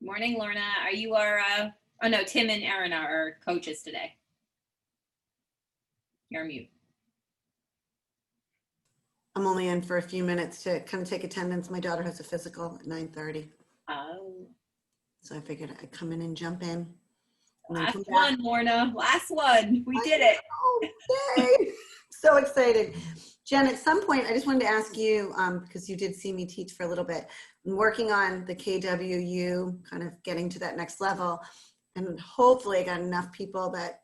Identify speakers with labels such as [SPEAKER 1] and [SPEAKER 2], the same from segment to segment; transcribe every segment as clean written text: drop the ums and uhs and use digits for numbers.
[SPEAKER 1] Morning, Lorna. Are you our, oh no, Tim and Erin are our coaches today. You're on mute.
[SPEAKER 2] I'm only in for a few minutes to come take attendance. My daughter has a physical at 9:30.
[SPEAKER 1] Oh.
[SPEAKER 2] So I figured I'd come in and jump in. And
[SPEAKER 1] Last one, Lorna. Last one. We did it.
[SPEAKER 2] Yay. So excited. Jen, at some point, I just wanted to ask you, because you did see me teach for a little bit, I'm working on the KWU, kind of getting to that next level. And hopefully I got enough people that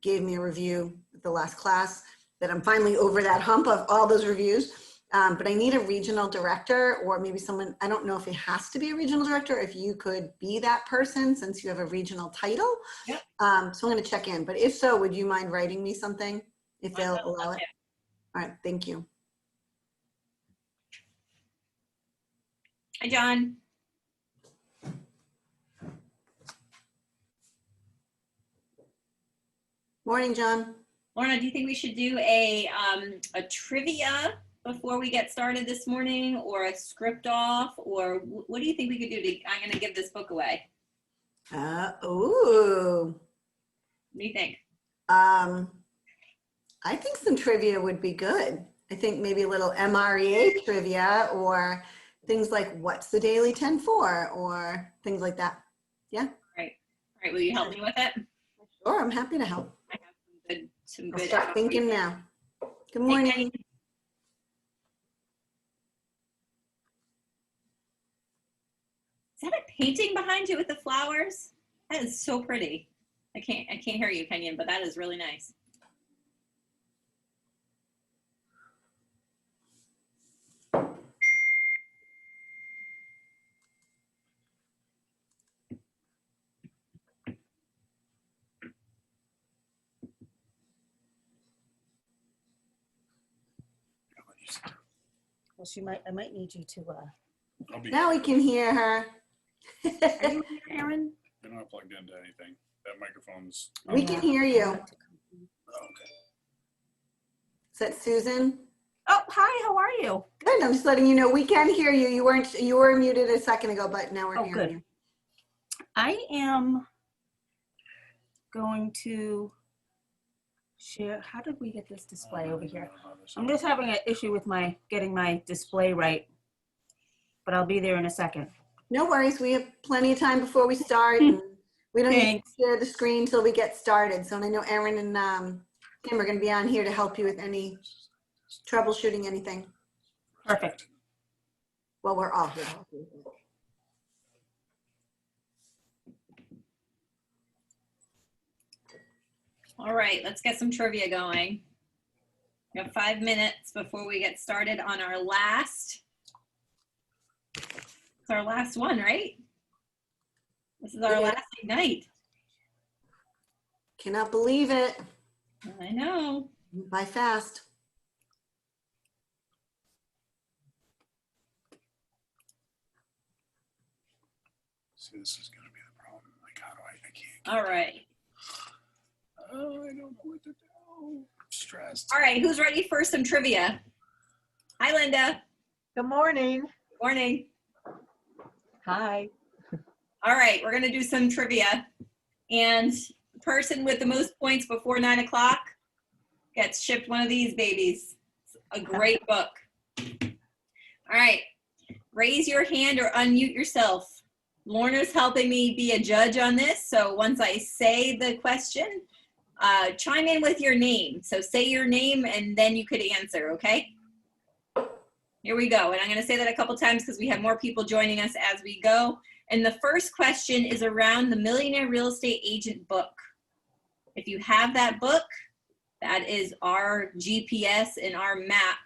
[SPEAKER 2] gave me a review at the last class that I'm finally over that hump of all those reviews. But I need a regional director, or maybe someone, I don't know if it has to be a regional director, if you could be that person since you have a regional title.
[SPEAKER 1] Yep.
[SPEAKER 2] So I'm going to check in, but if so, would you mind writing me something if they'll allow it?
[SPEAKER 1] Yeah.
[SPEAKER 2] All right, thank you.
[SPEAKER 1] Hi, John.
[SPEAKER 2] Morning, John.
[SPEAKER 1] Lorna, do you think we should do a trivia before we get started this morning, or a script off, or what do you think we could do I'm going to give this book away.
[SPEAKER 2] Ooh.
[SPEAKER 1] What do you think?
[SPEAKER 2] I think some trivia would be good. I think maybe a little MREA trivia, or things like what's the daily 10 for, or things like that. Yeah.
[SPEAKER 1] All right. Will you help me with it?
[SPEAKER 2] Sure, I'm happy to help.
[SPEAKER 1] I have some good.
[SPEAKER 2] I'll start thinking now. Good morning.
[SPEAKER 1] Hey, is that a painting behind you with the flowers? That is so pretty. I can't hear you, Kenyon, but that is really nice.
[SPEAKER 3] Well, I might need you to,
[SPEAKER 2] Now we can hear her.
[SPEAKER 3] are you here, Erin?
[SPEAKER 4] They're not plugged into anything. That microphone's.
[SPEAKER 2] We can hear you.
[SPEAKER 4] Oh, okay.
[SPEAKER 2] Is that Susan?
[SPEAKER 3] Oh, hi, how are you?
[SPEAKER 2] Good, I'm just letting you know we can hear you. You were muted a second ago, but now we're hearing you.
[SPEAKER 3] I am going to share, how did we get this display over here? I'm just having an issue with getting my display right, but I'll be there in a second.
[SPEAKER 2] No worries, we have plenty of time before we start. And we don't need to share the screen until we get started. So I know Erin and Tim are going to be on here to help you with any troubleshooting anything.
[SPEAKER 3] Perfect.
[SPEAKER 2] Well, we're all here to help you.
[SPEAKER 1] All right, let's get some trivia going. We have 5 minutes before we get started on our last. It's our last one, right? This is our last night.
[SPEAKER 2] Cannot believe it.
[SPEAKER 1] I know.
[SPEAKER 2] By fast.
[SPEAKER 4] See, this is going to be the problem. Like, how do I can't.
[SPEAKER 1] All right.
[SPEAKER 4] Oh, I don't know what to do. I'm stressed.
[SPEAKER 1] All right, who's ready for some trivia? Hi, Linda.
[SPEAKER 5] Good morning.
[SPEAKER 1] Morning.
[SPEAKER 5] Hi.
[SPEAKER 1] All right, we're going to do some trivia. And the person with the most points before 9 o'clock gets shipped one of these babies. It's a great book. All right, raise your hand or unmute yourself. Lorna's helping me be a judge on this. So once I say the question, chime in with your name. So say your name and then you could answer, okay? Here we go. And I'm going to say that a couple times because we have more people joining us as we go. And the first question is around the Millionaire Real Estate Agent book. If you have that book, that is our GPS and our map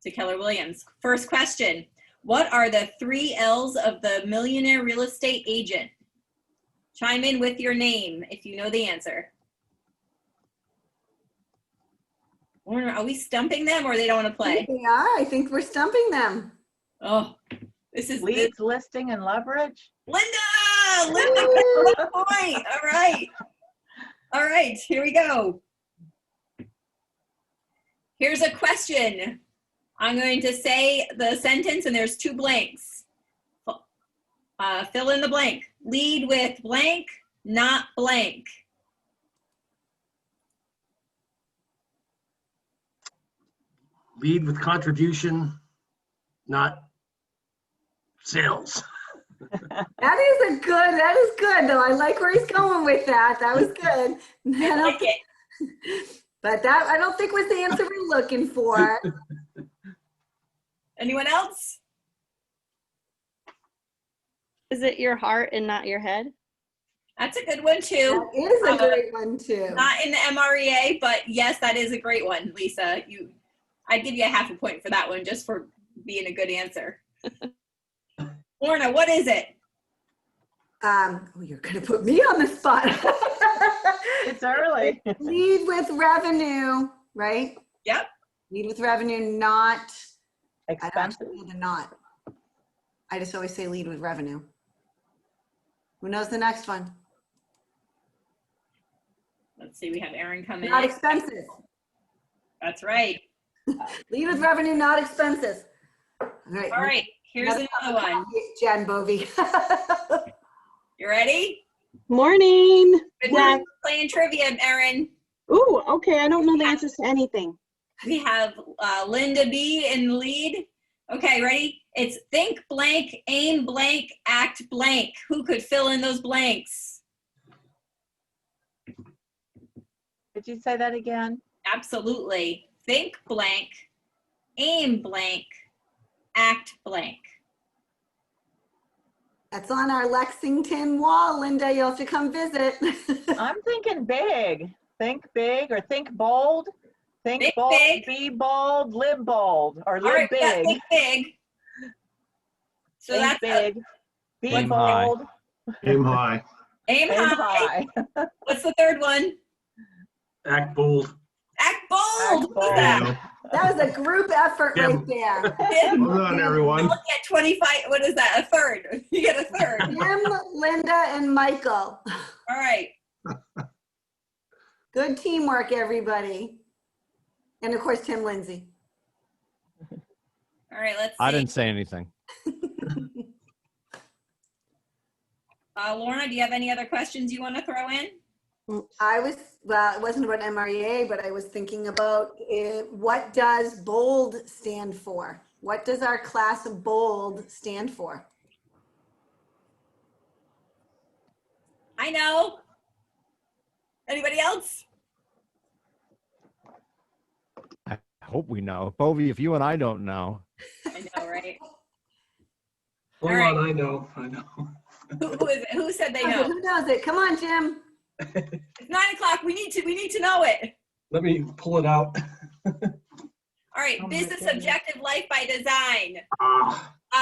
[SPEAKER 1] to Keller Williams. First question, what are the 3 L's of the Millionaire Real Estate Agent? Chime in with your name if you know the answer. Are we stumping them or they don't want to play?
[SPEAKER 2] They are. I think we're stumping them.
[SPEAKER 1] Oh, this is
[SPEAKER 5] Leads, listing, and leverage.
[SPEAKER 1] Linda! Linda got the point. All right. All right, here we go. Here's a question. I'm going to say the sentence and there's 2 blanks. Fill in the blank. Lead with blank, not blank.
[SPEAKER 6] Lead with contribution, not sales.
[SPEAKER 2] That is good though. I like where he's going with that. That was good.
[SPEAKER 1] I like it.
[SPEAKER 2] But that, I don't think was the answer we're looking for.
[SPEAKER 1] Anyone else?
[SPEAKER 7] Is it your heart and not your head?
[SPEAKER 1] That's a good one too.
[SPEAKER 2] That is a great one too.
[SPEAKER 1] Not in the MREA, but yes, that is a great one, Lisa. I'd give you a half a point for that one just for being a good answer. Lorna, what is it?
[SPEAKER 2] Oh, you're gonna put me on the spot.
[SPEAKER 5] It's early.
[SPEAKER 2] Lead with revenue, right?
[SPEAKER 1] Yep.
[SPEAKER 2] Lead with revenue, not. I don't
[SPEAKER 5] Expensive.
[SPEAKER 2] actually know the not. I just always say lead with revenue. Who knows the next one?
[SPEAKER 1] Let's see, we have Erin coming
[SPEAKER 2] Not
[SPEAKER 1] in.
[SPEAKER 2] expensive.
[SPEAKER 1] That's right.
[SPEAKER 2] Lead with revenue, not expenses. All right.
[SPEAKER 1] All right, here's another one.
[SPEAKER 2] Jen Bovey.
[SPEAKER 1] You ready?
[SPEAKER 8] Morning.
[SPEAKER 1] Good
[SPEAKER 8] Yeah.
[SPEAKER 1] morning. Playing trivia, Erin.
[SPEAKER 8] Ooh, okay. I don't know the answers to anything.
[SPEAKER 1] We have Linda B in lead. Okay, ready? It's think blank, aim blank, act blank. Who could fill in those blanks?
[SPEAKER 5] Did you say that again?
[SPEAKER 1] Absolutely. Think blank, aim blank, act blank.
[SPEAKER 2] That's on our Lexington wall, Linda. You'll have to come visit.
[SPEAKER 5] I'm thinking big. Think big or think bold. Think
[SPEAKER 1] Think
[SPEAKER 5] bold,
[SPEAKER 1] big.
[SPEAKER 5] be bold, live bold, or
[SPEAKER 1] All
[SPEAKER 5] live
[SPEAKER 1] right, yeah,
[SPEAKER 5] big.
[SPEAKER 1] think big. So
[SPEAKER 5] Think
[SPEAKER 1] that's
[SPEAKER 5] big. Be
[SPEAKER 9] Aim high.
[SPEAKER 5] bold.
[SPEAKER 6] Aim high,
[SPEAKER 1] aim
[SPEAKER 5] Aim
[SPEAKER 1] high.
[SPEAKER 5] high.
[SPEAKER 1] What's the third one?
[SPEAKER 6] act bold.
[SPEAKER 1] Act bold.
[SPEAKER 5] Act
[SPEAKER 1] What's
[SPEAKER 5] bold.
[SPEAKER 1] that?
[SPEAKER 2] That was a group effort
[SPEAKER 6] Yeah.
[SPEAKER 2] right there.
[SPEAKER 6] Hold on,
[SPEAKER 1] You
[SPEAKER 6] everyone.
[SPEAKER 1] only get 25. What is that? A third. You get a third.
[SPEAKER 2] Jim, Linda, and Michael.
[SPEAKER 1] All right.
[SPEAKER 2] Good teamwork, everybody. And of course, Tim Lindsay.
[SPEAKER 1] All right. Let's see.
[SPEAKER 9] I didn't say anything.
[SPEAKER 1] Lorna, do you have any other questions you want to throw in?
[SPEAKER 2] Well, it wasn't about MREA, but I was thinking about what does BOLD stand for? What does our class of BOLD stand for?
[SPEAKER 1] I know. Anybody else?
[SPEAKER 9] I hope we know. Bovie, if you and I don't know.
[SPEAKER 1] I know, right?
[SPEAKER 6] Hold
[SPEAKER 1] All right.
[SPEAKER 6] on, I know.
[SPEAKER 1] Who is it? Who said they know?
[SPEAKER 2] Who knows it? Come on, Jim.
[SPEAKER 1] It's 9 o'clock. We need to know it.
[SPEAKER 6] Let me pull it out.
[SPEAKER 1] All right.
[SPEAKER 5] Oh my
[SPEAKER 1] Business
[SPEAKER 5] goodness.
[SPEAKER 1] Objective Life by Design.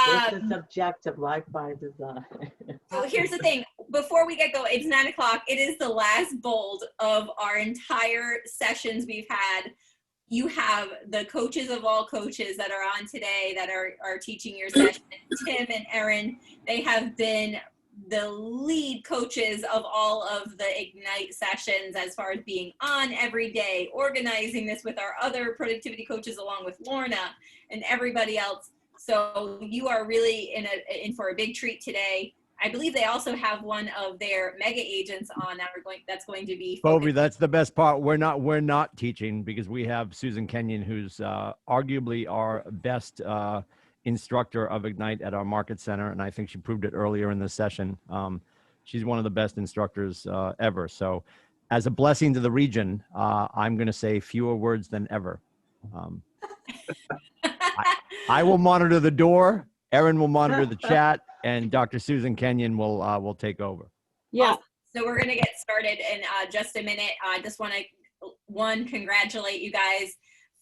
[SPEAKER 5] This is objective life by design.
[SPEAKER 1] So here's the thing. Before we get going, it's 9 o'clock. It is the last bold of our entire sessions we've had. You have the coaches of all coaches that are on today that are teaching your session. Tim and Erin, they have been the lead coaches of all of the Ignite sessions as far as being on every day, organizing this with our other productivity coaches along with Lorna and everybody else. So you are really in for a big treat today. I believe they also have one of their mega agents on that's going to be
[SPEAKER 9] Bovie,
[SPEAKER 1] focused.
[SPEAKER 9] that's the best part. We're not teaching because we have Susan Kenyon, who's arguably our best instructor of Ignite at our market center. And I think she proved it earlier in this session. She's one of the best instructors ever. So as a blessing to the region, I'm going to say fewer words than ever. I will monitor the door. Erin will monitor the chat, and Dr. Susan Kenyon will take over.
[SPEAKER 8] Yeah.
[SPEAKER 1] So we're going to get started in just a minute. I just want to, congratulate you guys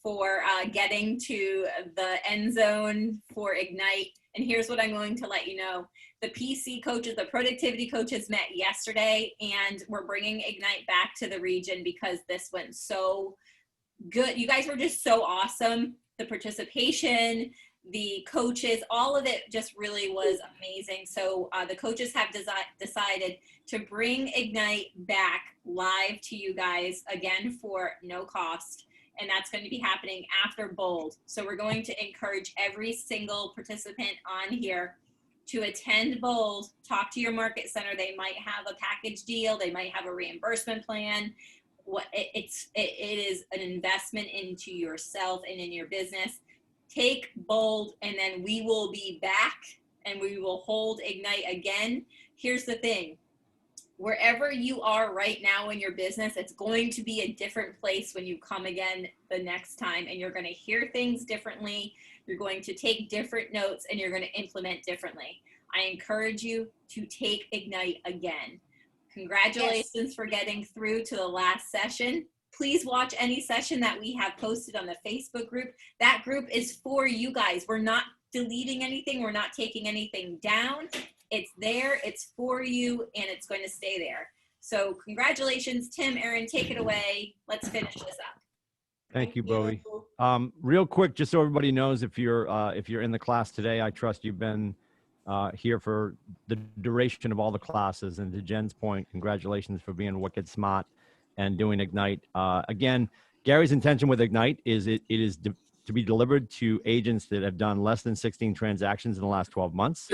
[SPEAKER 1] for getting to the end zone for Ignite. And here's what I'm going to let you know. The PC coaches, the productivity coaches met yesterday, and we're bringing Ignite back to the region because this went so good. You guys were just so awesome. The participation, the coaches, all of it just really was amazing. So the coaches have decided to bring Ignite back live to you guys again for no cost. And that's going to be happening after Bold. So we're going to encourage every single participant on here to attend Bold, talk to your market center. They might have a package deal. They might have a reimbursement plan. It is an investment into yourself and in your business. Take Bold, and then we will be back and we will hold Ignite again. Here's the thing. Wherever you are right now in your business, it's going to be a different place when you come again the next time, and you're going to hear things differently. You're going to take different notes, and you're going to implement differently. I encourage you to take Ignite again. Congratulations for getting through to the last session. Please watch any session that we have posted on the Facebook group. That group is for you guys. We're not deleting anything. We're not taking anything down. It's there, it's for you, and it's going to stay there. So congratulations, Tim, Aaron, take it away. Let's finish this up.
[SPEAKER 9] Thank you, Bowie. Real quick, just so everybody knows, if you're in the class today, I trust you've been here for the duration of all the classes. And to Jen's point, congratulations for being Wicked Smart and doing Ignite. Again, Gary's intention with Ignite is it is to be delivered to agents that have done less than 16 transactions in the last 12 months.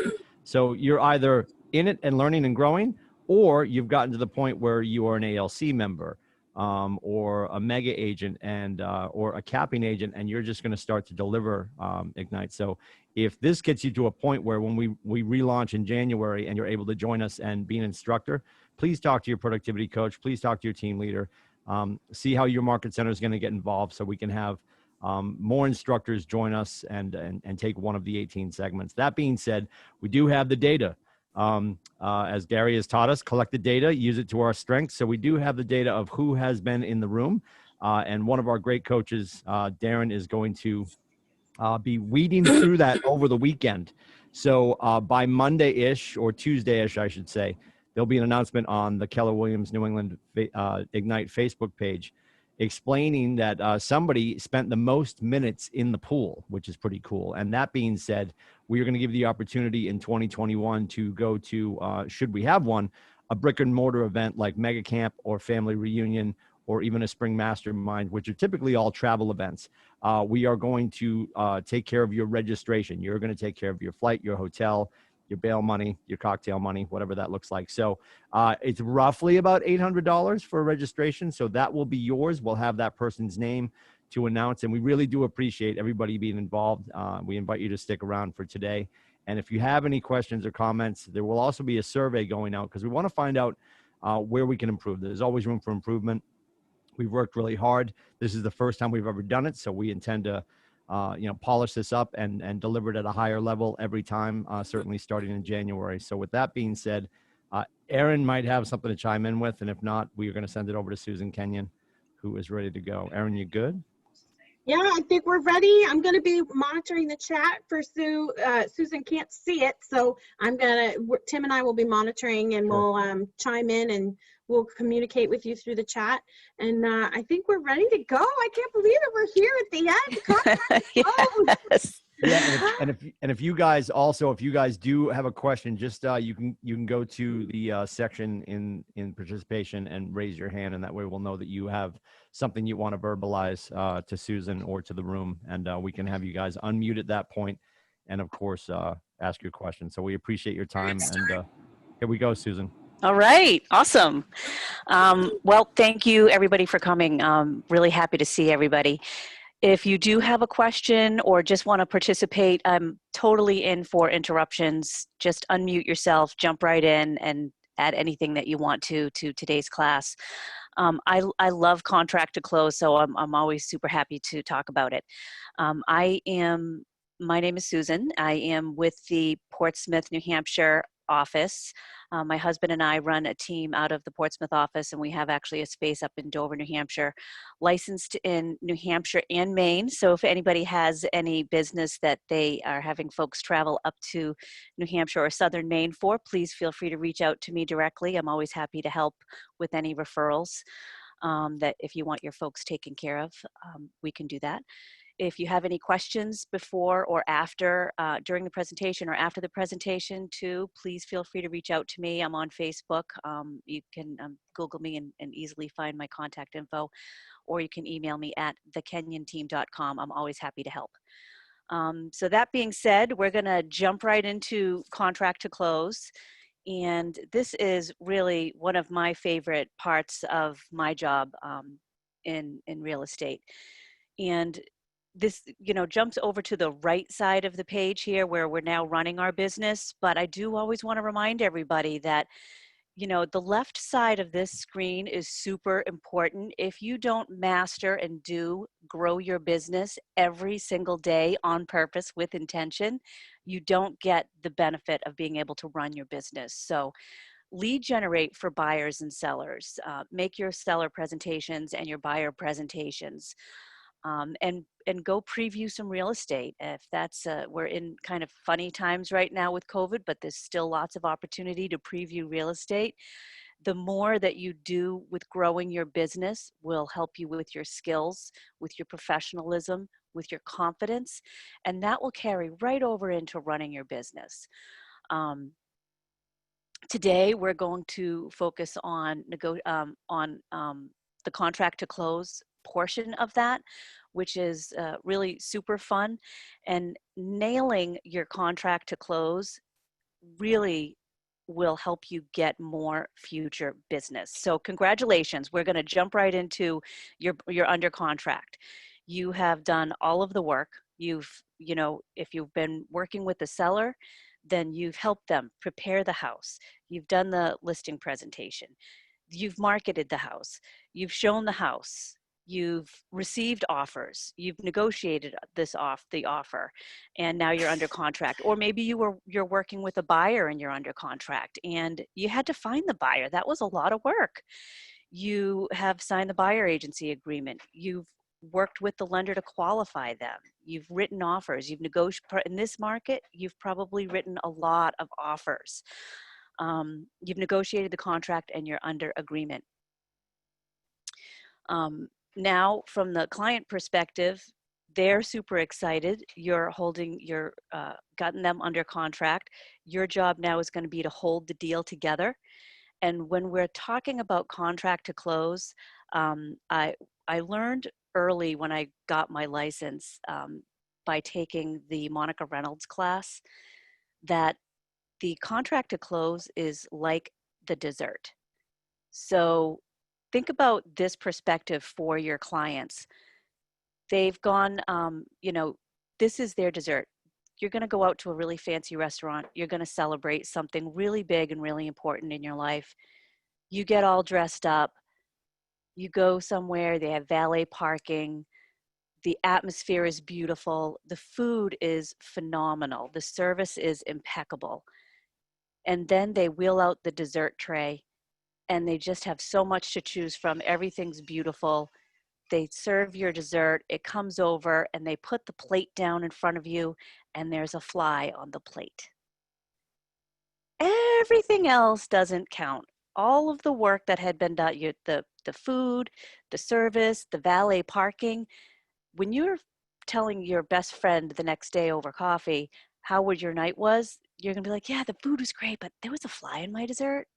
[SPEAKER 9] So you're either in it and learning and growing, or you've gotten to the point where you are an ALC member or a mega agent and or a capping agent, and you're just going to start to deliver Ignite. So if this gets you to a point where when we relaunch in January and you're able to join us and be an instructor, please talk to your productivity coach. Please talk to your team leader. See how your market center is going to get involved so we can have more instructors join us and take one of the 18 segments. That being said, we do have the data. As Gary has taught us, collect the data, use it to our strength. So we do have the data of who has been in the room. And one of our great coaches, Darren, is going to be weeding through that over the weekend. So by Monday-ish or Tuesday-ish, I should say, there'll be an announcement on the Keller Williams New England Ignite Facebook page explaining that somebody spent the most minutes in the pool, which is pretty cool. And that being said, we are going to give you the opportunity in 2021 to go to, should we have one, a brick and mortar event like Mega Camp or Family Reunion or even a Spring Mastermind, which are typically all travel events. We are going to take care of your registration. You're going to take care of your flight, your hotel, your bail money, your cocktail money, whatever that looks like. So it's roughly about $800 for registration. So that will be yours. We'll have that person's name to announce. And we really do appreciate everybody being involved. We invite you to stick around for today. And if you have any questions or comments, there will also be a survey going out because we want to find out where we can improve. There's always room for improvement. We've worked really hard. This is the first time we've ever done it. So we intend to polish this up and deliver it at a higher level every time, certainly starting in January. So with that being said, Aaron might have something to chime in with, and if not, we are going to send it over to Susan Kenyon, who is ready to go. Aaron, you good?
[SPEAKER 8] Yeah, I think we're ready. I'm going to be monitoring the chat for Sue. Susan can't see it, so Tim and I will be monitoring, and we'll chime in and we'll communicate with you through the chat. And I think we're ready to go. I can't believe it. We're here at the end.
[SPEAKER 7] Yes.
[SPEAKER 9] Yeah, and if you guys also, if you guys do have a question, just you can go to the section in participation and raise your hand, and that way we'll know that you have something you want to verbalize to Susan or to the room, and we can have you guys unmute at that point, and of course ask your question. So we appreciate your time, and here we go, Susan.
[SPEAKER 7] All right. Awesome. Well, thank you everybody for coming. Really happy to see everybody. If you do have a question or just want to participate, I'm totally in for interruptions. Just unmute yourself, jump right in, and add anything that you want to today's class. I love contract to close, so I'm always super happy to talk about it. My name is Susan. I am with the Portsmouth, New Hampshire office. My husband and I run a team out of the Portsmouth office, and we have actually a space up in Dover, New Hampshire, licensed in New Hampshire and Maine. So if anybody has any business that they are having folks travel up to New Hampshire or Southern Maine for, please feel free to reach out to me directly. I'm always happy to help with any referrals that if you want your folks taken care of, we can do that. If you have any questions before or after, during the presentation or after the presentation too, please feel free to reach out to me. I'm on Facebook. You can Google me and easily find my contact info, or you can email me at thekenyonteam.com. I'm always happy to help. So that being said, we're going to jump right into contract to close. And this is really one of my favorite parts of my job in real estate. And this, jumps over to the right side of the page here where we're now running our business. But I do always want to remind everybody that the left side of this screen is super important. If you don't master and grow your business every single day on purpose with intention, you don't get the benefit of being able to run your business. So lead generate for buyers and sellers. Make your seller presentations and your buyer presentations. And go preview some real estate. If that's, we're in kind of funny times right now with COVID, but there's still lots of opportunity to preview real estate. The more that you do with growing your business will help you with your skills, with your professionalism, with your confidence, and that will carry right over into running your business. Today, we're going to focus on the contract to close portion of that, which is really super fun. And nailing your contract to close really will help you get more future business. So congratulations. We're going to jump right into your under contract. You have done all of the work. If you've been working with the seller, then you've helped them prepare the house. You've done the listing presentation. You've marketed the house. You've shown the house. You've received offers. You've negotiated the offer, and now you're under contract. Or maybe you're working with a buyer and you're under contract, and you had to find the buyer. That was a lot of work. You have signed the buyer agency agreement. You've worked with the lender to qualify them. You've written offers. You've negotiated. In this market, you've probably written a lot of offers. You've negotiated the contract and you're under agreement. Now, from the client perspective, they're super excited. You're gotten them under contract. Your job now is going to be to hold the deal together. And when we're talking about contract to close, I learned early when I got my license by taking the Monica Reynolds class that the contract to close is like the dessert. So think about this perspective for your clients. They've gone, this is their dessert. You're going to go out to a really fancy restaurant. You're going to celebrate something really big and really important in your life. You get all dressed up. You go somewhere, they have valet parking. The atmosphere is beautiful. The food is phenomenal. The service is impeccable. And then they wheel out the dessert tray and they just have so much to choose from. Everything's beautiful. They serve your dessert, it comes over, and they put the plate down in front of you, and there's a fly on the plate. Everything else doesn't count. All of the work that had been done, the food, the service, the valet parking, when you're telling your best friend the next day over coffee how your night was, you're gonna be like, yeah, the food was great, but there was a fly in my dessert.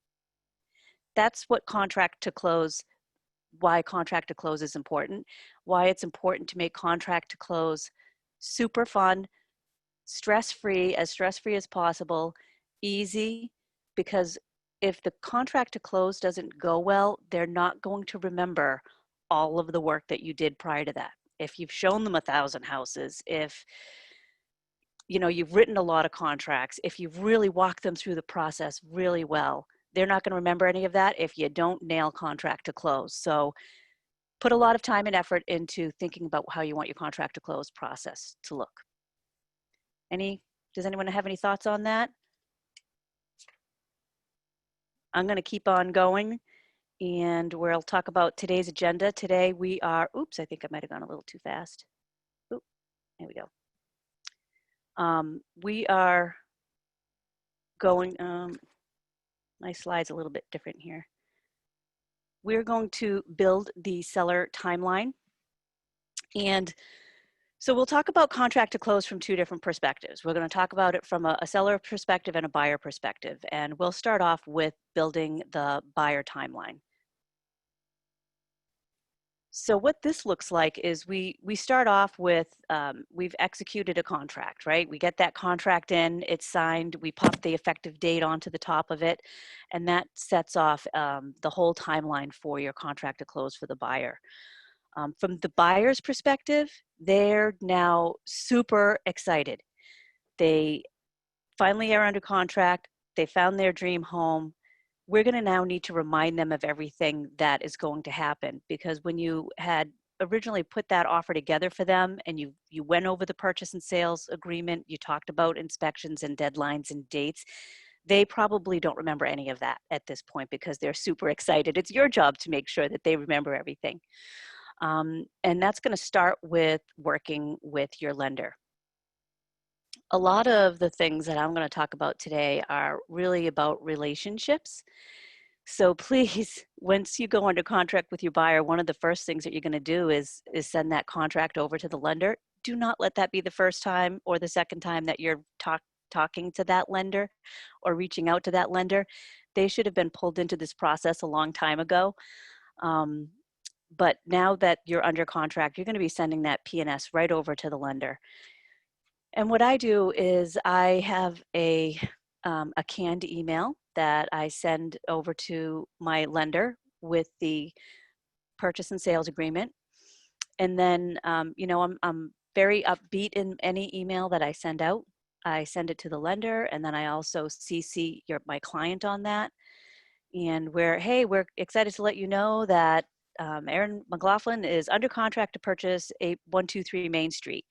[SPEAKER 7] That's what contract to close, why contract to close is important, why it's important to make contract to close super fun, stress-free as possible, easy, because if the contract to close doesn't go well, they're not going to remember all of the work that you did prior to that. If you've shown them 1,000 houses, if you've written a lot of contracts, if you've really walked them through the process really well, they're not going to remember any of that if you don't nail contract to close. So put a lot of time and effort into thinking about how you want your contract to close process to look. Does anyone have any thoughts on that? I'm going to keep on going, and we'll talk about today's agenda. Today we are, oops, I think I might have gone a little too fast. Oop, there we go. We are going, my slide's a little bit different here. We're going to build the seller timeline. And so we'll talk about contract to close from two different perspectives. We're going to talk about it from a seller perspective and a buyer perspective. And we'll start off with building the buyer timeline. So what this looks like is we start off with, we've executed a contract, right? We get that contract in, it's signed, we pop the effective date onto the top of it, and that sets off the whole timeline for your contract to close for the buyer. From the buyer's perspective, they're now super excited. They finally are under contract, they found their dream home. We're going to now need to remind them of everything that is going to happen, because when you had originally put that offer together for them and you went over the purchase and sales agreement, you talked about inspections and deadlines and dates, they probably don't remember any of that at this point because they're super excited. It's your job to make sure that they remember everything. And that's going to start with working with your lender. A lot of the things that I'm going to talk about today are really about relationships. So please, once you go under contract with your buyer, one of the first things that you're going to do is send that contract over to the lender. Do not let that be the first time or the second time that you're talking to that lender or reaching out to that lender. They should have been pulled into this process a long time ago. But now that you're under contract, you're going to be sending that P&S right over to the lender. And what I do is I have a canned email that I send over to my lender with the purchase and sales agreement. And then, you know, I'm very upbeat in any email that I send out. I send it to the lender, and then I also CC my client on that. And hey, we're excited to let you know that Aaron McLaughlin is under contract to purchase 123 Main Street.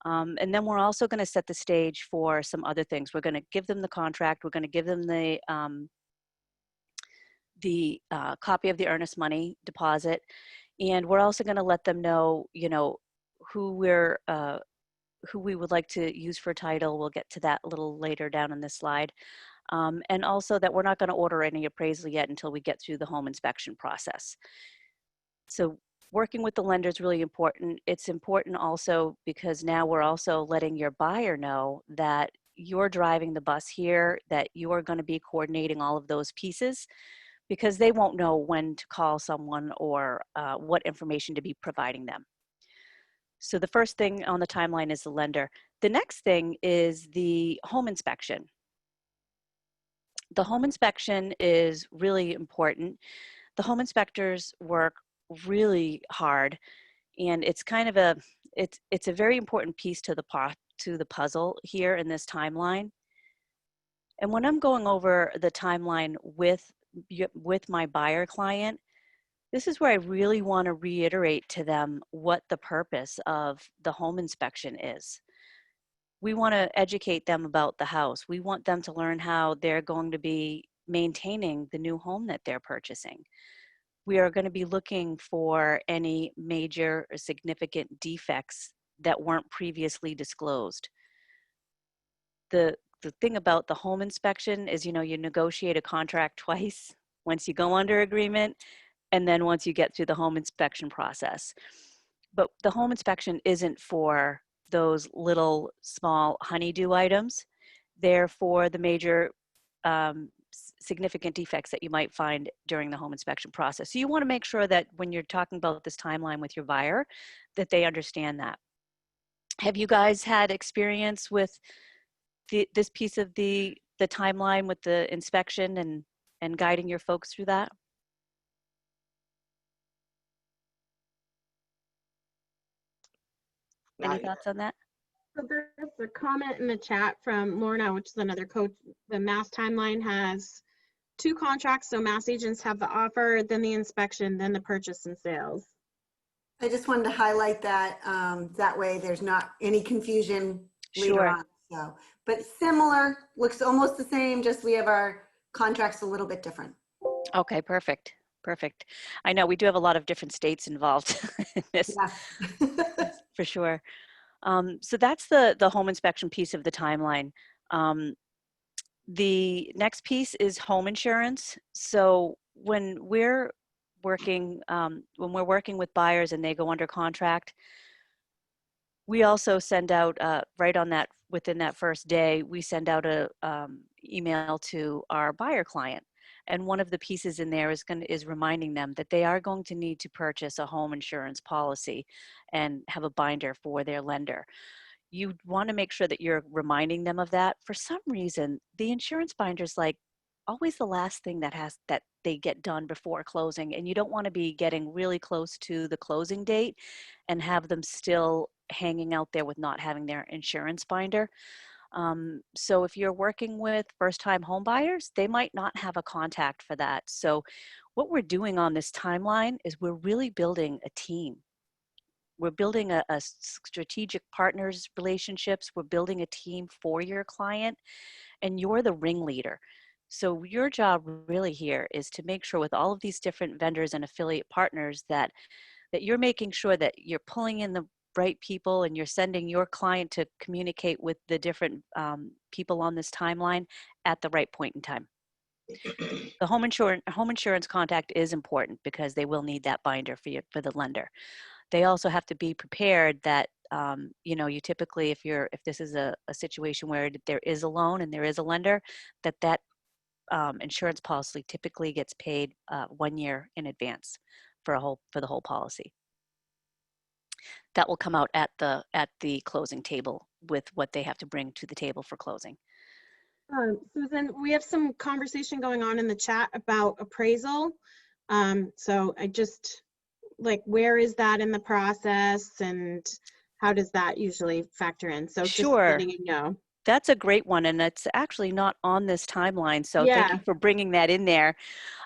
[SPEAKER 7] And then we're also going to set the stage for some other things. We're going to give them the contract. We're going to give them the copy of the earnest money deposit, and we're also going to let them know, you know, who we would like to use for title. We'll get to that a little later down in this slide, and also that we're not going to order any appraisal yet until we get through the home inspection process. So working with the lender is really important. It's important also because now we're also letting your buyer know that you're driving the bus here, that you are going to be coordinating all of those pieces, because they won't know when to call someone or what information to be providing them. So the first thing on the timeline is the lender. The next thing is the home inspection. The home inspection is really important. The home inspectors work really hard, and it's kind of it's a very important piece to the puzzle here in this timeline. And when I'm going over the timeline with my buyer client, this is where I really want to reiterate to them what the purpose of the home inspection is. We want to educate them about the house. We want them to learn how they're going to be maintaining the new home that they're purchasing. We are going to be looking for any major or significant defects that weren't previously disclosed. The thing about the home inspection is, you know, you negotiate a contract twice, once you go under agreement, and then once you get through the home inspection process. But the home inspection isn't for those little small honeydew items. They're for the major significant defects that you might find during the home inspection process. So you want to make sure that when you're talking about this timeline with your buyer, that they understand that. Have you guys had experience with this piece of the timeline with the inspection and guiding your folks through that? Any thoughts on that?
[SPEAKER 8] So there's a comment in the chat from Lorna, which is another coach. The Mass timeline has 2 contracts. So Mass agents have the offer, then the inspection, then the purchase and sales.
[SPEAKER 2] I just wanted to highlight that. That way there's not any confusion later
[SPEAKER 7] Sure.
[SPEAKER 2] on. So, but similar, looks almost the same, just we have our contracts a little bit different.
[SPEAKER 7] Okay, perfect. Perfect. I know we do have a lot of different states involved in this,
[SPEAKER 2] Yeah.
[SPEAKER 7] for sure. So that's the home inspection piece of the timeline. The next piece is home insurance. So when we're working with buyers and they go under contract, we also send out right on that, within that first day, we send out a email to our buyer client. And one of the pieces in there is reminding them that they are going to need to purchase a home insurance policy and have a binder for their lender. You want to make sure that you're reminding them of that. For some reason, the insurance binder's like always the last thing that they get done before closing, and you don't want to be getting really close to the closing date and have them still hanging out there with not having their insurance binder. So if you're working with first-time home buyers, they might not have a contact for that. So what we're doing on this timeline is we're really building a team. We're building a strategic partners relationships. We're building a team for your client, and you're the ringleader. So your job really here is to make sure with all of these different vendors and affiliate partners that you're making sure that you're pulling in the right people and you're sending your client to communicate with the different people on this timeline at the right point in time. The home insurance contact is important because they will need that binder for the lender. They also have to be prepared that you typically, if this is a situation where there is a loan and there is a lender, that insurance policy typically gets paid 1 year in advance for the whole policy. That will come out at the closing table with what they have to bring to the table for closing.
[SPEAKER 8] Susan, we have some conversation going on in the chat about appraisal. So I just, where is that in the process and how does that usually factor in? So just letting you know.
[SPEAKER 7] That's a great one, and it's actually not on this timeline, so
[SPEAKER 8] Yeah.
[SPEAKER 7] Thank you for bringing that in there.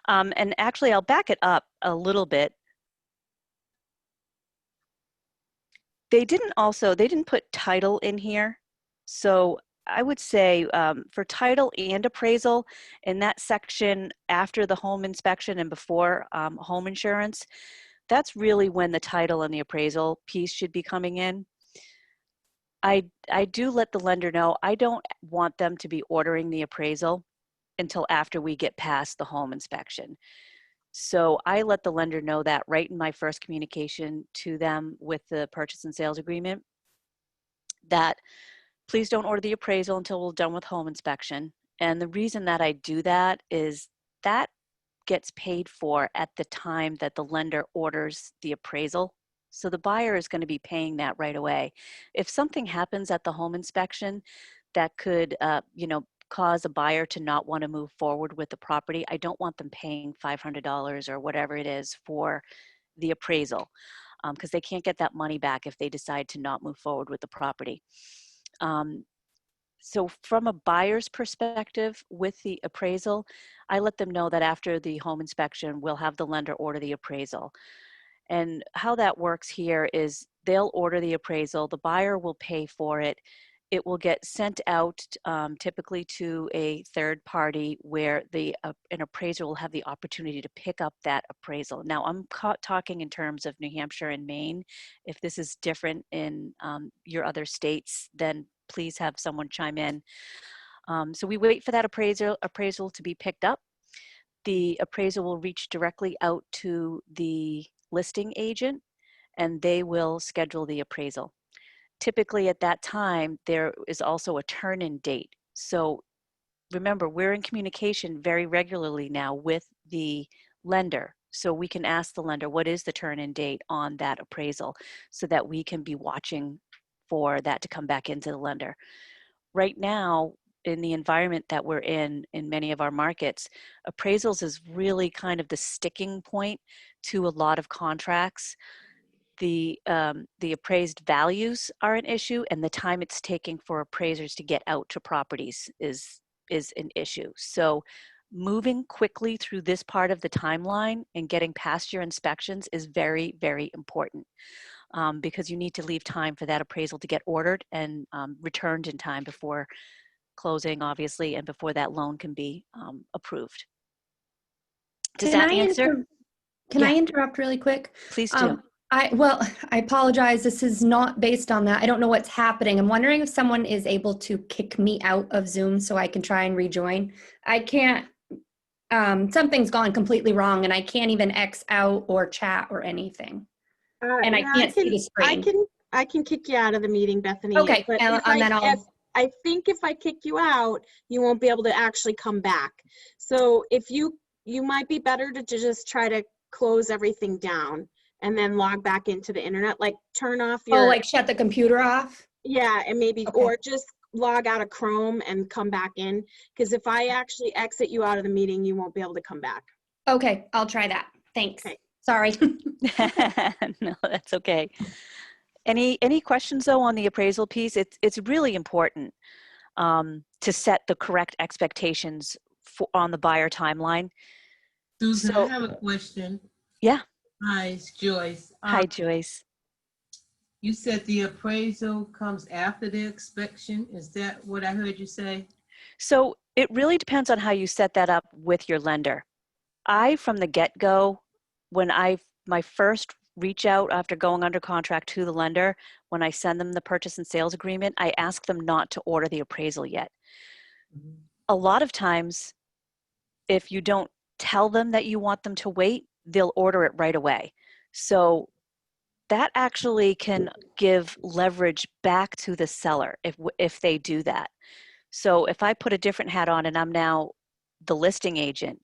[SPEAKER 7] And actually, I'll back it up a little bit. They didn't put title in here, so I would say for title and appraisal, in that section after the home inspection and before home insurance, that's really when the title and the appraisal piece should be coming in. I do let the lender know I don't want them to be ordering the appraisal until after we get past the home inspection. So I let the lender know that right in my first communication to them with the purchase and sales agreement, that please don't order the appraisal until we're done with home inspection. And the reason that I do that is that gets paid for at the time that the lender orders the appraisal. So the buyer is going to be paying that right away. If something happens at the home inspection that could, cause a buyer to not want to move forward with the property, I don't want them paying $500 or whatever it is for the appraisal, because they can't get that money back if they decide to not move forward with the property. So from a buyer's perspective with the appraisal, I let them know that after the home inspection, we'll have the lender order the appraisal. And how that works here is they'll order the appraisal, the buyer will pay for it. It will get sent out typically to a third party where an appraiser will have the opportunity to pick up that appraisal. Now I'm talking in terms of New Hampshire and Maine. If this is different in your other states, then please have someone chime in. So we wait for that appraisal to be picked up. The appraiser will reach directly out to the listing agent and they will schedule the appraisal. Typically at that time, there is also a turn-in date. So remember, we're in communication very regularly now with the lender. So we can ask the lender, what is the turn-in date on that appraisal so that we can be watching for that to come back into the lender. Right now, in the environment that we're in many of our markets, appraisals is really kind of the sticking point to a lot of contracts. The appraised values are an issue, and the time it's taking for appraisers to get out to properties is an issue. So moving quickly through this part of the timeline and getting past your inspections is very, very important because you need to leave time for that appraisal to get ordered and returned in time before closing, obviously, and before that loan can be approved. Does that answer?
[SPEAKER 10] Can I interrupt really quick?
[SPEAKER 7] Please do.
[SPEAKER 10] I apologize. This is not based on that. I don't know what's happening. I'm wondering if someone is able to kick me out of Zoom so I can try and rejoin. I can't, something's gone completely wrong and I can't even X out or chat or anything. And I can't see the screen.
[SPEAKER 8] I can kick you out of the meeting, Bethany.
[SPEAKER 10] Okay,
[SPEAKER 8] But I think if I kick you out, you won't be able to actually come back. So if you you might be better to just try to close everything down and then log back into the internet, like turn off your.
[SPEAKER 10] Oh, like shut the computer off?
[SPEAKER 8] Yeah, and maybe,
[SPEAKER 10] Okay.
[SPEAKER 8] or just log out of Chrome and come back in. Because if I actually exit you out of the meeting, you won't be able to come back.
[SPEAKER 10] Okay, I'll try that. Thanks.
[SPEAKER 8] Okay.
[SPEAKER 10] Sorry.
[SPEAKER 7] No, that's okay. Any questions though on the appraisal piece? It's really important to set the correct expectations on the buyer timeline.
[SPEAKER 11] Susan,
[SPEAKER 7] So-
[SPEAKER 11] I have a question.
[SPEAKER 7] Yeah.
[SPEAKER 11] Hi, it's Joyce.
[SPEAKER 7] Hi, Joyce.
[SPEAKER 11] You said the appraisal comes after the inspection. Is that what I heard you say?
[SPEAKER 7] So it really depends on how you set that up with your lender. From the get-go, when my first reach out after going under contract to the lender, when I send them the purchase and sales agreement, I ask them not to order the appraisal yet.
[SPEAKER 11] Mhm.
[SPEAKER 7] A lot of times, if you don't tell them that you want them to wait, they'll order it right away. So that actually can give leverage back to the seller if they do that. So if I put a different hat on and I'm now the listing agent,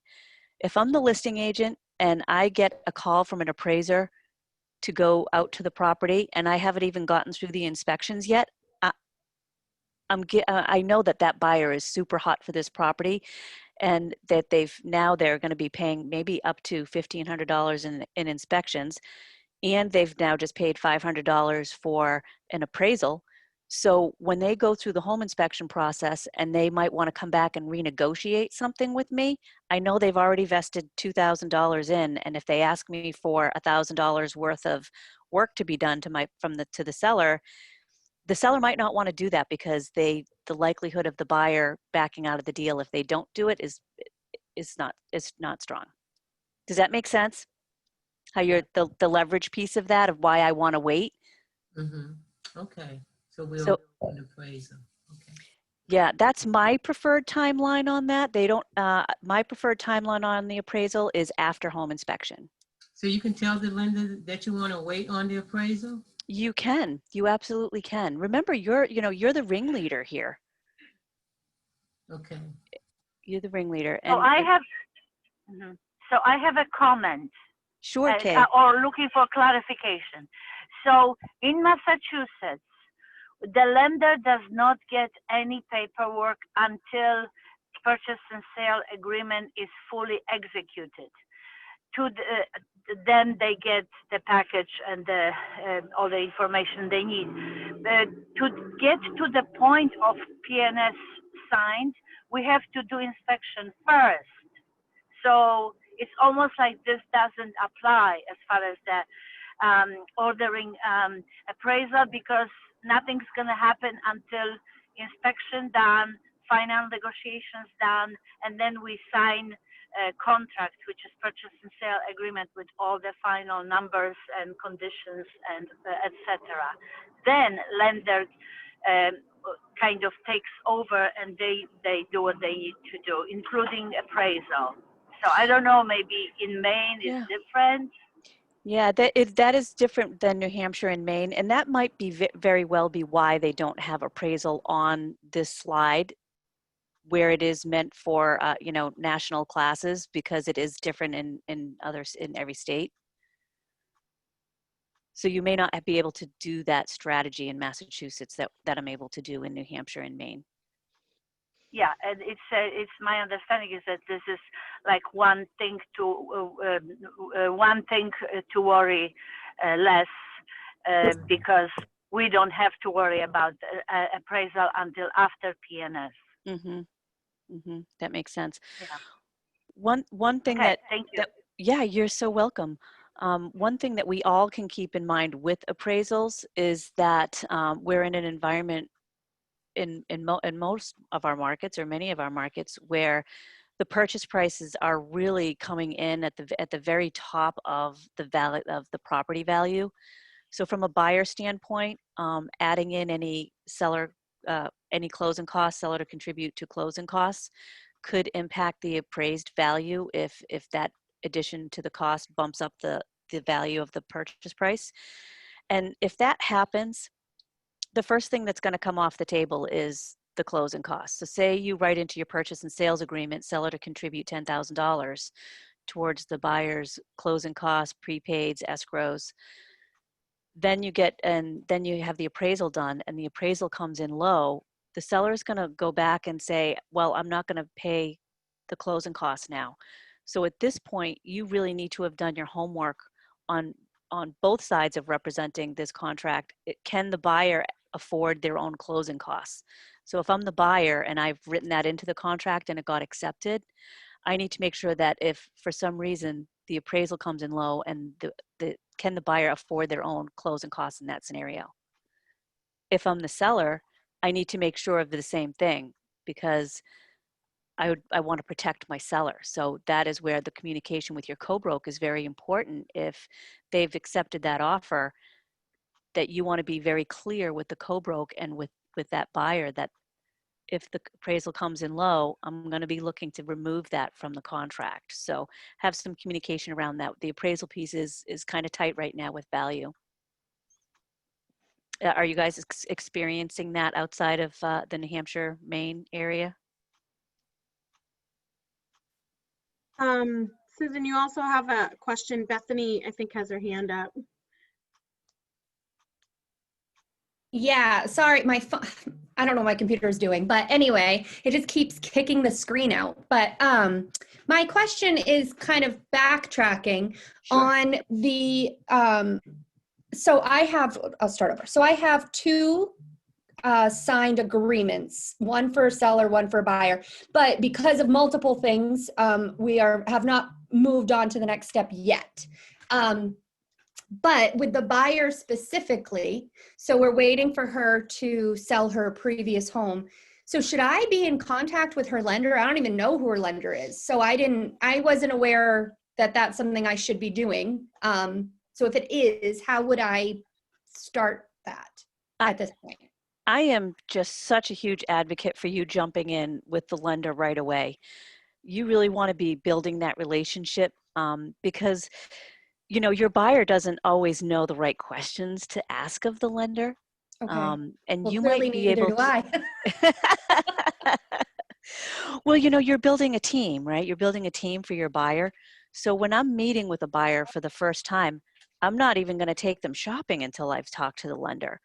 [SPEAKER 7] if I'm the listing agent and I get a call from an appraiser to go out to the property and I haven't even gotten through the inspections yet, I know that buyer is super hot for this property, and that they're going to be paying maybe up to $1,500 in inspections, and they've now just paid $500 for an appraisal. So when they go through the home inspection process and they might want to come back and renegotiate something with me, I know they've already vested $2,000 in, and if they ask me for $1,000 worth of work to be done to the seller might not want to do that because the likelihood of the buyer backing out of the deal if they don't do it is not strong. Does that make sense? How the leverage piece of that, of why I want to wait.
[SPEAKER 11] Mm-hmm. Okay. So we'll
[SPEAKER 7] So-
[SPEAKER 11] do an appraisal. Okay.
[SPEAKER 7] Yeah, that's my preferred timeline on that. My preferred timeline on the appraisal is after home inspection.
[SPEAKER 11] So you can tell the lender that you want to wait on the appraisal?
[SPEAKER 7] You absolutely can. Remember, you're the ringleader here.
[SPEAKER 11] Okay.
[SPEAKER 7] You're the ringleader.
[SPEAKER 12] So
[SPEAKER 7] And
[SPEAKER 12] I have, mhm. So I have a comment.
[SPEAKER 7] Sure, Kay.
[SPEAKER 12] Or looking for clarification. So in Massachusetts, the lender does not get any paperwork until purchase and sale agreement is fully executed. Then they get the package and all the information they need. To get to the point of P&S signed, we have to do inspection first. So it's almost like this doesn't apply as far as the ordering appraisal, because nothing's going to happen until inspection done, final negotiations done, and then we sign a contract, which is purchase and sale agreement with all the final numbers and conditions and etc. Then lender kind of takes over and they do what they need to do, including appraisal. So I don't know, maybe in Maine it's different.
[SPEAKER 7] Yeah, that is different than New Hampshire and Maine, and that might be very well be why they don't have appraisal on this slide, where it is meant for national classes, because it is different in every state. So you may not be able to do that strategy in Massachusetts that I'm able to do in New Hampshire and Maine.
[SPEAKER 12] Yeah, and it's my understanding is that this is like one thing to worry less, because we don't have to worry about appraisal until after P&S.
[SPEAKER 7] Mm-hmm. Mm-hmm. That makes sense.
[SPEAKER 12] Yeah.
[SPEAKER 7] One thing
[SPEAKER 12] Thank you.
[SPEAKER 7] Yeah, you're so welcome. One thing that we all can keep in mind with appraisals is that we're in an environment in most of our markets, or many of our markets, where the purchase prices are really coming in at the very top of the value of the property value. So from a buyer standpoint, adding in any closing costs, seller to contribute to closing costs, could impact the appraised value if that addition to the cost bumps up the value of the purchase price. And if that happens, the first thing that's going to come off the table is the closing costs. So say you write into your purchase and sales agreement, seller to contribute $10,000 towards the buyer's closing costs, prepaids, escrows. Then you have the appraisal done, and the appraisal comes in low. The seller is going to go back and say, well, I'm not going to pay the closing costs now. So at this point, you really need to have done your homework on both sides of representing this contract. Can the buyer afford their own closing costs? So if I'm the buyer and I've written that into the contract and it got accepted, I need to make sure that if for some reason the appraisal comes in low, and can the buyer afford their own closing costs in that scenario? If I'm the seller, I need to make sure of the same thing, because I want to protect my seller. So that is where the communication with your co-broke is very important. If they've accepted that offer, that you want to be very clear with the co-broke and with that buyer that if the appraisal comes in low, I'm going to be looking to remove that from the contract. So have some communication around that. The appraisal piece is kind of tight right now with value. Are you guys experiencing that outside of the New Hampshire, Maine area?
[SPEAKER 8] Susan, you also have a question. Bethany, I think, has her hand up.
[SPEAKER 10] Yeah, sorry, my phone, I don't know what my computer is doing, but anyway, it just keeps kicking the screen out. But my question is kind of backtracking on the, so I'll start over. So I have two signed agreements, one for a seller, one for a buyer, but because of multiple things, we have not moved on to the next step yet. But with the buyer specifically, so we're waiting for her to sell her previous home. So should I be in contact with her lender? I don't even know who her lender is. So I wasn't aware that that's something I should be doing. So if it is, how would I start that at this point?
[SPEAKER 7] I am just such a huge advocate for you jumping in with the lender right away. You really want to be building that relationship because your buyer doesn't always know the right questions to ask of the lender.
[SPEAKER 10] Okay.
[SPEAKER 7] And
[SPEAKER 10] Well,
[SPEAKER 7] you
[SPEAKER 10] clearly
[SPEAKER 7] might be
[SPEAKER 10] neither
[SPEAKER 7] able
[SPEAKER 10] do I.
[SPEAKER 7] Well, you're building a team, right? You're building a team for your buyer. So when I'm meeting with a buyer for the first time, I'm not even going to take them shopping until I've talked to the lender.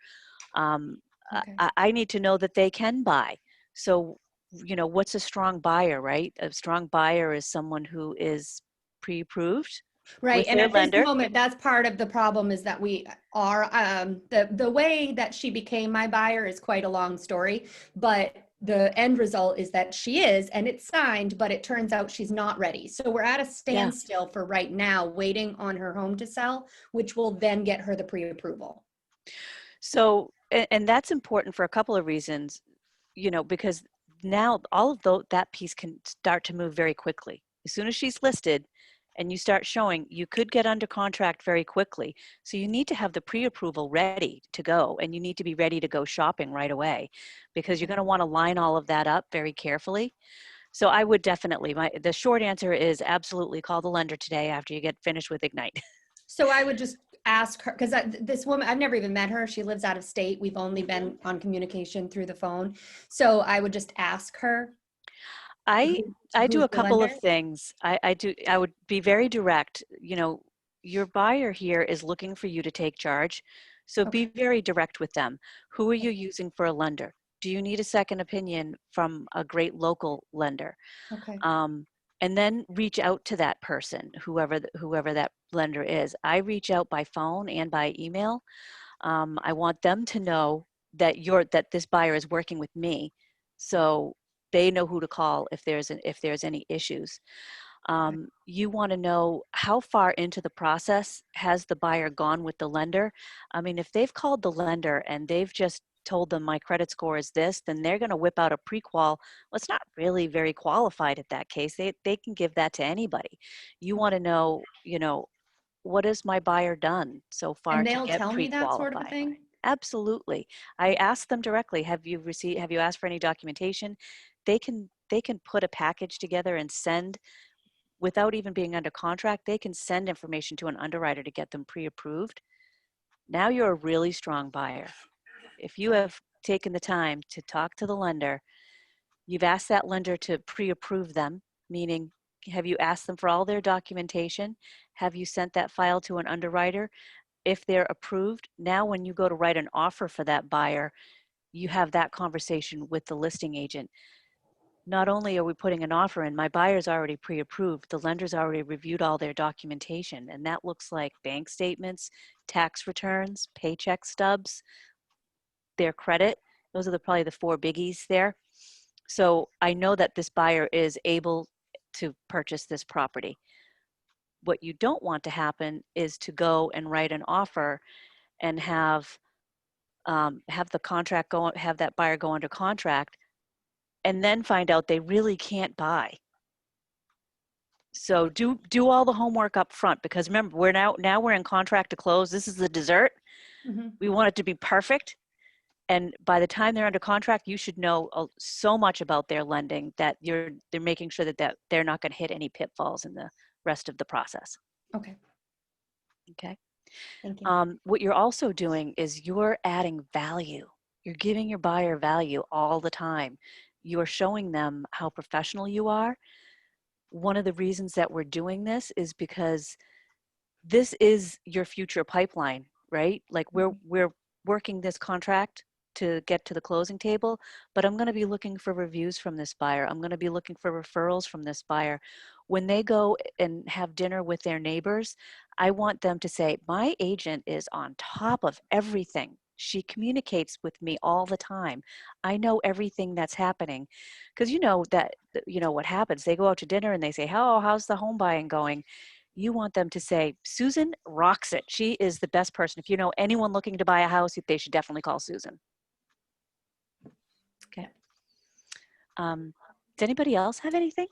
[SPEAKER 10] Okay.
[SPEAKER 7] I need to know that they can buy. So, what's a strong buyer, right? A strong buyer is someone who is pre-approved.
[SPEAKER 10] Right.
[SPEAKER 7] With
[SPEAKER 10] And
[SPEAKER 7] their
[SPEAKER 10] at
[SPEAKER 7] lender.
[SPEAKER 10] this moment, that's part of the problem is that we are, the way that she became my buyer is quite a long story, but the end result is that she is, and it's signed, but it turns out she's not ready. So we're at a standstill for right now, waiting on her home to sell, which will then get her the pre-approval.
[SPEAKER 7] So, and that's important for a couple of reasons, because now all of that piece can start to move very quickly. As soon as she's listed and you start showing, you could get under contract very quickly. So you need to have the pre-approval ready to go, and you need to be ready to go shopping right away, because you're going to want to line all of that up very carefully. So I would definitely, the short answer is absolutely call the lender today after you get finished with Ignite.
[SPEAKER 10] So I would just ask her, because this woman, I've never even met her. She lives out of state. We've only been on communication through the phone. So I would just ask her.
[SPEAKER 7] I do
[SPEAKER 10] who's
[SPEAKER 7] a
[SPEAKER 10] the
[SPEAKER 7] couple of
[SPEAKER 10] lender?
[SPEAKER 7] things. I would be very direct. Your buyer here is looking for you to take charge. So be very direct with them. Who are you using for a lender? Do you need a second opinion from a great local lender?
[SPEAKER 10] Okay.
[SPEAKER 7] And then reach out to that person, whoever that lender is. I reach out by phone and by email. I want them to know that this buyer is working with me, so they know who to call if there's any issues. You want to know how far into the process has the buyer gone with the lender. I mean, if they've called the lender and they've just told them my credit score is this, then they're going to whip out a pre-qual. Well, it's not really very qualified at that case. They can give that to anybody. You want to know, what has my buyer done so far
[SPEAKER 10] And
[SPEAKER 7] to
[SPEAKER 10] they'll
[SPEAKER 7] get
[SPEAKER 10] tell me that sort of a
[SPEAKER 7] pre-qualified?
[SPEAKER 10] thing?
[SPEAKER 7] Absolutely. I ask them directly, have you asked for any documentation? They can put a package together and send, without even being under contract, they can send information to an underwriter to get them pre-approved. Now you're a really strong buyer. If you have taken the time to talk to the lender, you've asked that lender to pre-approve them, meaning have you asked them for all their documentation? Have you sent that file to an underwriter? If they're approved, now when you go to write an offer for that buyer, you have that conversation with the listing agent. Not only are we putting an offer in, my buyer's already pre-approved, the lender's already reviewed all their documentation, and that looks like bank statements, tax returns, paycheck stubs, their credit. Those are probably the 4 biggies there. So I know that this buyer is able to purchase this property. What you don't want to happen is to go and write an offer and have the contract go, have that buyer go under contract, and then find out they really can't buy. So do all the homework up front, because remember, now we're in contract to close. This is the dessert.
[SPEAKER 10] Mhm.
[SPEAKER 7] We want it to be perfect. And by the time they're under contract, you should know so much about their lending that they're making sure that they're not going to hit any pitfalls in the rest of the process.
[SPEAKER 10] Okay,
[SPEAKER 7] Okay.
[SPEAKER 10] thank you.
[SPEAKER 7] What you're also doing is you're adding value. You're giving your buyer value all the time. You're showing them how professional you are. One of the reasons that we're doing this is because this is your future pipeline, right? Like we're working this contract to get to the closing table, but I'm going to be looking for reviews from this buyer. I'm going to be looking for referrals from this buyer. When they go and have dinner with their neighbors, I want them to say, my agent is on top of everything. She communicates with me all the time. I know everything that's happening. Because you know what happens. They go out to dinner and they say, oh, how's the home buying going? You want them to say, Susan rocks it. She is the best person. If you know anyone looking to buy a house, they should definitely call Susan. Okay. Does anybody else have anything?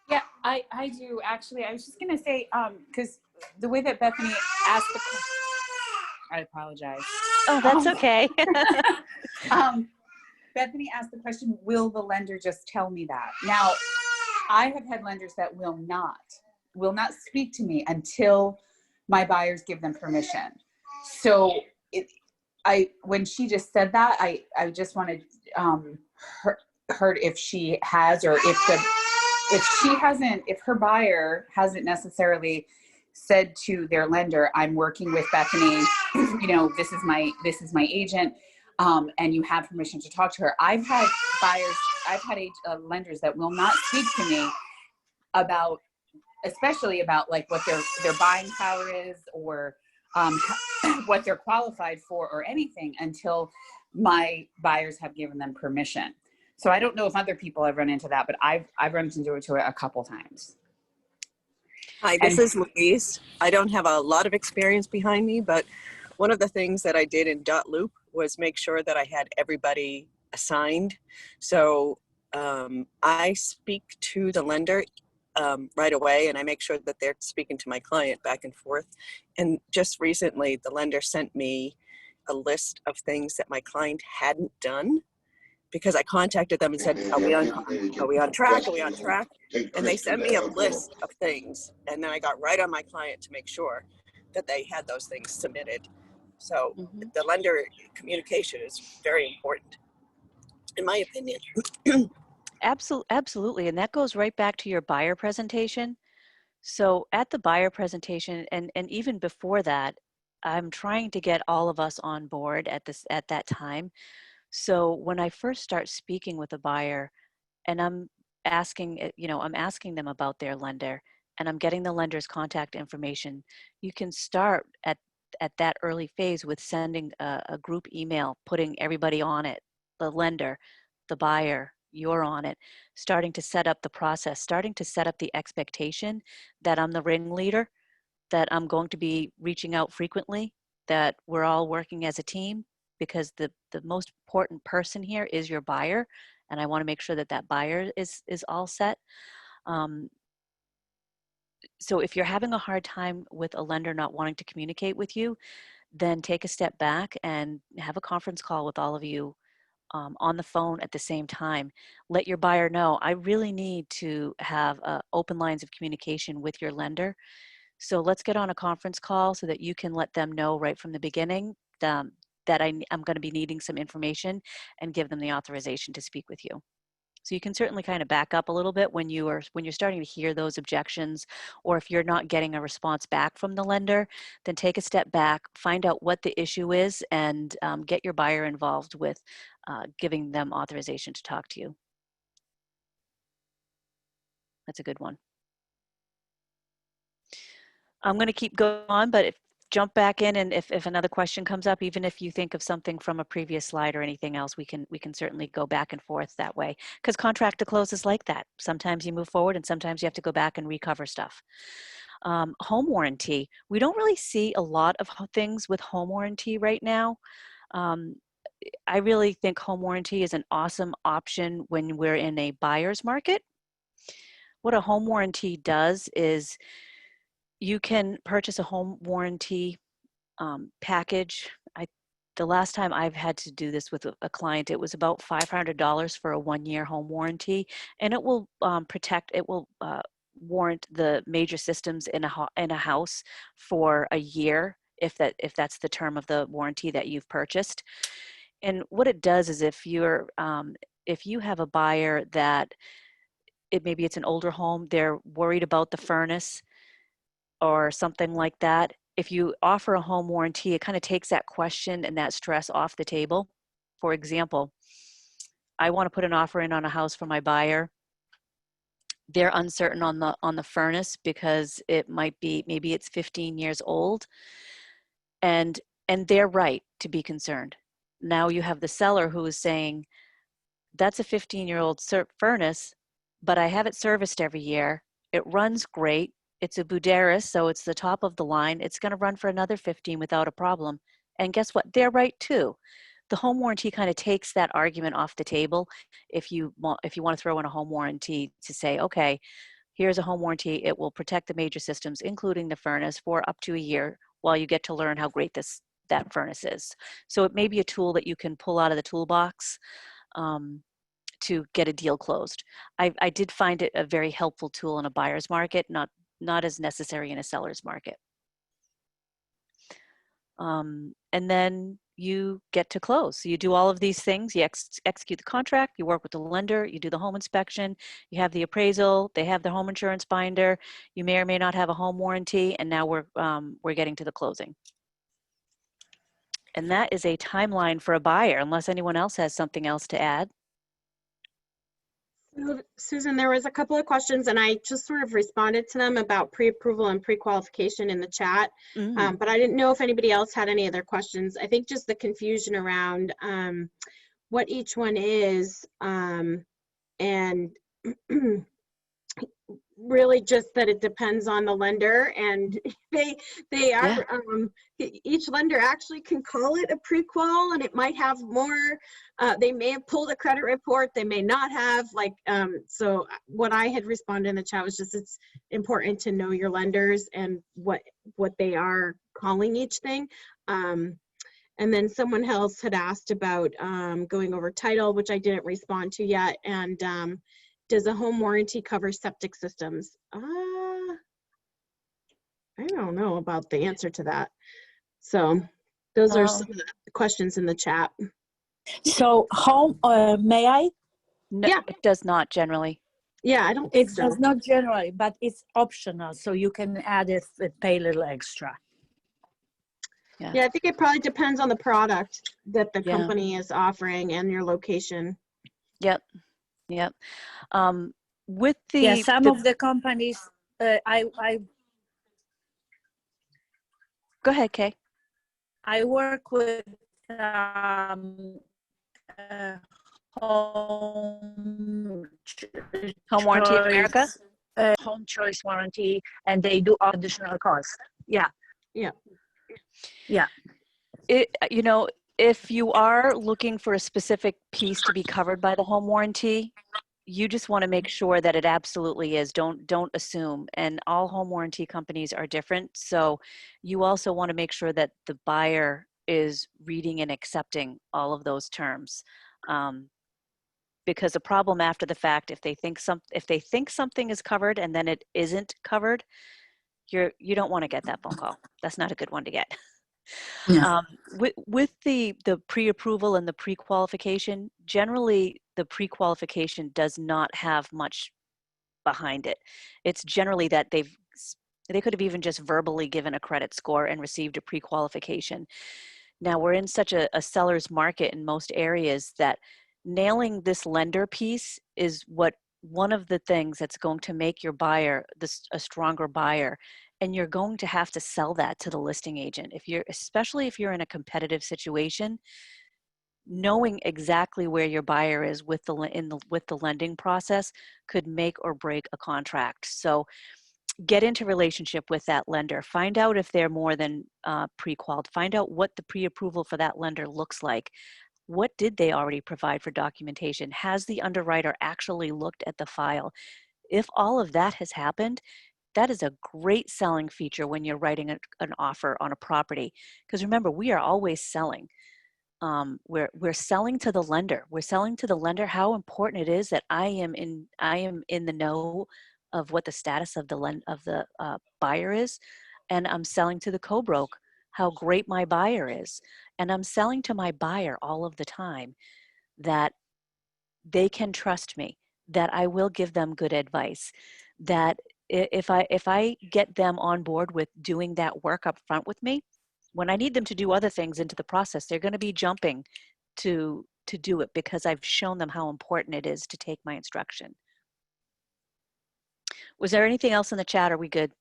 [SPEAKER 13] Yeah, I do actually. I was just gonna say, because the way that Bethany asked the question, I apologize.
[SPEAKER 7] Oh, that's okay.
[SPEAKER 13] Bethany asked the question, will the lender just tell me that? Now, I have had lenders that will not speak to me until my buyers give them permission. So when she just said that, I just wanted heard if she has, or if her buyer hasn't necessarily said to their lender, I'm working with Bethany, this is my agent, and you have permission to talk to her. I've had lenders that will not speak to me about, especially about like what their buying power is, or what they're qualified for, or anything, until my buyers have given them permission. So I don't know if other people have run into that, but I've run into it a couple times.
[SPEAKER 14] Hi, this is Louise. I don't have a lot of experience behind me, but one of the things that I did in .loop was make sure that I had everybody assigned. So I speak to the lender right away, and I make sure that they're speaking to my client back and forth. And just recently, the lender sent me a list of things that my client hadn't done, because I contacted them and said, are we on track? Are we on track? And they sent me a list of things. And then I got right on my client to make sure that they had those things submitted. So the lender communication is very important, in my opinion.
[SPEAKER 7] Absolutely. And that goes right back to your buyer presentation. So at the buyer presentation, and even before that, I'm trying to get all of us on board at that time. So when I first start speaking with a buyer, and I'm asking them about their lender, and I'm getting the lender's contact information, you can start at that early phase with sending a group email, putting everybody on it, the lender, the buyer, you're on it, starting to set up the process, starting to set up the expectation that I'm the ringleader, that I'm going to be reaching out frequently, that we're all working as a team, because the most important person here is your buyer, and I want to make sure that buyer is all set. So if you're having a hard time with a lender not wanting to communicate with you, then take a step back and have a conference call with all of you on the phone at the same time. Let your buyer know, I really need to have open lines of communication with your lender. So let's get on a conference call so that you can let them know right from the beginning that that I'm going to be needing some information, and give them the authorization to speak with you. So you can certainly kind of back up a little bit when you're starting to hear those objections, or if you're not getting a response back from the lender, then take a step back, find out what the issue is, and get your buyer involved with giving them authorization to talk to you. That's a good one. I'm going to keep going on, but jump back in, and if another question comes up, even if you think of something from a previous slide or anything else, we can certainly go back and forth that way, because contract to close is like that. Sometimes you move forward and sometimes you have to go back and recover stuff. Home warranty, we don't really see a lot of things with home warranty right now. I really think home warranty is an awesome option when we're in a buyer's market. What a home warranty does is you can purchase a home warranty package. The last time I've had to do this with a client, it was about $500 for a 1-year home warranty, and it will warrant the major systems in a house for a year, if that's the term of the warranty that you've purchased. And what it does is if you have a buyer that maybe it's an older home, they're worried about the furnace or something like that, if you offer a home warranty, it kind of takes that question and that stress off the table. For example, I want to put an offer in on a house for my buyer. They're uncertain on the furnace because it might be, maybe it's 15 years old, and they're right to be concerned. Now you have the seller who is saying, that's a 15-year-old furnace, but I have it serviced every year. It runs great. It's a Buderus, so it's the top of the line. It's going to run for another 15 without a problem. And guess what? They're right too. The home warranty kind of takes that argument off the table. If you want to throw in a home warranty to say, okay, here's a home warranty. It will protect the major systems, including the furnace, for up to a year while you get to learn how great that furnace is. So it may be a tool that you can pull out of the toolbox to get a deal closed. I did find it a very helpful tool in a buyer's market, not as necessary in a seller's market. And then you get to close. So you do all of these things. You execute the contract, you work with the lender, you do the home inspection, you have the appraisal, they have the home insurance binder, you may or may not have a home warranty, and now we're getting to the closing. And that is a timeline for a buyer, unless anyone else has something else to add.
[SPEAKER 8] Susan, there was a couple of questions and I just sort of responded to them about pre-approval and pre-qualification in the chat, but I didn't know if anybody else had any other questions. I think just the confusion around what each one is, and really just that it depends on the lender, and they are each lender actually can call it a pre-qual, and it might have more, they may have pulled a credit report, they may not have, like so what I had responded in the chat was just it's important to know your lenders and what they are calling each thing. And then someone else had asked about going over title, which I didn't respond to yet, and does a home warranty cover septic systems? I don't know about the answer to that. So those are some of the questions in the chat.
[SPEAKER 15] So home, may I?
[SPEAKER 7] No,
[SPEAKER 8] yeah,
[SPEAKER 7] it does not generally.
[SPEAKER 8] Yeah, I don't think
[SPEAKER 15] It
[SPEAKER 8] so.
[SPEAKER 15] does not generally, but it's optional, so you can add it, pay a little extra.
[SPEAKER 8] Yeah, I think it probably depends on the product that the company is offering and your location.
[SPEAKER 7] Yep. With the
[SPEAKER 15] some of the companies, I
[SPEAKER 7] go ahead, Kay.
[SPEAKER 15] I work with home
[SPEAKER 7] Warranty America,
[SPEAKER 15] home choice warranty, and they do additional costs. Yeah.
[SPEAKER 7] You know, if you are looking for a specific piece to be covered by the home warranty, you just want to make sure that it absolutely is. Don't assume. And all home warranty companies are different. So you also want to make sure that the buyer is reading and accepting all of those terms. Because a problem after the fact, if they think something is covered and then it isn't covered, you don't want to get that phone call. That's not a good one to get.
[SPEAKER 2] Yeah.
[SPEAKER 7] With the pre-approval and the pre-qualification, generally the pre-qualification does not have much behind it. It's generally that they could have even just verbally given a credit score and received a pre-qualification. Now we're in such a seller's market in most areas that nailing this lender piece is one of the things that's going to make your buyer a stronger buyer. And you're going to have to sell that to the listing agent. Especially if you're in a competitive situation, knowing exactly where your buyer is with the lending process could make or break a contract. So get into relationship with that lender. Find out if they're more than pre-qualified. Find out what the pre-approval for that lender looks like. What did they already provide for documentation? Has the underwriter actually looked at the file? If all of that has happened, that is a great selling feature when you're writing an offer on a property. Because remember, we are always selling. We're selling to the lender. We're selling to the lender how important it is that I am in the know of what the status of the buyer is, and I'm selling to the co-broke how great my buyer is, and I'm selling to my buyer all of the time that they can trust me, that I will give them good advice, that if I get them on board with doing that work up front with me, when I need them to do other things into the process, they're going to be jumping to do it because I've shown them how important it is to take my instruction. Was there anything else in the chat? Are we good?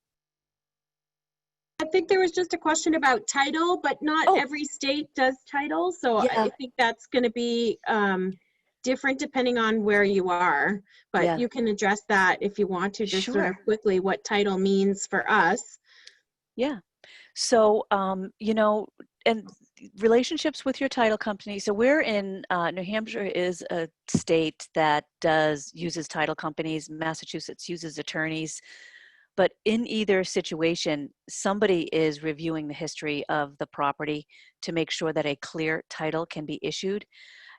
[SPEAKER 8] I think there was just a question about title, but not every state does title. So
[SPEAKER 2] Yeah.
[SPEAKER 8] I think that's going to be different depending on where you are. But
[SPEAKER 7] Yeah.
[SPEAKER 8] you can address that if you want to, just sort of
[SPEAKER 7] Sure.
[SPEAKER 8] quickly what title means for us.
[SPEAKER 7] Yeah. So, and relationships with your title company. So we're in, New Hampshire is a state that uses title companies. Massachusetts uses attorneys. But in either situation, somebody is reviewing the history of the property to make sure that a clear title can be issued.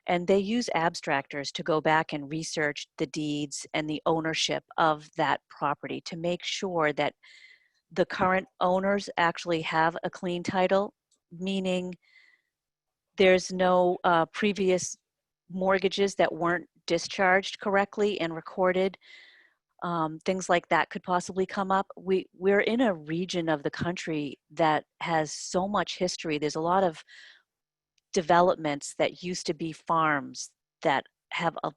[SPEAKER 7] And they use abstractors to go back and research the deeds and the ownership of that property to make sure that the current owners actually have a clean title, meaning there's no previous mortgages that weren't discharged correctly and recorded. Things like that could possibly come up. We're in a region of the country that has so much history. There's a lot of developments that used to be farms that have a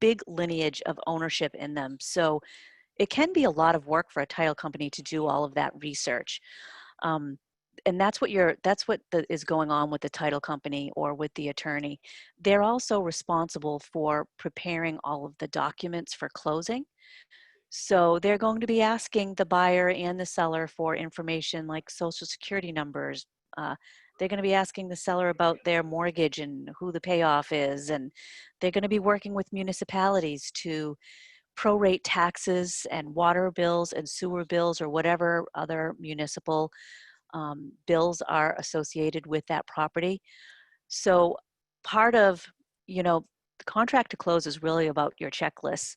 [SPEAKER 7] big lineage of ownership in them. So it can be a lot of work for a title company to do all of that research. And that's what is going on with the title company or with the attorney. They're also responsible for preparing all of the documents for closing. So they're going to be asking the buyer and the seller for information like social security numbers. They're going to be asking the seller about their mortgage and who the payoff is. And they're going to be working with municipalities to prorate taxes and water bills and sewer bills or whatever other municipal bills are associated with that property. So part of, the contract to close is really about your checklists.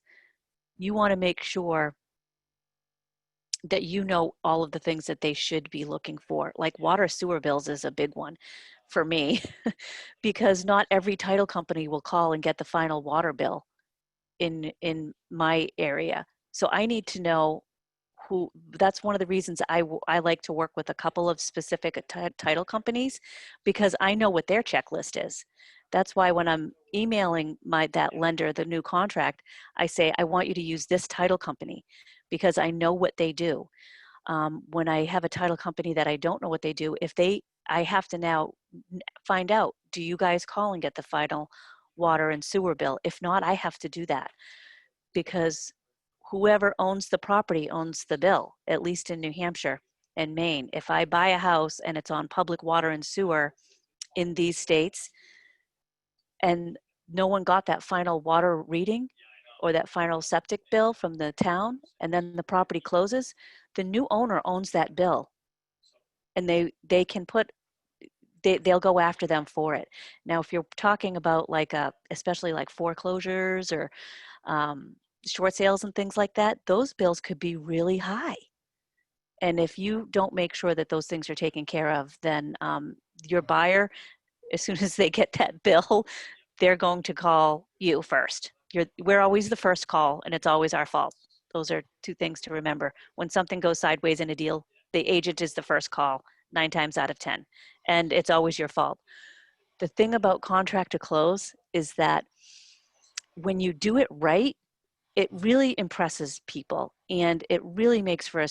[SPEAKER 7] You want to make sure that you know all of the things that they should be looking for. Like water sewer bills is a big one for me because not every title company will call and get the final water bill in my area. So I need to know who. That's one of the reasons I like to work with a couple of specific title companies because I know what their checklist is. That's why when I'm emailing that lender the new contract, I say, I want you to use this title company because I know what they do. When I have a title company that I don't know what they do, I have to now find out, do you guys call and get the final water and sewer bill? If not, I have to do that because whoever owns the property owns the bill, at least in New Hampshire and Maine. If I buy a house and it's on public water and sewer in these states and no one got that final water reading or that final septic bill from the town, and then the property closes, the new owner owns that bill and they can they'll go after them for it. Now, if you're talking about especially like foreclosures or short sales and things like that, those bills could be really high. And if you don't make sure that those things are taken care of, then your buyer, as soon as they get that bill, they're going to call you first. We're always the first call, and it's always our fault. Those are two things to remember. When something goes sideways in a deal, the agent is the first call 9 times out of 10, and it's always your fault. The thing about contract to close is that when you do it right, it really impresses people, and it really makes for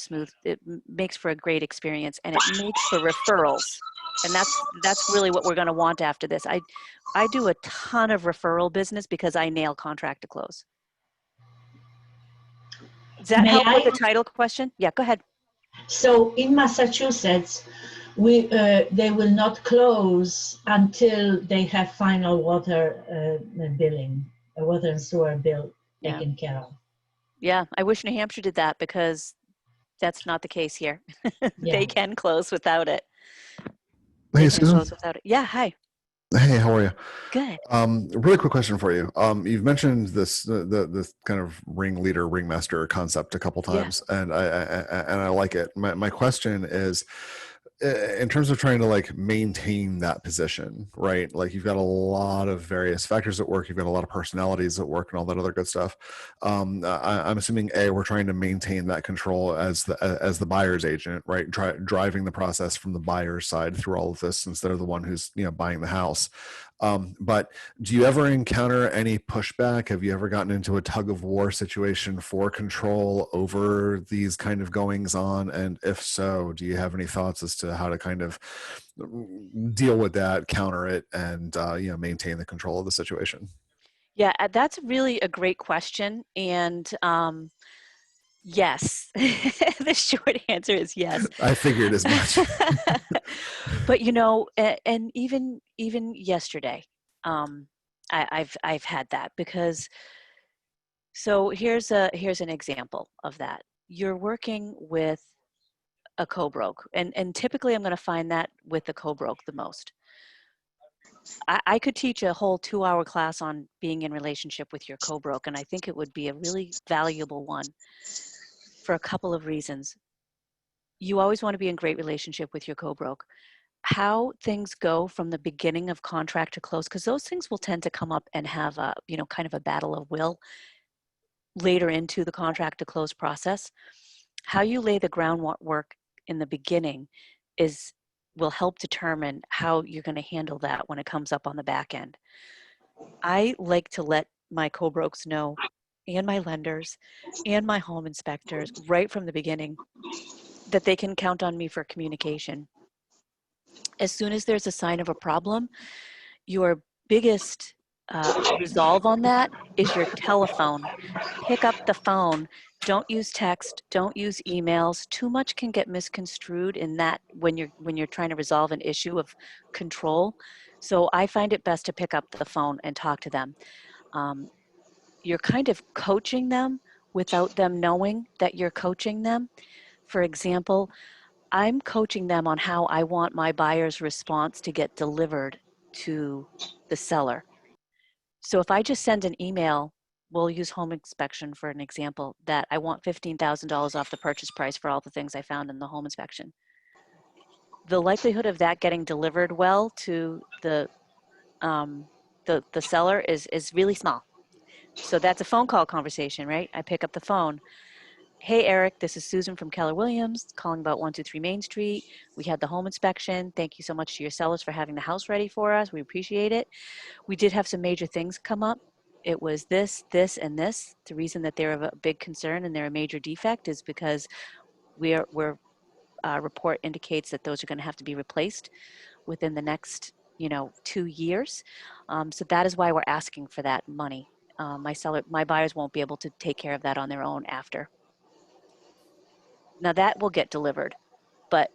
[SPEAKER 7] makes for a great experience, and it makes for referrals. And that's really what we're going to want after this. I do a ton of referral business because I nail contract to close. Does that help with the title question? Yeah, go ahead.
[SPEAKER 16] So in Massachusetts, they will not close until they have final water billing, a water and sewer bill taken care of.
[SPEAKER 7] Yeah, I wish New Hampshire did that, because that's not the case here.
[SPEAKER 16] Yeah.
[SPEAKER 7] They can close without it.
[SPEAKER 17] Hey, Susan.
[SPEAKER 7] Yeah, hi.
[SPEAKER 17] Hey, how are you?
[SPEAKER 7] Good.
[SPEAKER 17] Really quick question for you. You've mentioned this kind of ringmaster concept a couple times, and I like it. My question is, in terms of trying to like maintain that position, right? Like you've got a lot of various factors at work. You've got a lot of personalities at work and all that other good stuff. I'm assuming we're trying to maintain that control as the buyer's agent, right? Driving the process from the buyer's side through all of this instead of the one who's buying the house. But do you ever encounter any pushback? Have you ever gotten into a tug of war situation for control over these kind of goings on? And if so, do you have any thoughts as to how to kind of deal with that, counter it, and maintain the control of the situation?
[SPEAKER 7] Yeah, that's really a great question. And yes, the short answer is yes.
[SPEAKER 17] I figured as much.
[SPEAKER 7] But and even yesterday, I've had that, because so here's an example of that. You're working with a co-broke, and typically I'm going to find that with the co-broke the most. I could teach a whole 2-hour class on being in relationship with your co-broke, and I think it would be a really valuable one for a couple of reasons. You always want to be in great relationship with your co-broke. How things go from the beginning of contract to close, because those things will tend to come up and have a, kind of a battle of will later into the contract to close process. How you lay the groundwork in the beginning will help determine how you're going to handle that when it comes up on the back end. I like to let my co-brokes know, and my lenders and my home inspectors right from the beginning, that they can count on me for communication. As soon as there's a sign of a problem, your biggest resolve on that is your telephone. Pick up the phone. Don't use text. Don't use emails. Too much can get misconstrued in that when you're trying to resolve an issue of control. So I find it best to pick up the phone and talk to them. You're kind of coaching them without them knowing that you're coaching them. For example, I'm coaching them on how I want my buyer's response to get delivered to the seller. So if I just send an email, we'll use home inspection for an example, that I want $15,000 off the purchase price for all the things I found in the home inspection. The likelihood of that getting delivered well to the seller is really small. So that's a phone call conversation, right? I pick up the phone. Hey, Eric, this is Susan from Keller Williams calling about 123 Main Street. We had the home inspection. Thank you so much to your sellers for having the house ready for us. We appreciate it. We did have some major things come up. It was this, and this. The reason that they're of a big concern and they're a major defect is because report indicates that those are going to have to be replaced within the next 2 years. So that is why we're asking for that money. My buyers won't be able to take care of that on their own after. Now that will get delivered, but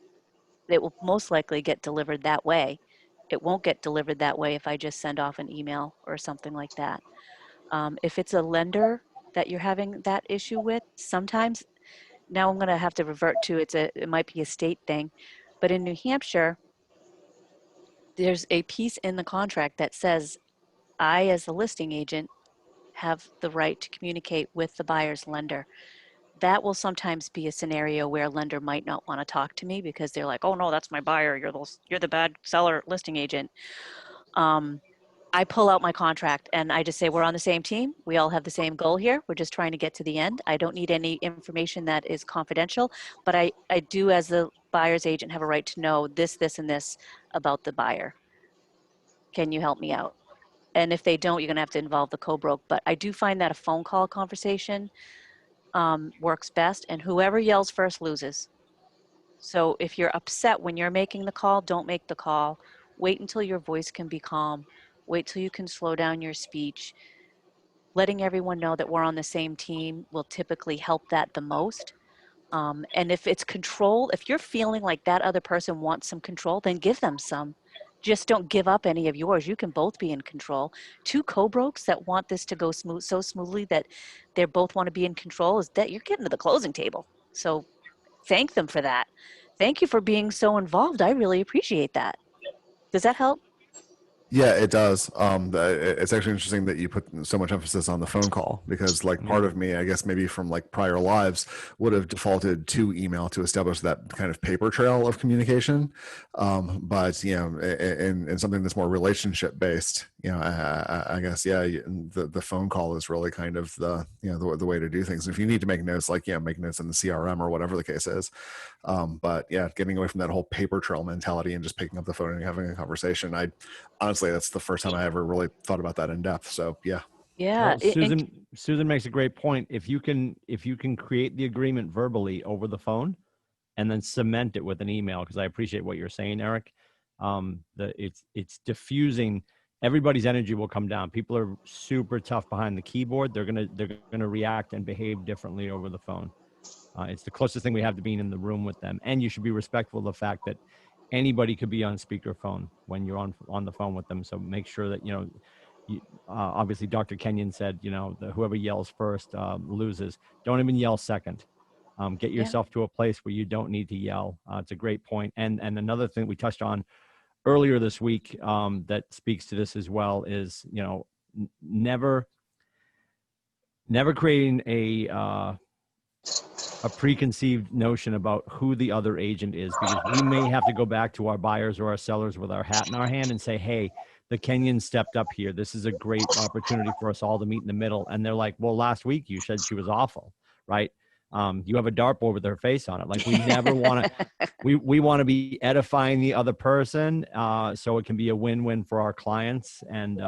[SPEAKER 7] it will most likely get delivered that way. It won't get delivered that way if I just send off an email or something like that. If it's a lender that you're having that issue with, sometimes, now I'm going to have to revert to it might be a state thing, but in New Hampshire, there's a piece in the contract that says I, as a listing agent, have the right to communicate with the buyer's lender. that will sometimes be a scenario where a lender might not want to talk to me because they're like, oh no, that's my buyer. You're the bad seller listing agent. I pull out my contract and I just say, we're on the same team. We all have the same goal here. We're just trying to get to the end. I don't need any information that is confidential, but I do, as the buyer's agent, have a right to know this, this, and this about the buyer. Can you help me out? And if they don't, you're gonna have to involve the co-broke. But I do find that a phone call conversation works best, and whoever yells first loses. So if you're upset when you're making the call, don't make the call. Wait until your voice can be calm. Wait till you can slow down your speech. Letting everyone know that we're on the same team will typically help that the most. And if it's control, if you're feeling like that other person wants some control, then give them some. Just don't give up any of yours. You can both be in control. Two co-brokes that want this to go so smoothly that they both want to be in control, is that you're getting to the closing table. So thank them for that. Thank you for being so involved. I really appreciate that. Does that help?
[SPEAKER 17] Yeah, it does. It's actually interesting that you put so much emphasis on the phone call, because like part of me, I guess maybe from like prior lives, would have defaulted to email to establish that kind of paper trail of communication. But you know, in something that's more relationship based, you know, I guess, yeah, the phone call is really kind of the, you know, the way to do things. If you need to make notes, like, yeah, make notes in the CRM or whatever the case is. But yeah, getting away from that whole paper trail mentality and just picking up the phone and having a conversation. Honestly, that's the first time I ever really thought about that in depth. So yeah.
[SPEAKER 7] Yeah.
[SPEAKER 9] Well, Susan makes a great point. If you can create the agreement verbally over the phone and then cement it with an email, because I appreciate what you're saying, Eric. It's diffusing. Everybody's energy will come down. People are super tough behind the keyboard. They're gonna react and behave differently over the phone. It's the closest thing we have to being in the room with them. And you should be respectful of the fact that anybody could be on speakerphone when you're on the phone with them. So make sure that, you know, obviously Dr. Kenyon said, you know, whoever yells first loses. Don't even yell second. Get yourself to a place where you don't need to yell. It's a great point. And another thing we touched on earlier this week that speaks to this as well is, you know, never creating a preconceived notion about who the other agent is, because we may have to go back to our buyers or our sellers with our hat in our hand and say, hey, the Kenyon stepped up here. This is a great opportunity for us all to meet in the middle. And they're like, well, last week you said she was awful, right? You have a dartboard with her face on it. Like, we never want to, we want to be edifying the other person so it can be a win-win for our clients. And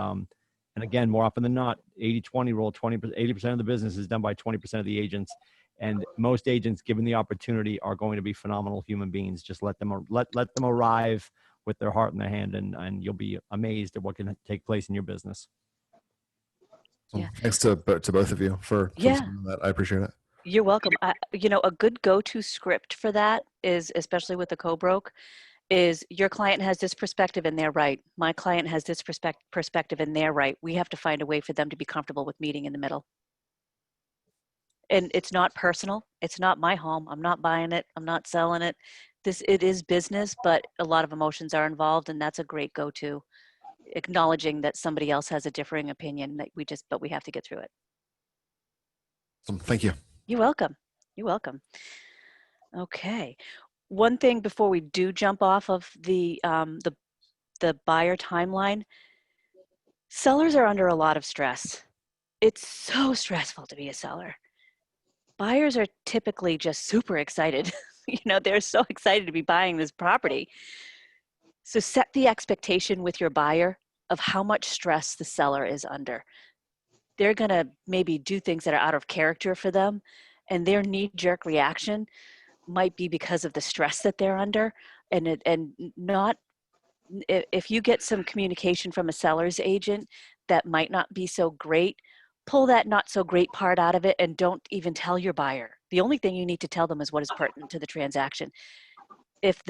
[SPEAKER 9] again, more often than not, 80-20 rule, 80% of the business is done by 20% of the agents. And most agents, given the opportunity, are going to be phenomenal human beings. Just let them arrive with their heart in their hand, and you'll be amazed at what can take place in your business.
[SPEAKER 17] Yeah. Thanks to both of you for that. I appreciate it.
[SPEAKER 7] You're welcome. You know, a good go-to script for that is, especially with the co-broke, is your client has this perspective and they're right. My client has this perspective and they're right. We have to find a way for them to be comfortable with meeting in the middle. And it's not personal. It's not my home. I'm not buying it. I'm not selling it. It is business, but a lot of emotions are involved, and that's a great go-to. Acknowledging that somebody else has a differing opinion, that but we have to get through it.
[SPEAKER 17] Thank you.
[SPEAKER 7] You're welcome. You're welcome. Okay. One thing before we do jump off of the buyer timeline, sellers are under a lot of stress. It's so stressful to be a seller. Buyers are typically just super excited. You know, they're so excited to be buying this property. So set the expectation with your buyer of how much stress the seller is under. They're going to maybe do things that are out of character for them, and their knee-jerk reaction might be because of the stress that they're under. If you get some communication from a seller's agent that might not be so great, pull that not so great part out of it and don't even tell your buyer. The only thing you need to tell them is what is pertinent to the transaction. If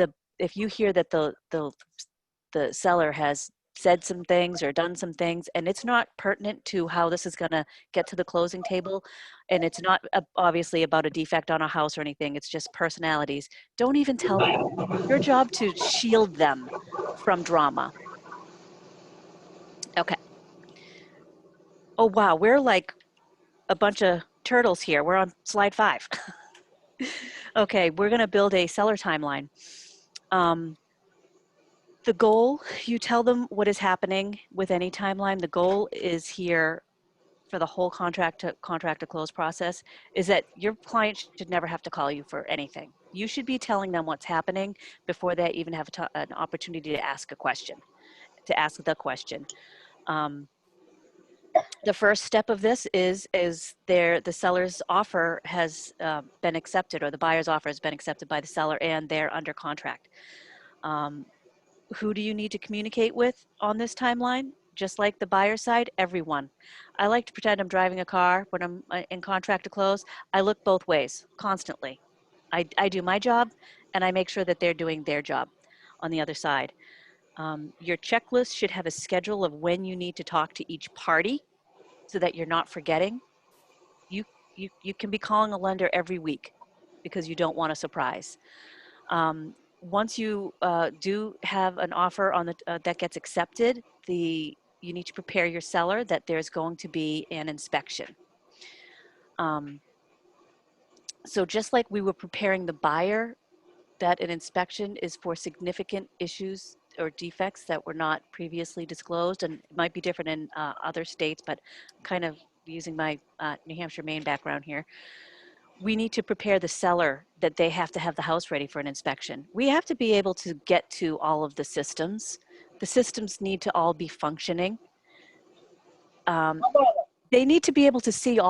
[SPEAKER 7] you hear that the seller has said some things or done some things and it's not pertinent to how this is going to get to the closing table, and it's not obviously about a defect on a house or anything, it's just personalities, don't even tell them. Your job to shield them from drama. Okay. Oh wow, we're like a bunch of turtles here. We're on slide 5. Okay, we're going to build a seller timeline. The goal, you tell them what is happening with any timeline. The goal is here for the whole contract to close process is that your client should never have to call you for anything. You should be telling them what's happening before they even have an opportunity to ask a question, to ask the question. The first step of this is the seller's offer has been accepted, or the buyer's offer has been accepted by the seller and they're under contract. Who do you need to communicate with on this timeline? Just like the buyer side, everyone. I like to pretend I'm driving a car when I'm in contract to close. I look both ways constantly. I do my job and I make sure that they're doing their job on the other side. Your checklist should have a schedule of when you need to talk to each party so that you're not forgetting. You can be calling a lender every week because you don't want a surprise. Once you do have an offer on the that gets accepted, you need to prepare your seller that there's going to be an inspection. So just like we were preparing the buyer that an inspection is for significant issues or defects that were not previously disclosed, and it might be different in other states, but kind of using my New Hampshire, Maine background here. We need to prepare the seller that they have to have the house ready for an inspection. We have to be able to get to all of the systems. The systems need to all be functioning. They need to be able to see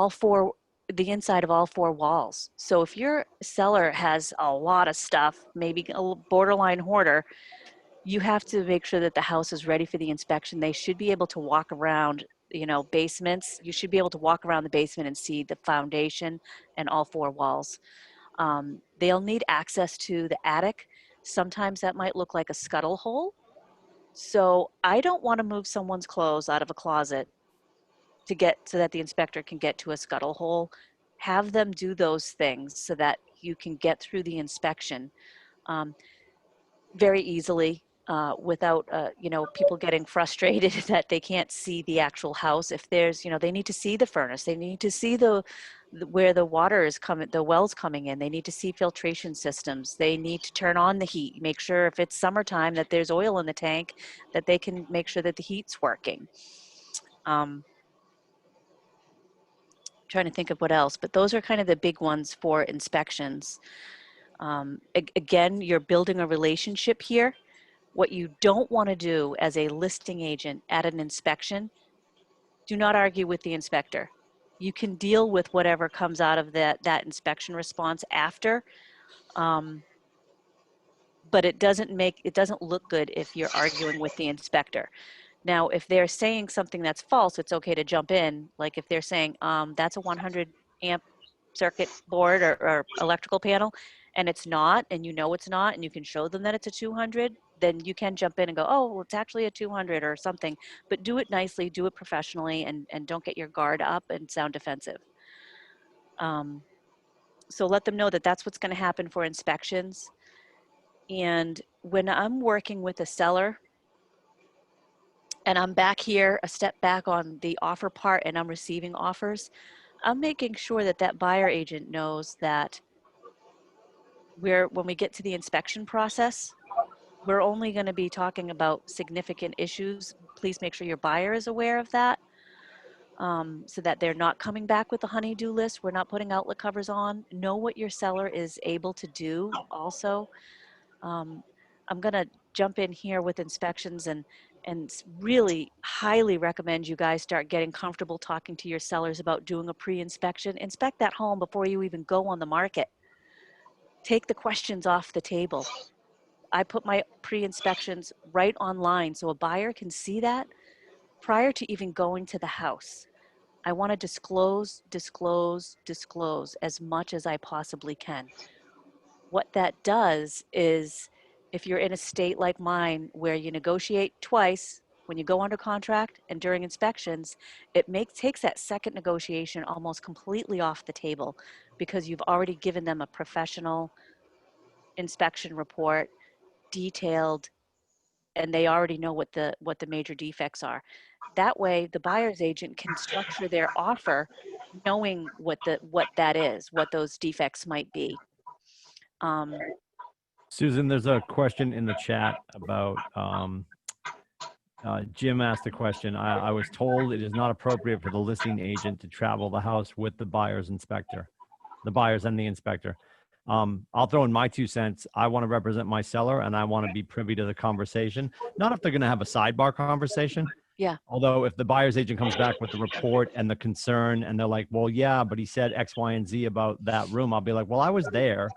[SPEAKER 7] the inside of all 4 walls. So if your seller has a lot of stuff, maybe a borderline hoarder, you have to make sure that the house is ready for the inspection. They should be able to walk around, basements. You should be able to walk around the basement and see the foundation and all 4 walls. They'll need access to the attic. Sometimes that might look like a scuttle hole. So I don't want to move someone's clothes out of a closet so that the inspector can get to a scuttle hole. Have them do those things so that you can get through the inspection very easily without people getting frustrated that they can't see the actual house. If there's, they need to see the furnace, they need to see where the water is coming, the wells coming in, they need to see filtration systems, they need to turn on the heat, make sure if it's summertime that there's oil in the tank, that they can make sure that the heat's working. Trying to think of what else, but those are kind of the big ones for inspections. Again, you're building a relationship here. What you don't want to do as a listing agent at an inspection, do not argue with the inspector. You can deal with whatever comes out of that inspection response after, but it doesn't look good if you're arguing with the inspector. Now, if they're saying something that's false, it's okay to jump in. Like if they're saying that's a 100 amp circuit board or electrical panel, and it's not, and it's not, and you can show them that it's a 200, then you can jump in and go, oh, well, it's actually a 200 or something. But do it nicely, do it professionally, and don't get your guard up and sound defensive. So let them know that that's what's going to happen for inspections. And when I'm working with a seller, and I'm back here, a step back on the offer part, and I'm receiving offers, I'm making sure that that buyer agent knows that when we get to the inspection process, we're only going to be talking about significant issues. Please make sure your buyer is aware of that, so that they're not coming back with a honey-do list. We're not putting outlet covers on. Know what your seller is able to do also. I'm going to jump in here with inspections and really highly recommend you guys start getting comfortable talking to your sellers about doing a pre-inspection. Inspect that home before you even go on the market. Take the questions off the table. I put my pre-inspections right online so a buyer can see that prior to even going to the house. I want to disclose as much as I possibly can. What that does is, if you're in a state like mine where you negotiate twice when you go under contract and during inspections, it takes that second negotiation almost completely off the table because you've already given them a professional inspection report, detailed, and they already know what the major defects are. That way, the buyer's agent can structure their offer knowing what that is, what those defects might be.
[SPEAKER 9] Susan, there's a question in the chat about Jim asked a question. I was told it is not appropriate for the listing agent to travel the house with the buyer's inspector, the buyers and the inspector. I'll throw in my 2 cents. I want to represent my seller and I want to be privy to the conversation. Not if they're going to have a sidebar conversation.
[SPEAKER 7] Yeah.
[SPEAKER 9] Although if the buyer's agent comes back with the report and the concern and they're like, well, yeah, but he said X, Y, and Z about that room, I'll be like, well, I was there.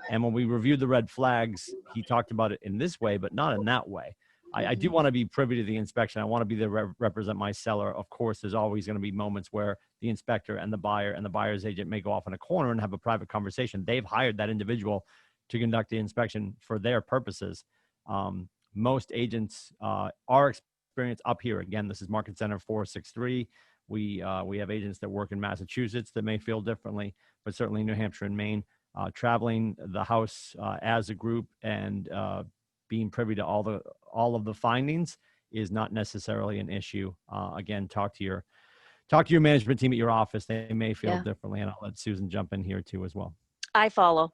[SPEAKER 9] And when we reviewed the red flags, he talked about it in this way, but not in that way. I do want to be privy to the inspection. I want to be there to represent my seller. Of course, there's always going to be moments where the inspector and the buyer and the buyer's agent may go off in a corner and have a private conversation. They've hired that individual to conduct the inspection for their purposes. Most agents are experienced up here. Again, this is Market Center 463. We have agents that work in Massachusetts that may feel differently, but certainly New Hampshire and Maine, traveling the house as a group and being privy to all of the findings is not necessarily an issue. Again, talk to your management team at your office. They may feel differently, and I'll let Susan jump in here too as well.
[SPEAKER 7] I follow.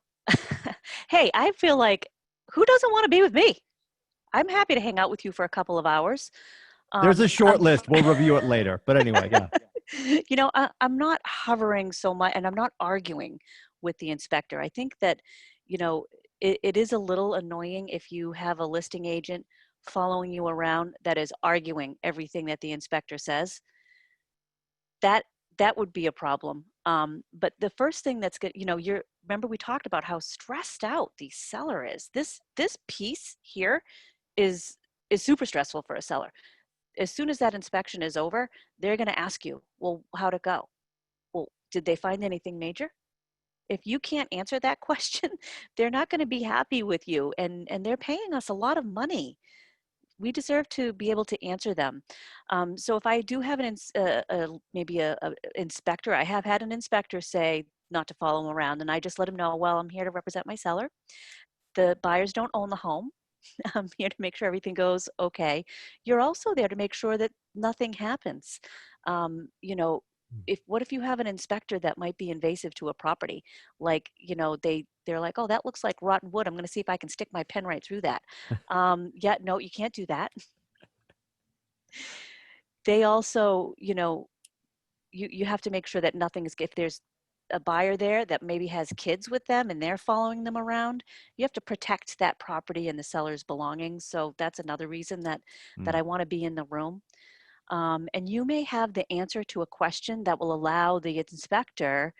[SPEAKER 7] Hey, I feel like, who doesn't want to be with me? I'm happy to hang out with you for a couple of hours.
[SPEAKER 9] There's a short list. We'll review it later. But anyway, yeah.
[SPEAKER 7] You know, I'm not hovering so much, and I'm not arguing with the inspector. I think that, you know, it is a little annoying if you have a listing agent following you around that is arguing everything that the inspector says. That would be a problem. But the first thing that's good, you know, remember we talked about how stressed out the seller is. This piece here is super stressful for a seller. As soon as that inspection is over, they're going to ask you, well, how'd it go? Well, did they find anything major? If you can't answer that question, they're not going to be happy with you. And they're paying us a lot of money. We deserve to be able to answer them. So if I do have maybe a inspector, I have had an inspector say not to follow them around, and I just let them know, well, I'm here to represent my seller. The buyers don't own the home. I'm here to make sure everything goes okay. You're also there to make sure that nothing happens. You know, what if you have an inspector that might be invasive to a property? Like, you know, they're like, oh, that looks like rotten wood. I'm going to see if I can stick my pen right through that. Yeah, no, you can't do that. They also, you know, you have to make sure that nothing is, if there's a buyer there that maybe has kids with them and they're following them around, you have to protect that property and the seller's belongings. So that's another reason that I want to be in the room. And you may have the answer to a question that will allow the inspector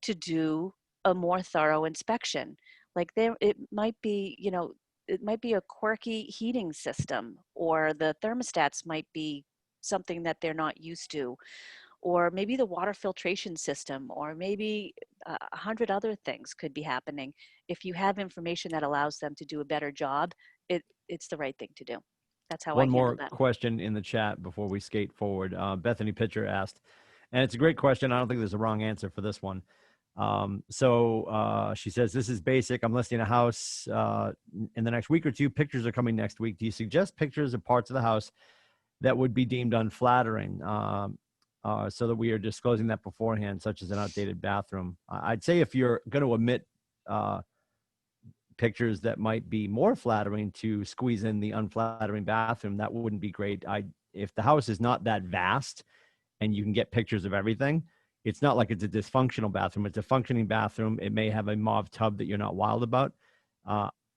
[SPEAKER 7] to do a more thorough inspection. Like it might be, you know, it might be a quirky heating system, or the thermostats might be something that they're not used to, or maybe the water filtration system, or maybe 100 other things could be happening. If you have information that allows them to do a better job, it's the right thing to do. That's how I handle
[SPEAKER 9] One more
[SPEAKER 7] that.
[SPEAKER 9] question in the chat before we skate forward. Bethany Pitcher asked, and it's a great question. I don't think there's a wrong answer for this one. She says, this is basic. I'm listing a house in the next week or two. Pictures are coming next week. Do you suggest pictures of parts of the house that would be deemed unflattering so that we are disclosing that beforehand, such as an outdated bathroom? I'd say if you're going to omit pictures that might be more flattering to squeeze in the unflattering bathroom, that wouldn't be great. If the house is not that vast and you can get pictures of everything, it's not like it's a dysfunctional bathroom. It's a functioning bathroom. It may have a mauve tub that you're not wild about.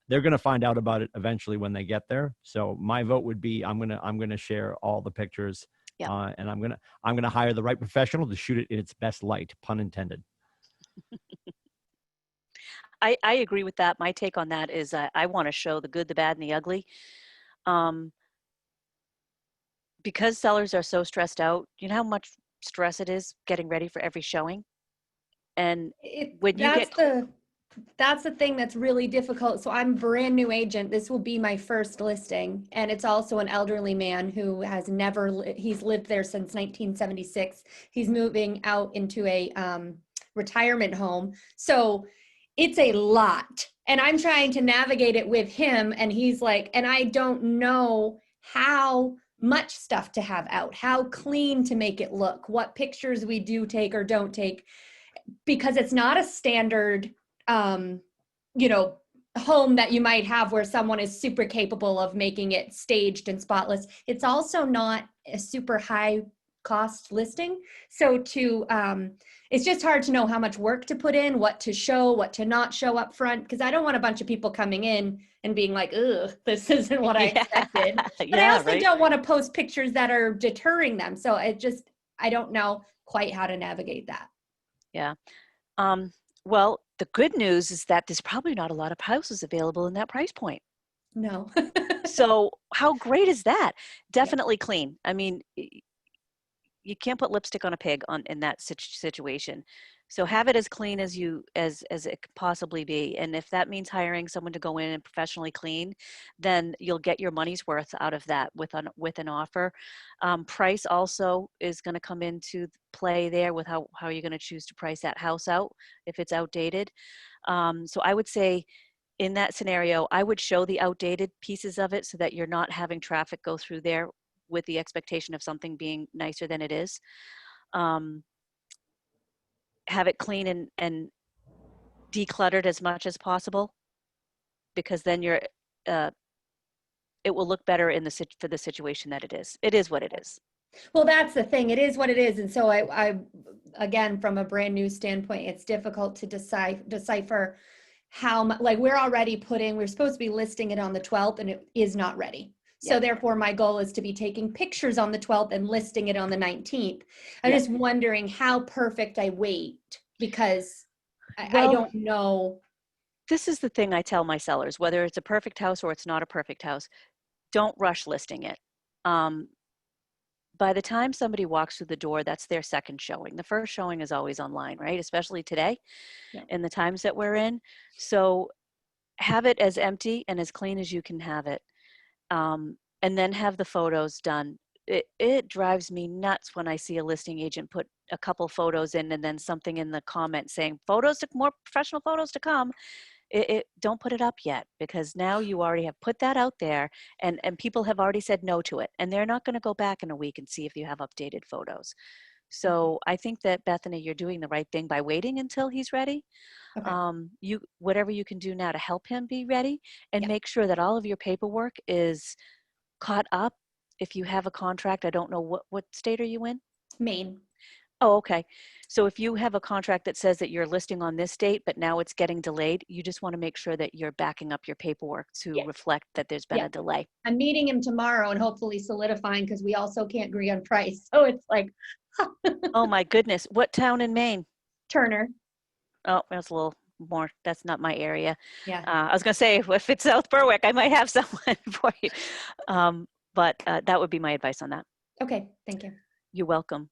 [SPEAKER 9] They're going to find out about it eventually when they get there. So my vote would be, I'm going to share all the pictures, and I'm going to hire the right professional to shoot it in its best light, pun intended.
[SPEAKER 7] I agree with that. My take on that is I want to show the good, the bad, and the ugly. Because sellers are so stressed out, you know how much stress it is getting ready for every showing? And when you
[SPEAKER 10] that's the thing that's really difficult. So I'm a brand new agent. This will be my first listing. And it's also an elderly man who has he's lived there since 1976. He's moving out into a retirement home. So it's a lot. And I'm trying to navigate it with him. And he's like, and I don't know how much stuff to have out, how clean to make it look, what pictures we do take or don't take, because it's not a standard, you know, home that you might have where someone is super capable of making it staged and spotless. It's also not a super high cost listing. So it's just hard to know how much work to put in, what to show, what to not show up front, because I don't want a bunch of people coming in and being like, ugh, this isn't what I expected. But I also don't want to post pictures that are deterring them. So I don't know quite how to navigate that.
[SPEAKER 7] Yeah. Well, the good news is that there's probably not a lot of houses available in that price point.
[SPEAKER 10] No.
[SPEAKER 7] So how great is that? Definitely clean. I mean, you can't put lipstick on a pig in that situation. So have it as clean as it could possibly be. And if that means hiring someone to go in and professionally clean, then you'll get your money's worth out of that with an offer. Price also is going to come into play there with how you're going to choose to price that house out if it's outdated. So I would say in that scenario, I would show the outdated pieces of it so that you're not having traffic go through there with the expectation of something being nicer than it is. Have it clean and decluttered as much as possible, because then it will look better for the situation that it is. It is what it is.
[SPEAKER 10] Well, that's the thing. It is what it is. And so I again, from a brand new standpoint, it's difficult to decipher how much, like we're supposed to be listing it on the 12th and it is not ready. So therefore my goal is to be taking pictures on the 12th and listing it on the 19th. I'm just wondering how perfect I wait, because I don't know.
[SPEAKER 7] This is the thing I tell my sellers, whether it's a perfect house or it's not a perfect house, don't rush listing it. By the time somebody walks through the door, that's their second showing. The first showing is always online, right? Especially today in the times that we're in. So have it as empty and as clean as you can have it. And then have the photos done. It drives me nuts when I see a listing agent put a couple photos in and then something in the comments saying more professional photos to come. Don't put it up yet, because now you already have put that out there and people have already said no to it, and they're not going to go back in a week and see if you have updated photos. So I think that, Bethany, you're doing the right thing by waiting until he's ready. Okay. Whatever you can do now to help him be ready, and make sure that all of your paperwork is caught up. If you have a contract, I don't know what state are you in?
[SPEAKER 10] Maine.
[SPEAKER 7] Oh, okay. So if you have a contract that says that you're listing on this date, but now it's getting delayed, you just want to make sure that you're backing up your paperwork to reflect that there's been a delay.
[SPEAKER 10] I'm meeting him tomorrow and hopefully solidifying, because we also can't agree on price. So it's like,
[SPEAKER 7] oh my goodness. What town in Maine?
[SPEAKER 10] Turner.
[SPEAKER 7] Oh, that's a little more, that's not my area.
[SPEAKER 10] Yeah.
[SPEAKER 7] I was going to say, if it's South Berwick, I might have someone for you. But that would be my advice on that.
[SPEAKER 10] Okay, thank you.
[SPEAKER 7] You're welcome.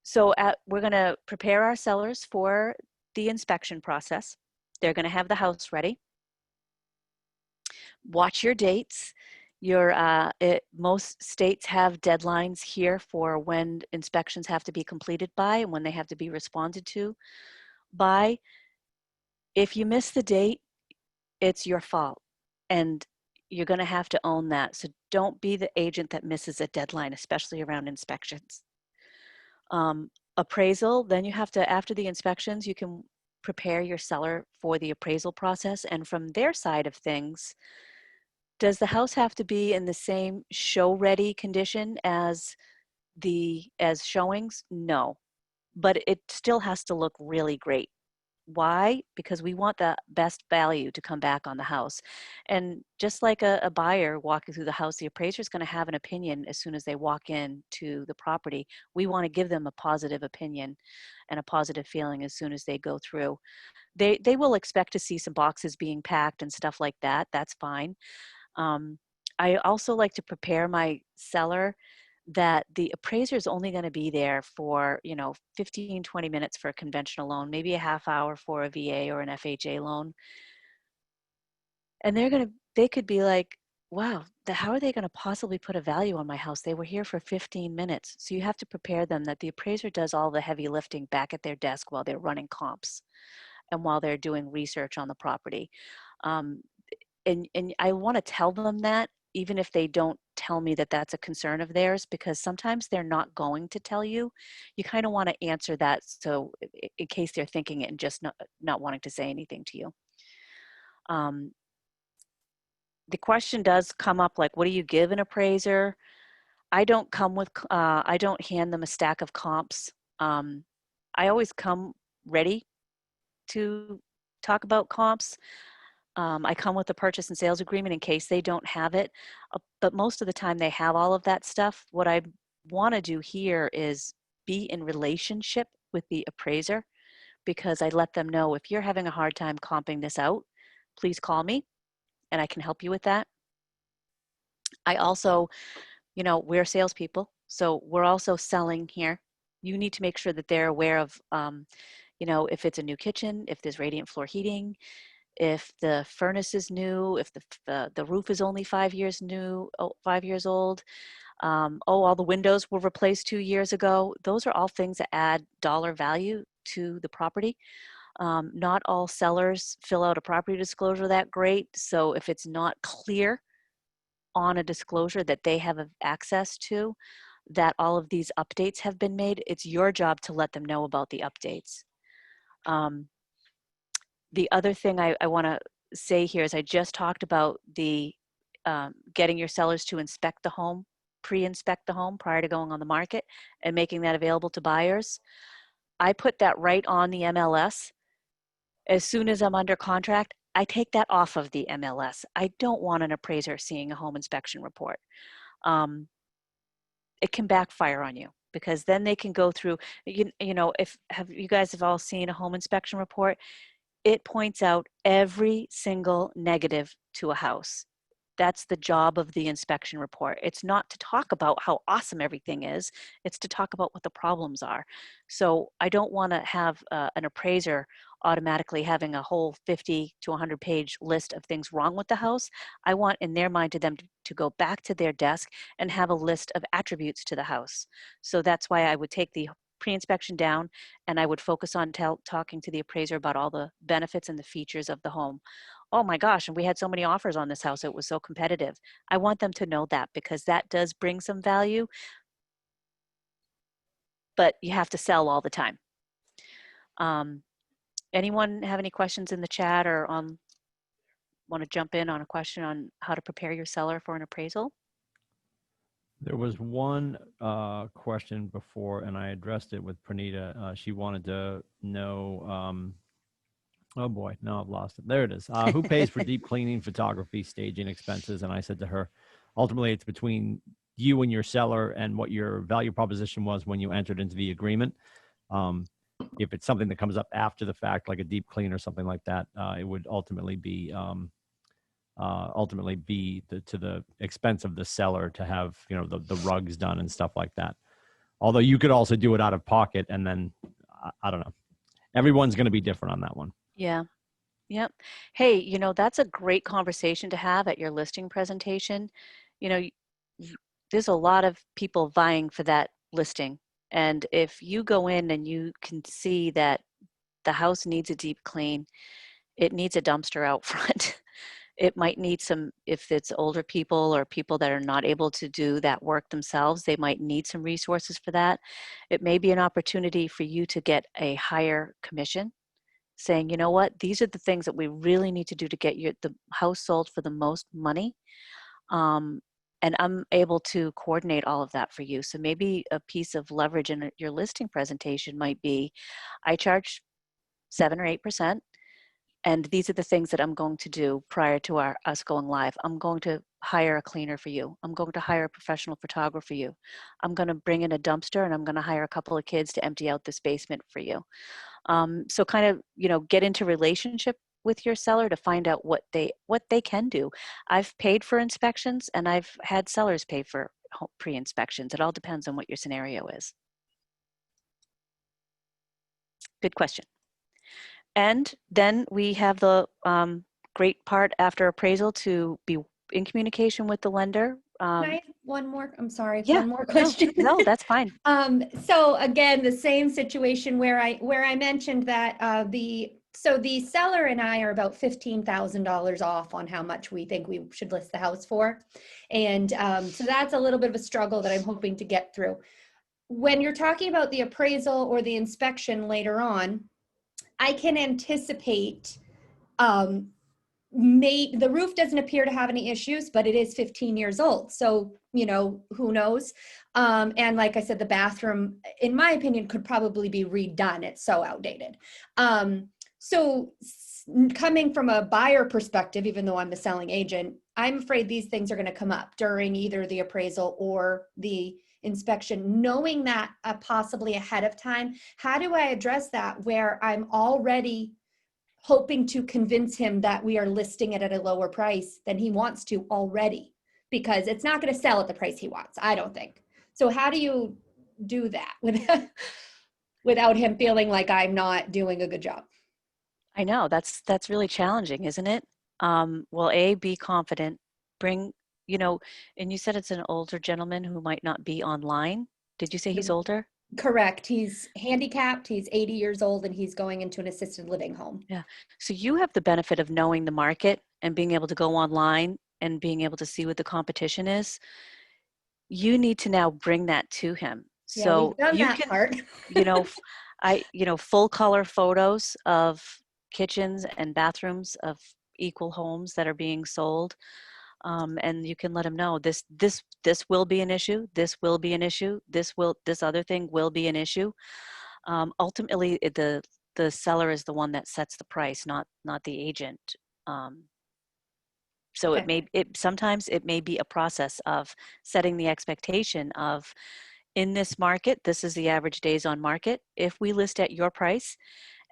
[SPEAKER 7] So we're going to prepare our sellers for the inspection process. They're going to have the house ready. Watch your dates. Most states have deadlines here for when inspections have to be completed by and when they have to be responded to by. If you miss the date, it's your fault, and you're going to have to own that. So don't be the agent that misses a deadline, especially around inspections. Appraisal, then you have to, after the inspections, you can prepare your seller for the appraisal process. And from their side of things, does the house have to be in the same show-ready condition as showings? No, but it still has to look really great. Why? Because we want the best value to come back on the house. And just like a buyer walking through the house, the appraiser is going to have an opinion as soon as they walk in to the property. We want to give them a positive opinion and a positive feeling as soon as they go through. They will expect to see some boxes being packed and stuff like that. That's fine. I also like to prepare my seller that the appraiser is only going to be there for 15, 20 minutes for a conventional loan, maybe a half hour for a VA or an FHA loan. And they could be like, wow, how are they going to possibly put a value on my house? They were here for 15 minutes. So you have to prepare them that the appraiser does all the heavy lifting back at their desk while they're running comps. and while they're doing research on the property. And I want to tell them that, even if they don't tell me that that's a concern of theirs, because sometimes they're not going to tell you. You kind of want to answer that, so in case they're thinking it and just not wanting to say anything to you. The question does come up, like, what do you give an appraiser? I don't hand them a stack of comps. I always come ready to talk about comps. I come with a purchase and sales agreement in case they don't have it, but most of the time they have all of that stuff. What I want to do here is be in relationship with the appraiser, because I let them know, if you're having a hard time comping this out, please call me and I can help you with that. I also, we're salespeople, so we're also selling here. You need to make sure that they're aware of, if it's a new kitchen, if there's radiant floor heating, if the furnace is new, if the roof is only 5 years old, all the windows were replaced 2 years ago. Those are all things that add dollar value to the property. Not all sellers fill out a property disclosure that great. So if it's not clear on a disclosure that they have access to, that all of these updates have been made, it's your job to let them know about the updates. The other thing I want to say here is, I just talked about the getting your sellers to inspect the home, pre-inspect the home prior to going on the market, and making that available to buyers. I put that right on the MLS. As soon as I'm under contract, I take that off of the MLS. I don't want an appraiser seeing a home inspection report. It can backfire on you, because then they can go through, you guys have all seen a home inspection report? It points out every single negative to a house. That's the job of the inspection report. It's not to talk about how awesome everything is. It's to talk about what the problems are. So I don't want to have an appraiser automatically having a whole 50 to 100 page list of things wrong with the house. I want, in their mind, to go back to their desk and have a list of attributes to the house. So that's why I would take the pre-inspection down, and I would focus on talking to the appraiser about all the benefits and the features of the home. Oh my gosh, and we had so many offers on this house, it was so competitive. I want them to know that, because that does bring some value, but you have to sell all the time. Anyone have any questions in the chat, or want to jump in on a question on how to prepare your seller for an appraisal?
[SPEAKER 9] There was one question before, and I addressed it with Pranita. She wanted to know, oh boy, no, I've lost it. There it is. Who pays for deep cleaning, photography, staging expenses? And I said to her, ultimately, it's between you and your seller and what your value proposition was when you entered into the agreement. If it's something that comes up after the fact, like a deep clean or something like that, it would ultimately be to the expense of the seller to have, the rugs done and stuff like that. Although you could also do it out of pocket, and then I don't know. Everyone's going to be different on that one.
[SPEAKER 7] Yeah. Yep. Hey, that's a great conversation to have at your listing presentation. There's a lot of people vying for that listing. And if you go in and you can see that the house needs a deep clean, it needs a dumpster out front. It might need some, if it's older people or people that are not able to do that work themselves, they might need some resources for that. It may be an opportunity for you to get a higher commission, saying, you know what, these are the things that we really need to do to get the house sold for the most money. And I'm able to coordinate all of that for you. So maybe a piece of leverage in your listing presentation might be, I charge 7 or 8%. And these are the things that I'm going to do prior to us going live. I'm going to hire a cleaner for you. I'm going to hire a professional photographer for you. I'm going to bring in a dumpster, and I'm going to hire a couple of kids to empty out this basement for you. So kind of, get into relationship with your seller to find out what they can do. I've paid for inspections, and I've had sellers pay for pre-inspections. It all depends on what your scenario is. Good question. And then we have the great part after appraisal to be in communication with the lender.
[SPEAKER 10] Can I have one more? I'm sorry.
[SPEAKER 7] Yeah,
[SPEAKER 10] one more question.
[SPEAKER 7] No, that's fine.
[SPEAKER 10] So again, the same situation where I mentioned that the So the seller and I are about $15,000 off on how much we think we should list the house for. And so that's a little bit of a struggle that I'm hoping to get through. When you're talking about the appraisal or the inspection later on, I can anticipate the roof doesn't appear to have any issues, but it is 15 years old. So, you know, who knows? And like I said, the bathroom, in my opinion, could probably be redone. It's so outdated. So coming from a buyer perspective, even though I'm the selling agent, I'm afraid these things are going to come up during either the appraisal or the inspection. Knowing that possibly ahead of time, how do I address that where I'm already hoping to convince him that we are listing it at a lower price than he wants to already? Because it's not going to sell at the price he wants, I don't think. So how do you do that without him feeling like I'm not doing a good job?
[SPEAKER 7] I know that's really challenging, isn't it? Well, be confident, bring, you know, and you said it's an older gentleman who might not be online. Did you say he's older?
[SPEAKER 10] Correct. He's handicapped. He's 80 years old and he's going into an assisted living home.
[SPEAKER 7] Yeah. So you have the benefit of knowing the market and being able to go online and being able to see what the competition is. You need to now bring that to him.
[SPEAKER 10] Yeah,
[SPEAKER 7] So
[SPEAKER 10] we've done
[SPEAKER 7] you
[SPEAKER 10] that
[SPEAKER 7] can,
[SPEAKER 10] part.
[SPEAKER 7] full color photos of kitchens and bathrooms of equal homes that are being sold. And you can let them know this will be an issue. This will be an issue. This other thing will be an issue. Ultimately, the seller is the one that sets the price, not the agent. So
[SPEAKER 10] Okay.
[SPEAKER 7] sometimes it may be a process of setting the expectation of, in this market, this is the average days on market. If we list at your price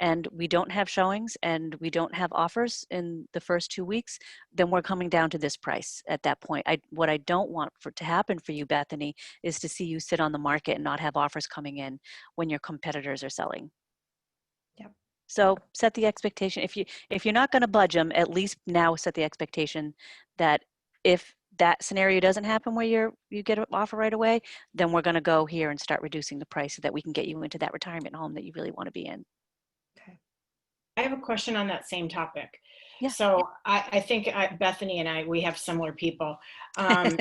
[SPEAKER 7] and we don't have showings and we don't have offers in the first 2 weeks, then we're coming down to this price at that point. What I don't want to happen for you, Bethany, is to see you sit on the market and not have offers coming in when your competitors are selling.
[SPEAKER 10] Yep.
[SPEAKER 7] So set the expectation. If you're not going to budge them, at least now set the expectation that if that scenario doesn't happen where you get an offer right away, then we're going to go here and start reducing the price so that we can get you into that retirement home that you really want to be in.
[SPEAKER 18] I have a question on that same topic.
[SPEAKER 7] Yeah.
[SPEAKER 18] So I think Bethany and we have similar people. My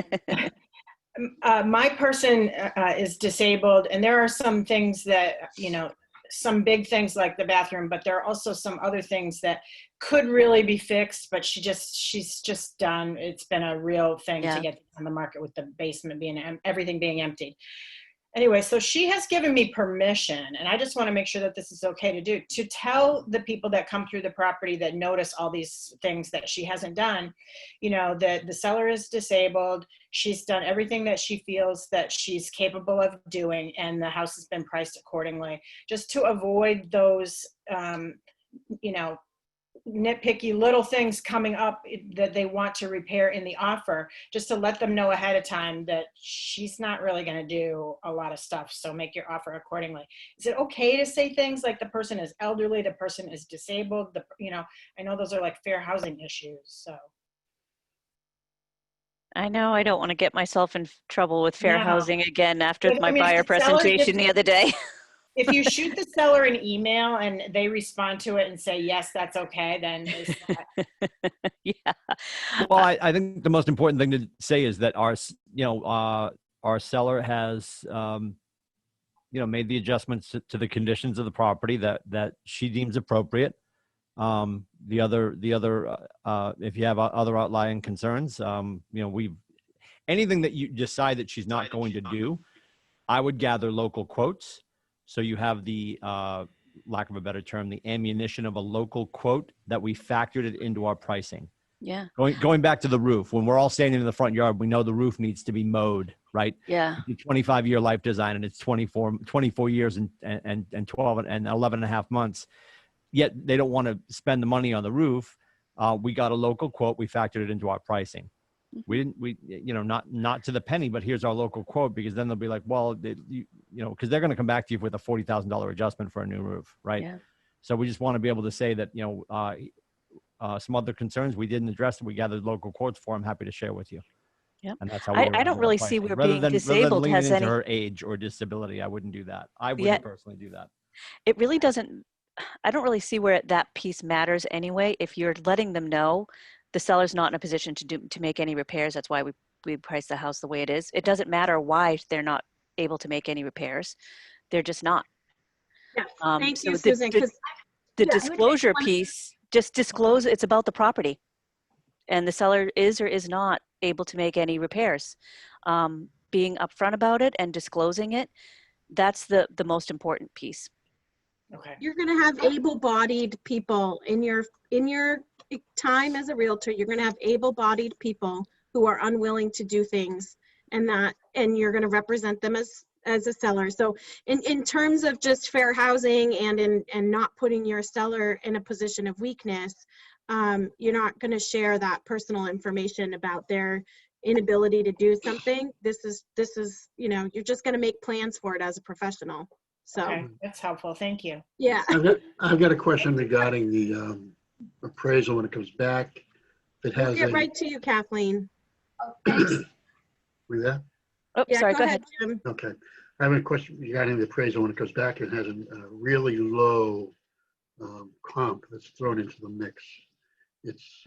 [SPEAKER 18] person is disabled, and there are some things that, some big things like the bathroom, but there are also some other things that could really be fixed, but she's just done. It's been a real thing to get on the market with the basement everything being emptied. Anyway, so she has given me permission, and I just want to make sure that this is okay to do, to tell the people that come through the property that notice all these things that she hasn't done, that the seller is disabled. She's done everything that she feels that she's capable of doing, and the house has been priced accordingly, just to avoid those, nitpicky little things coming up that they want to repair in the offer, just to let them know ahead of time that she's not really going to do a lot of stuff. So make your offer accordingly. Is it okay to say things like the person is elderly, the person is disabled? I know those are like fair housing issues. So.
[SPEAKER 7] I know I don't want to get myself in trouble with fair housing again after
[SPEAKER 18] But,
[SPEAKER 7] my buyer presentation the other day.
[SPEAKER 18] If you shoot the seller an email and they respond to it and say, yes, that's okay, then
[SPEAKER 7] yeah.
[SPEAKER 9] Well, I think the most important thing to say is that our seller has, made the adjustments to the conditions of the property that she deems appropriate. The other, if you have other outlying concerns, anything that you decide that she's not going to do, I would gather local quotes. So you have the, lack of a better term, the ammunition of a local quote that we factored it into our pricing.
[SPEAKER 7] Yeah.
[SPEAKER 9] Going back to the roof, when we're all standing in the front yard, we know the roof needs to be mowed, right?
[SPEAKER 7] Yeah.
[SPEAKER 9] 25-year life design, and it's 24 years and 12 and 11 and a half months. Yet they don't want to spend the money on the roof. We got a local quote. We factored it into our pricing. Not to the penny, but here's our local quote, because then they'll be like, well, because they're going to come back to you with a $40,000 adjustment for a new roof, right?
[SPEAKER 7] Yeah.
[SPEAKER 9] So we just want to be able to say that, some other concerns we didn't address, we gathered local quotes for. I'm happy to share with you.
[SPEAKER 7] Yeah.
[SPEAKER 9] And that's how
[SPEAKER 7] I don't really see where being disabled has any.
[SPEAKER 9] Her age or disability, I wouldn't do that. I wouldn't personally do that.
[SPEAKER 7] It really doesn't I don't really see where that piece matters anyway. If you're letting them know the seller's not in a position to make any repairs, that's why we price the house the way it is. It doesn't matter why they're not able to make any repairs. They're just not.
[SPEAKER 8] Yes, thank
[SPEAKER 7] So
[SPEAKER 8] you, Susan.
[SPEAKER 7] the
[SPEAKER 8] Yeah,
[SPEAKER 7] disclosure piece, just disclose it's about the property, and the seller is or is not able to make any repairs. Being upfront about it and disclosing it, that's the most important piece.
[SPEAKER 18] Okay.
[SPEAKER 8] You're going to have able-bodied people in your time as a realtor. You're going to have able-bodied people who are unwilling to do things, and you're going to represent them as a seller. So in terms of just fair housing and not putting your seller in a position of weakness, you're not going to share that personal information about their inability to do something. This is you're just going to make plans for it as a professional. So
[SPEAKER 18] Okay, that's helpful. Thank you.
[SPEAKER 8] yeah.
[SPEAKER 19] I've got a question regarding the appraisal when it comes back. It
[SPEAKER 8] We'll
[SPEAKER 19] has
[SPEAKER 8] get right to you, Kathleen.
[SPEAKER 19] We there?
[SPEAKER 7] Oh,
[SPEAKER 8] Yeah,
[SPEAKER 7] sorry,
[SPEAKER 8] go
[SPEAKER 7] go
[SPEAKER 8] ahead,
[SPEAKER 7] ahead.
[SPEAKER 8] Jim.
[SPEAKER 19] Okay. I have a question regarding the appraisal when it comes back. It has a really low comp that's thrown into the mix. It's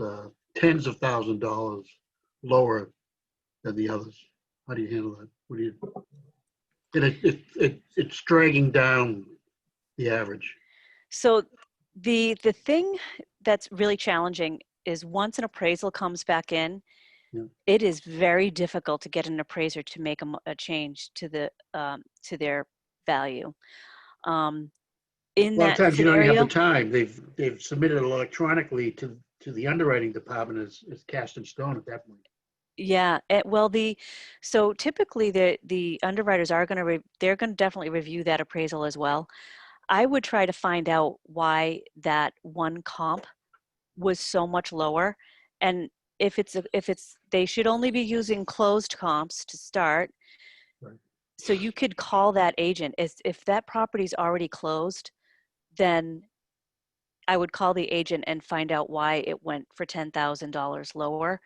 [SPEAKER 19] tens of $1,000s lower than the others. How do you handle that? What do you? And it's dragging down the average.
[SPEAKER 7] So the thing that's really challenging is once an appraisal comes back in, it is very difficult to get an appraiser to make a change to their value. In
[SPEAKER 19] A lot
[SPEAKER 7] that
[SPEAKER 19] of times you don't
[SPEAKER 7] scenario,
[SPEAKER 19] have the time. They've submitted it electronically to the underwriting department as cast in stone at that point.
[SPEAKER 7] yeah. So typically the underwriters are they're going to definitely review that appraisal as well. I would try to find out why that one comp was so much lower, and if they should only be using closed comps to start.
[SPEAKER 19] Right.
[SPEAKER 7] So you could call that agent. If that property's already closed, then I would call the agent and find out why it went for $10,000 lower.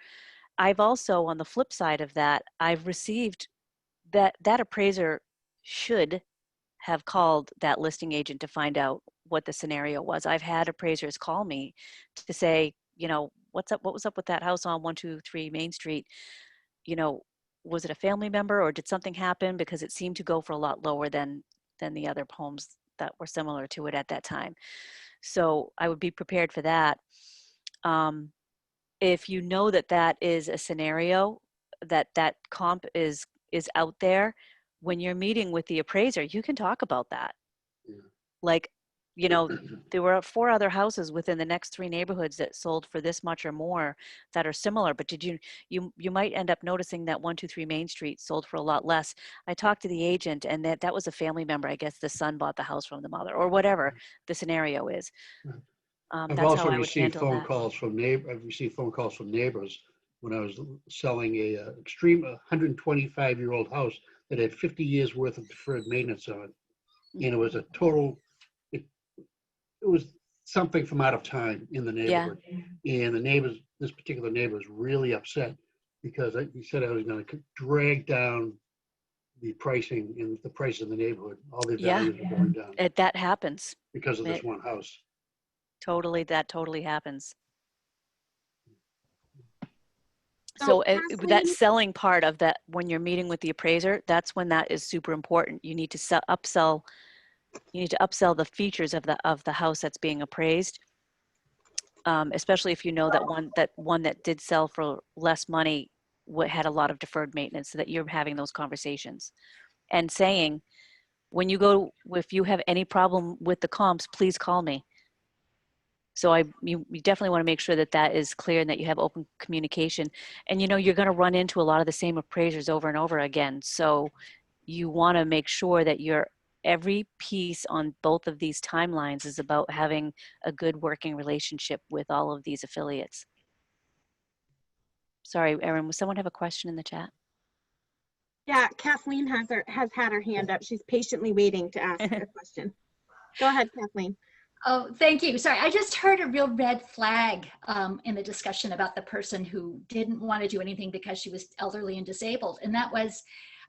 [SPEAKER 7] I've also, on the flip side of that, I've received that appraiser should have called that listing agent to find out what the scenario was. I've had appraisers call me to say, what was up with that house on 123 Main Street? Was it a family member or did something happen? Because it seemed to go for a lot lower than the other homes that were similar to it at that time. So I would be prepared for that. If you know that is a scenario, that comp is out there, when you're meeting with the appraiser, you can talk about that.
[SPEAKER 19] Yeah.
[SPEAKER 7] Like, there were 4 other houses within the next 3 neighborhoods that sold for this much or more that are similar, but you might end up noticing that 123 Main Street sold for a lot less. I talked to the agent, and that was a family member. I guess the son bought the house from the mother, or whatever the scenario is.
[SPEAKER 19] I've
[SPEAKER 7] That's
[SPEAKER 19] also
[SPEAKER 7] how I would
[SPEAKER 19] received
[SPEAKER 7] handle
[SPEAKER 19] phone
[SPEAKER 7] that.
[SPEAKER 19] calls from I've received phone calls from neighbors when I was selling a extreme 125-year-old house that had 50 years worth of deferred maintenance on it. And it was a total, it was something from out of time in the neighborhood. Yeah. And this particular neighbor was really upset because he said I was going to drag down the pricing and the price of the neighborhood. All the values are going down
[SPEAKER 7] That happens.
[SPEAKER 19] because of this one house.
[SPEAKER 7] That totally happens.
[SPEAKER 8] So,
[SPEAKER 7] So that
[SPEAKER 8] Kathleen-
[SPEAKER 7] selling part of that, when you're meeting with the appraiser, that's when that is super important. You need to upsell the features of the house that's being appraised, especially if you know that one that did sell for less money had a lot of deferred maintenance, so that you're having those conversations and saying, if you have any problem with the comps, please call me. So you definitely want to make sure that is clear and that you have open communication. And you're going to run into a lot of the same appraisers over and over again. So you want to make sure that every piece on both of these timelines is about having a good working relationship with all of these affiliates. Sorry, Erin, does someone have a question in the chat?
[SPEAKER 8] Yeah, Kathleen has had her hand up. She's patiently waiting to ask a question. Go ahead, Kathleen.
[SPEAKER 20] Oh, thank you. Sorry, I just heard a real red flag in the discussion about the person who didn't want to do anything because she was elderly and disabled. And that was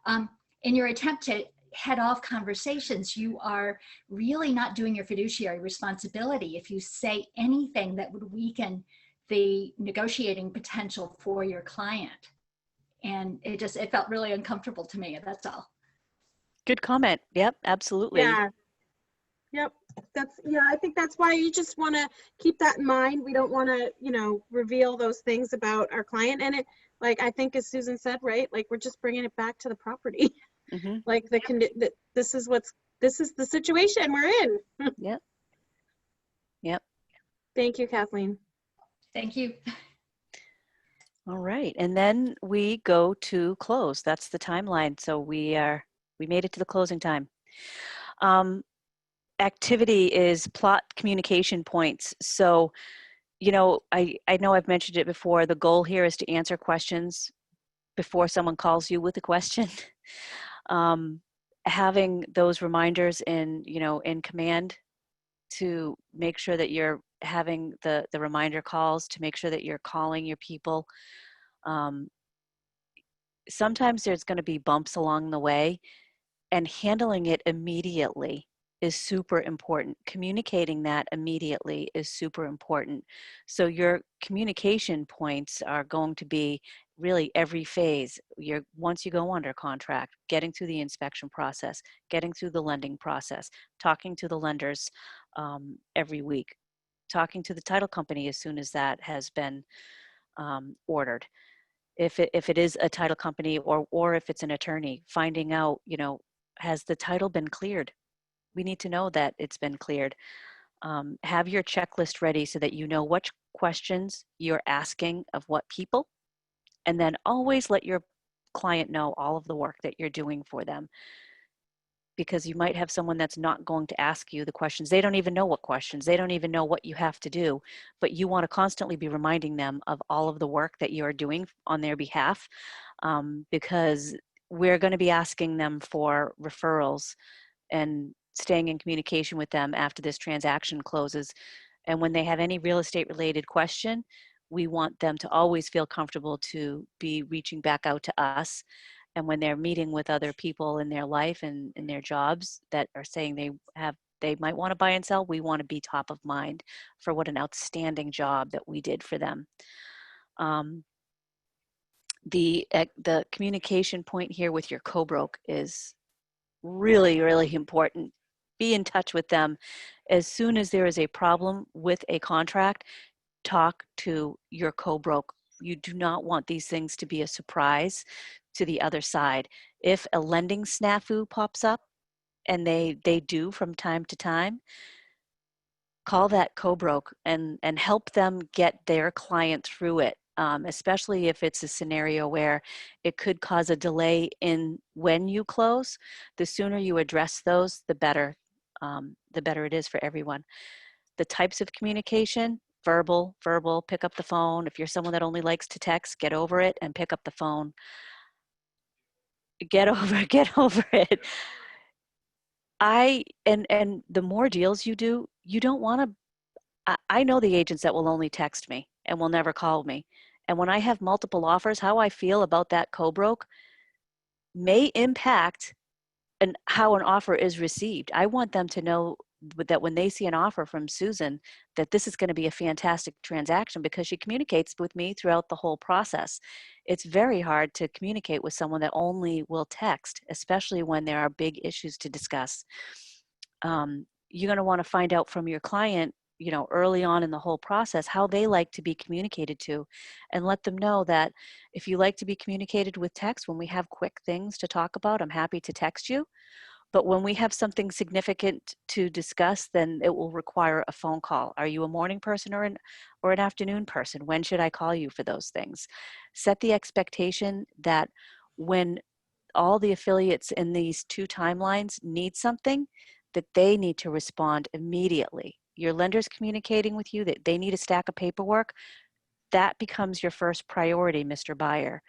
[SPEAKER 20] in your attempt to head off conversations, you are really not doing your fiduciary responsibility if you say anything that would weaken the negotiating potential for your client. And it felt really uncomfortable to me. That's all.
[SPEAKER 7] Good comment. Yep, absolutely.
[SPEAKER 8] Yeah. Yep. I think that's why you just want to keep that in mind. We don't want to, reveal those things about our client. And it, like, I think as Susan said, right, like we're just bringing it back to the property.
[SPEAKER 7] Mm-hmm.
[SPEAKER 8] Like this is the situation we're in.
[SPEAKER 7] Yep. Yep.
[SPEAKER 8] Thank you, Kathleen.
[SPEAKER 20] Thank you.
[SPEAKER 7] All right. And then we go to close. That's the timeline. So we made it to the closing time. Activity is plot communication points. So, I know I've mentioned it before. The goal here is to answer questions before someone calls you with a question. Having those reminders in command to make sure that you're having the reminder calls, to make sure that you're calling your people. Sometimes there's going to be bumps along the way, and handling it immediately is super important. Communicating that immediately is super important. So your communication points are going to be really every phase. Once you go under contract, getting through the inspection process, getting through the lending process, talking to the lenders every week, talking to the title company as soon as that has been ordered. If it is a title company or if it's an attorney, finding out, has the title been cleared? We need to know that it's been cleared. Have your checklist ready so that you know which questions you're asking of what people, and then always let your client know all of the work that you're doing for them. Because you might have someone that's not going to ask you the questions. They don't even know what questions. They don't even know what you have to do. But you want to constantly be reminding them of all of the work that you are doing on their behalf, because we're going to be asking them for referrals and staying in communication with them after this transaction closes. And when they have any real estate related question, we want them to always feel comfortable to be reaching back out to us. And when they're meeting with other people in their life and in their jobs that are saying they might want to buy and sell, we want to be top of mind for what an outstanding job that we did for them. The communication point here with your co-broke is really, really important. Be in touch with them. As soon as there is a problem with a contract, talk to your co-broke. You do not want these things to be a surprise to the other side. If a lending snafu pops up, and they do from time to time, call that co-broke and help them get their client through it, especially if it's a scenario where it could cause a delay in when you close. The sooner you address those, the better it is for everyone. The types of communication: verbal, pick up the phone. If you're someone that only likes to text, get over it and pick up the phone. Get over it. And the more deals you do, you don't want to. I know the agents that will only text me and will never call me. And when I have multiple offers, how I feel about that co-broke may impact how an offer is received. I want them to know that when they see an offer from Susan, that this is going to be a fantastic transaction, because she communicates with me throughout the whole process. It's very hard to communicate with someone that only will text, especially when there are big issues to discuss. You're going to want to find out from your client, early on in the whole process, how they like to be communicated to, and let them know that if you like to be communicated with text, when we have quick things to talk about, I'm happy to text you. But when we have something significant to discuss, then it will require a phone call. Are you a morning person or an afternoon person? When should I call you for those things? Set the expectation that when all the affiliates in these two timelines need something, that they need to respond immediately. Your lender's communicating with you that they need a stack of paperwork. That becomes your first priority, Mr. Buyer.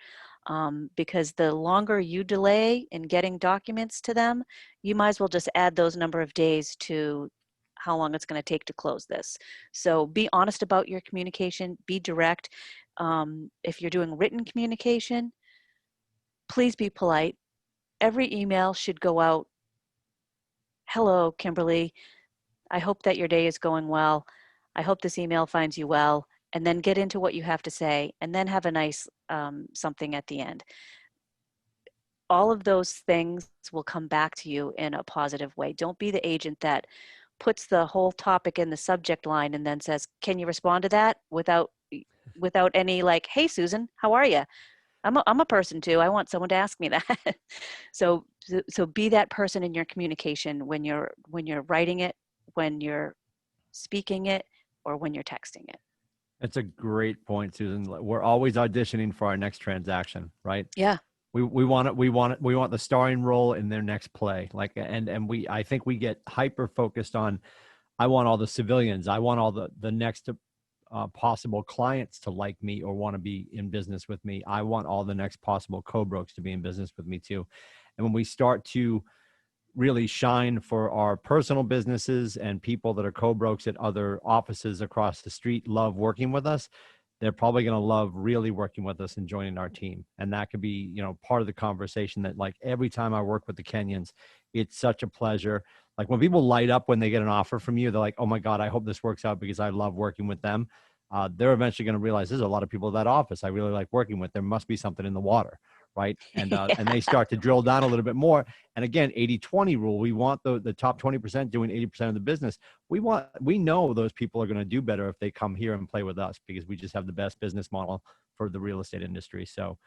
[SPEAKER 7] Because the longer you delay in getting documents to them, you might as well just add those number of days to how long it's going to take to close this. So be honest about your communication, be direct. If you're doing written communication, please be polite. Every email should go out hello, Kimberly. I hope that your day is going well. I hope this email finds you well. And then get into what you have to say, and then have a nice something at the end. All of those things will come back to you in a positive way. Don't be the agent that puts the whole topic in the subject line and then says, can you respond to that, without any like, hey, Susan, how are you? I'm a person too. I want someone to ask me that. So be that person in your communication when you're writing it, when you're speaking it, or when you're texting it.
[SPEAKER 9] That's a great point, Susan. We're always auditioning for our next transaction, right?
[SPEAKER 7] Yeah.
[SPEAKER 9] We want the starring role in their next play. Like, and I think we get hyper focused on, I want all the civilians. I want all the next possible clients to like me or want to be in business with me. I want all the next possible co-brokes to be in business with me too. And when we start to really shine for our personal businesses, and people that are co-brokes at other offices across the street love working with us, they're probably going to love really working with us and joining our team. And that could be, part of the conversation, that like every time I work with the Kenyans, it's such a pleasure. Like when people light up when they get an offer from you, they're like, oh my God, I hope this works out because I love working with them. They're eventually going to realize there's a lot of people at that office I really like working with. There must be something in the water, right? And and they start to drill down a little bit more. And again, 80-20 rule. We want the top 20% doing 80% of the business. We know those people are going to do better if they come here and play with us, because we just have the best business model for the real estate industry. So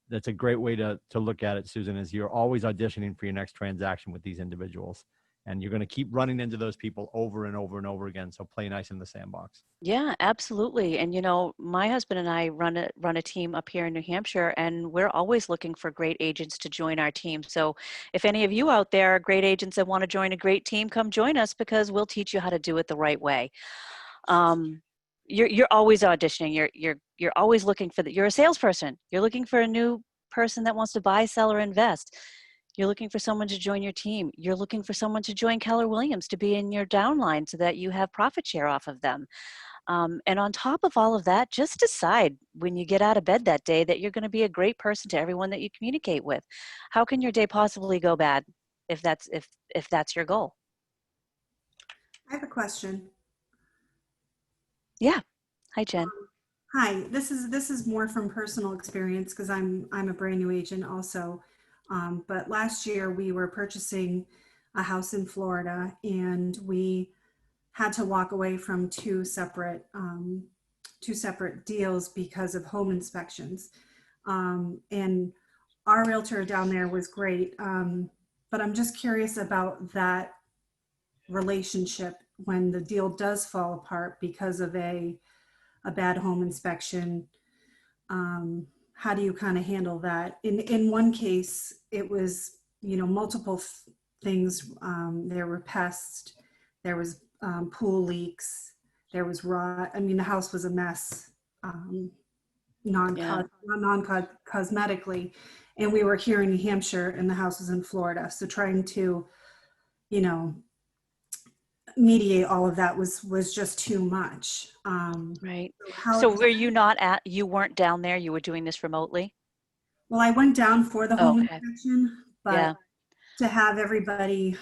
[SPEAKER 9] that's a great way to look at it, Susan, is you're always auditioning for your next transaction with these individuals. And you're going to keep running into those people over and over and over again. So play nice in the sandbox.
[SPEAKER 7] Yeah, absolutely. And my husband and I run a team up here in New Hampshire, and we're always looking for great agents to join our team. So if any of you out there are great agents that want to join a great team, come join us, because we'll teach you how to do it the right way. You're always auditioning. You're always looking for you're a salesperson. You're looking for a new person that wants to buy, sell, or invest. You're looking for someone to join your team. You're looking for someone to join Keller Williams to be in your downline so that you have profit share off of them. And on top of all of that, just decide when you get out of bed that day that you're going to be a great person to everyone that you communicate with. How can your day possibly go bad if that's your goal?
[SPEAKER 21] I have a question.
[SPEAKER 7] Yeah. Hi, Jen.
[SPEAKER 21] Hi. This is more from personal experience, because I'm a brand new agent also. But last year we were purchasing a house in Florida, and we had to walk away from two separate deals because of home inspections. And our realtor down there was great. But I'm just curious about that relationship when the deal does fall apart because of a bad home inspection. How do you kind of handle that? In one case, it was, multiple things. There were pests, there was pool leaks, there was rot. I mean, the house was a mess, non-cosmetically. And we were here in New Hampshire, and the house was in Florida. So trying to, mediate all of that was just too much.
[SPEAKER 7] Right. So you weren't down there, you were doing this remotely?
[SPEAKER 21] Well, I went down for the home
[SPEAKER 7] Okay.
[SPEAKER 21] inspection, but
[SPEAKER 7] Yeah.
[SPEAKER 21] to have everybody,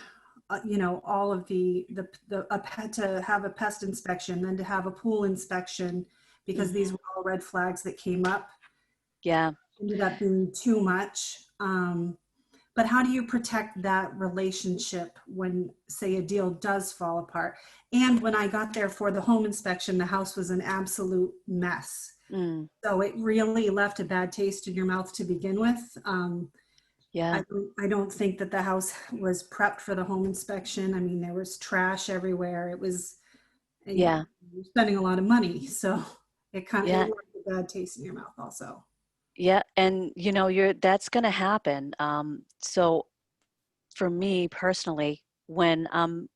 [SPEAKER 21] all of to have a pest inspection, then to have a pool inspection, because these were all red flags that came up.
[SPEAKER 7] Yeah.
[SPEAKER 21] Ended up being too much. But how do you protect that relationship when, say, a deal does fall apart? And when I got there for the home inspection, the house was an absolute mess. So it really left a bad taste in your mouth to begin with.
[SPEAKER 7] Yeah.
[SPEAKER 21] I don't think that the house was prepped for the home inspection. I mean, there was trash everywhere. It was,
[SPEAKER 7] Yeah.
[SPEAKER 21] you're spending a lot of money. So it kind of
[SPEAKER 7] Yeah.
[SPEAKER 21] left a bad taste in your mouth also.
[SPEAKER 7] Yeah, and that's going to happen. So for me personally, when I'm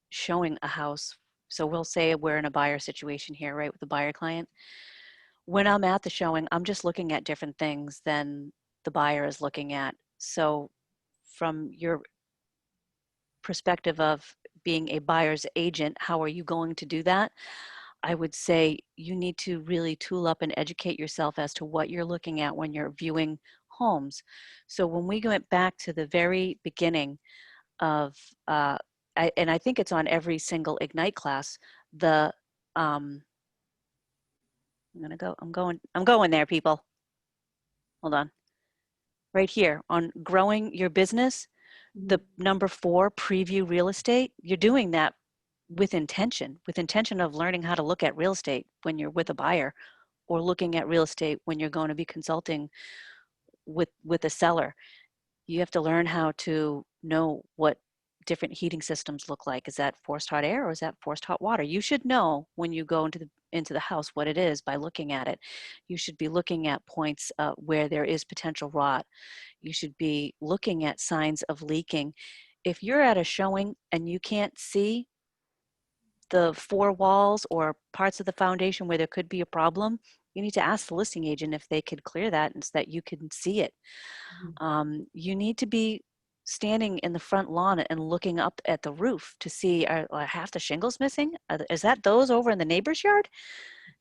[SPEAKER 7] showing a house, so we'll say we're in a buyer situation here, right, with a buyer client. When I'm at the showing, I'm just looking at different things than the buyer is looking at. So from your perspective of being a buyer's agent, how are you going to do that? I would say you need to really tool up and educate yourself as to what you're looking at when you're viewing homes. So when we went back to the very beginning, of, and I think it's on every single Ignite class, the, I'm going there, people. Hold on. Right here on growing your business, the number 4, preview real estate, you're doing that with intention of learning how to look at real estate when you're with a buyer, or looking at real estate when you're going to be consulting with a seller. You have to learn how to know what different heating systems look like. Is that forced hot air or is that forced hot water? You should know when you go into the house what it is by looking at it. You should be looking at points where there is potential rot. You should be looking at signs of leaking. If you're at a showing and you can't see the 4 walls or parts of the foundation where there could be a problem, you need to ask the listing agent if they could clear that and so that you can see it. You need to be standing in the front lawn and looking up at the roof to see, are half the shingles missing? Is that those over in the neighbor's yard?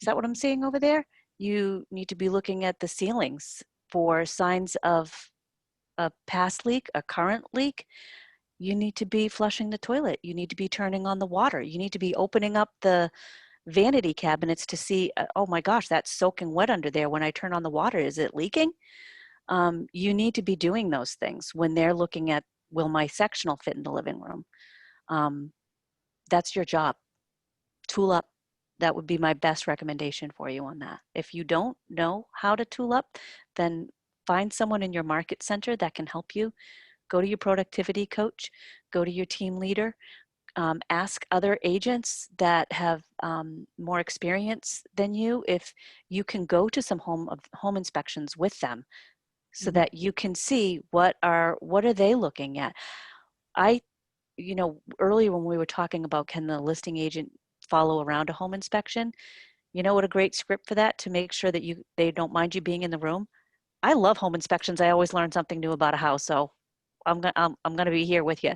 [SPEAKER 7] Is that what I'm seeing over there? You need to be looking at the ceilings for signs of a past leak, a current leak. You need to be flushing the toilet. You need to be turning on the water. You need to be opening up the vanity cabinets to see, oh my gosh, that's soaking wet under there. When I turn on the water, is it leaking? You need to be doing those things when they're looking at, will my sectional fit in the living room? That's your job. Tool up. That would be my best recommendation for you on that. If you don't know how to tool up, then find someone in your market center that can help you. Go to your productivity coach, go to your team leader, ask other agents that have more experience than you if you can go to some home inspections with them, so that you can see what are they looking at. Earlier when we were talking about, can the listing agent follow around a home inspection? You know what a great script for that, to make sure that they don't mind you being in the room? I love home inspections. I always learn something new about a house, so I'm gonna be here with you.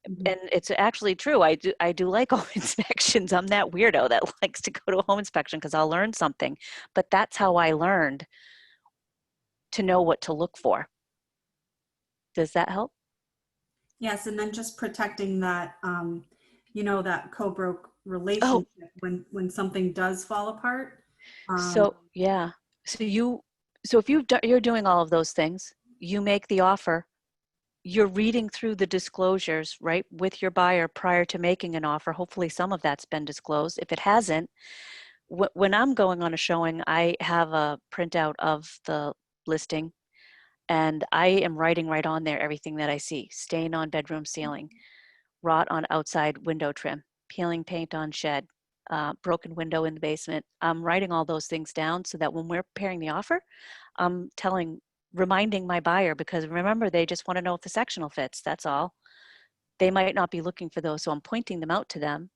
[SPEAKER 7] And it's actually true. I do like home inspections. I'm that weirdo that likes to go to a home inspection because I'll learn something. But that's how I learned to know what to look for. Does that help?
[SPEAKER 21] Yes, and then just protecting that, that co-broke relationship when something does fall apart.
[SPEAKER 7] So yeah, so if you're doing all of those things, you make the offer, you're reading through the disclosures, right, with your buyer prior to making an offer. Hopefully some of that's been disclosed. If it hasn't, when I'm going on a showing, I have a printout of the listing, and I am writing right on there everything that I see: stain on bedroom ceiling, rot on outside window trim, peeling paint on shed, broken window in the basement. I'm writing all those things down so that when we're preparing the offer, I'm reminding my buyer, because remember, they just want to know if the sectional fits, that's all. They might not be looking for those, so I'm pointing them out to them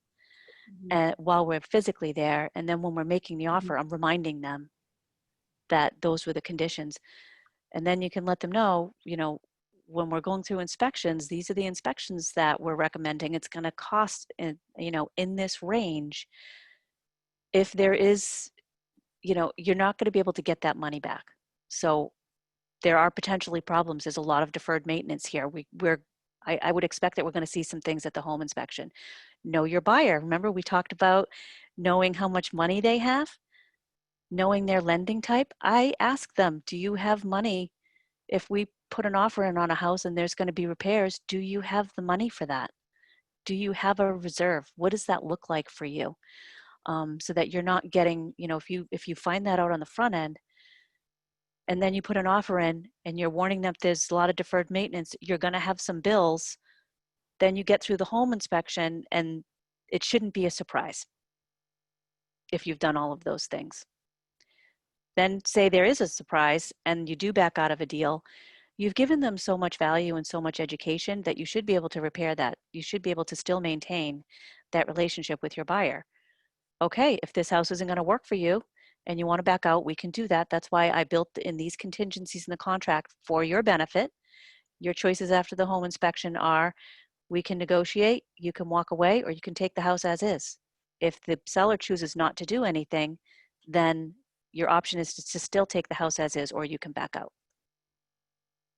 [SPEAKER 7] while we're physically there. And then when we're making the offer, I'm reminding them that those were the conditions. And then you can let them know, when we're going through inspections, these are the inspections that we're recommending. It's going to cost, in this range. If there is, you're not going to be able to get that money back. So there are potentially problems. There's a lot of deferred maintenance here. I would expect that we're going to see some things at the home inspection. Know your buyer. Remember, we talked about knowing how much money they have, knowing their lending type. I ask them, do you have money? If we put an offer in on a house and there's going to be repairs, do you have the money for that? Do you have a reserve? What does that look like for you? So that you're not getting, if you find that out on the front end, and then you put an offer in and you're warning them there's a lot of deferred maintenance, you're going to have some bills, then you get through the home inspection and it shouldn't be a surprise if you've done all of those things. Then say there is a surprise and you do back out of a deal, you've given them so much value and so much education that you should be able to repair that. You should be able to still maintain that relationship with your buyer. Okay, if this house isn't going to work for you and you want to back out, we can do that. That's why I built in these contingencies in the contract for your benefit. Your choices after the home inspection are, we can negotiate, you can walk away, or you can take the house as is. If the seller chooses not to do anything, then your option is to still take the house as is, or you can back out.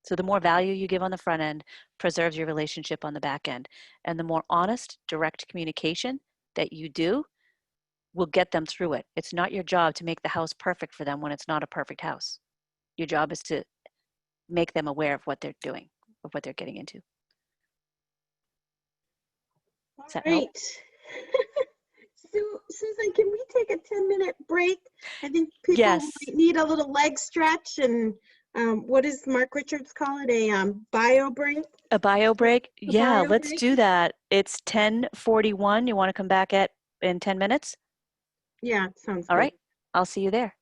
[SPEAKER 7] So the more value you give on the front end preserves your relationship on the back end. And the more honest, direct communication that you do will get them through it. It's not your job to make the house perfect for them when it's not a perfect house. Your job is to make them aware of what they're doing, of what they're getting into. Does that help?
[SPEAKER 8] Right. Susan, can we take a 10-minute break? I think people
[SPEAKER 7] Yes.
[SPEAKER 8] might need a little leg stretch and what does Mark Richards call it? A bio break?
[SPEAKER 7] A bio break? Yeah,
[SPEAKER 8] bio
[SPEAKER 7] let's
[SPEAKER 8] break?
[SPEAKER 7] do that. It's 10:41. You want to come back in 10 minutes?
[SPEAKER 8] Yeah, sounds
[SPEAKER 7] All
[SPEAKER 8] good.
[SPEAKER 7] right. I'll see you there.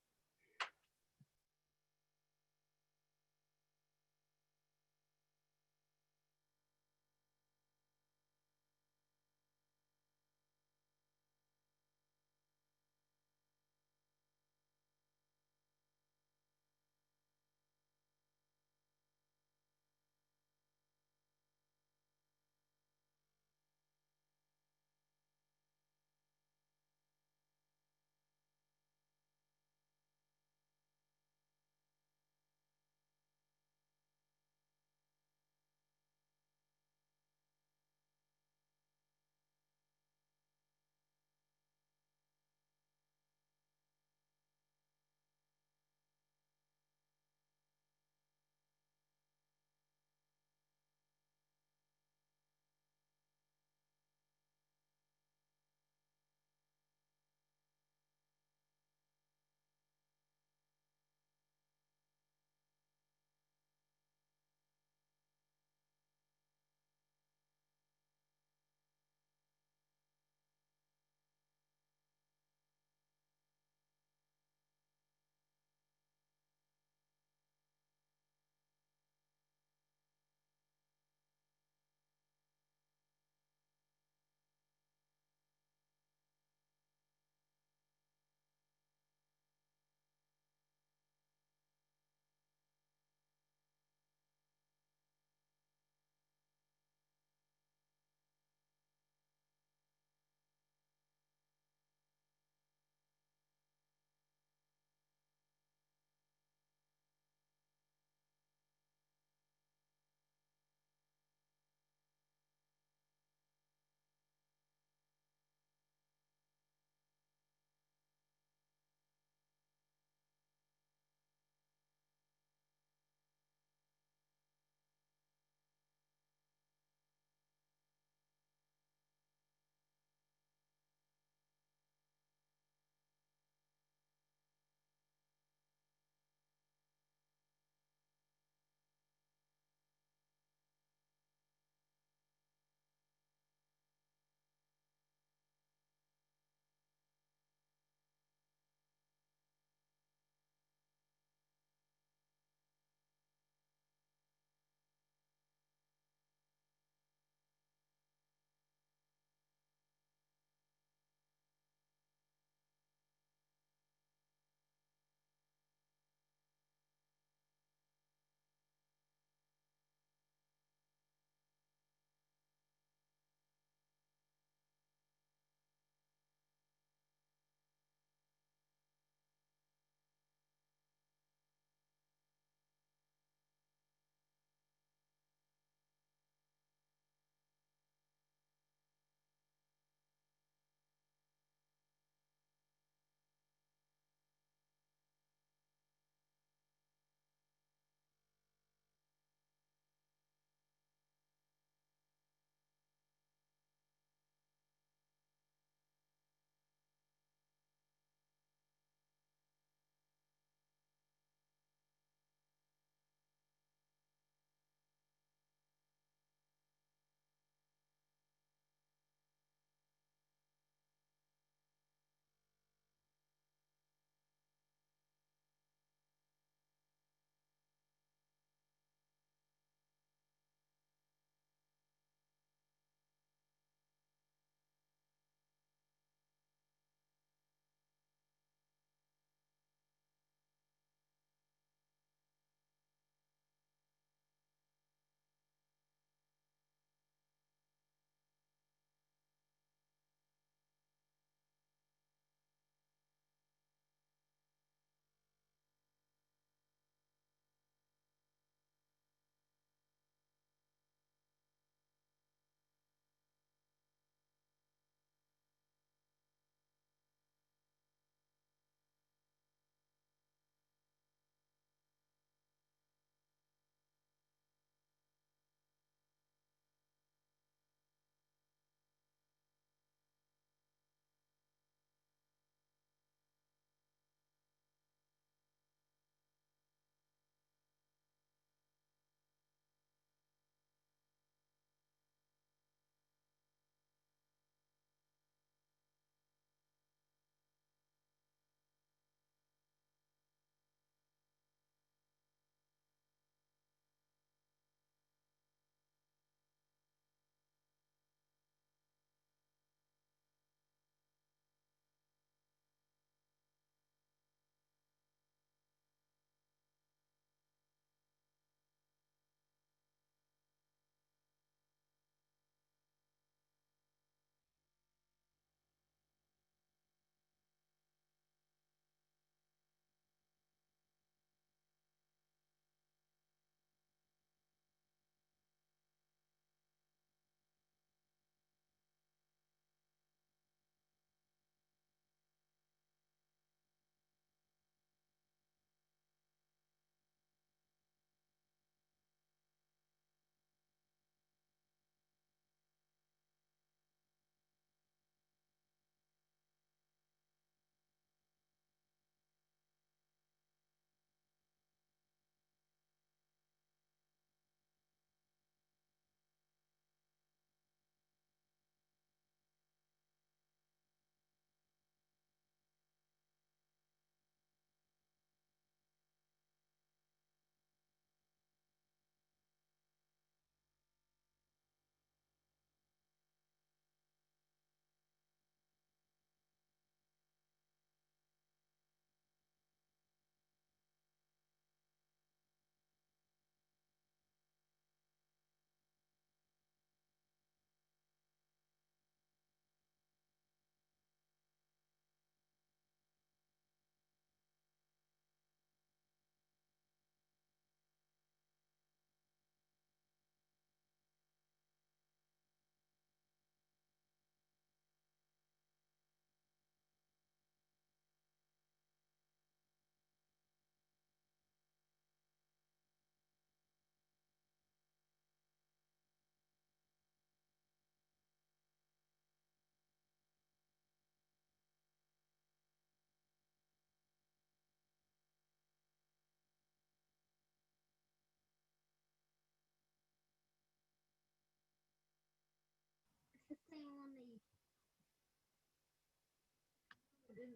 [SPEAKER 3] It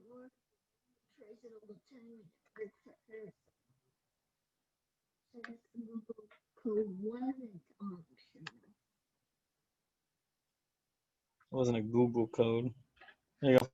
[SPEAKER 3] wasn't a Google code. There you go.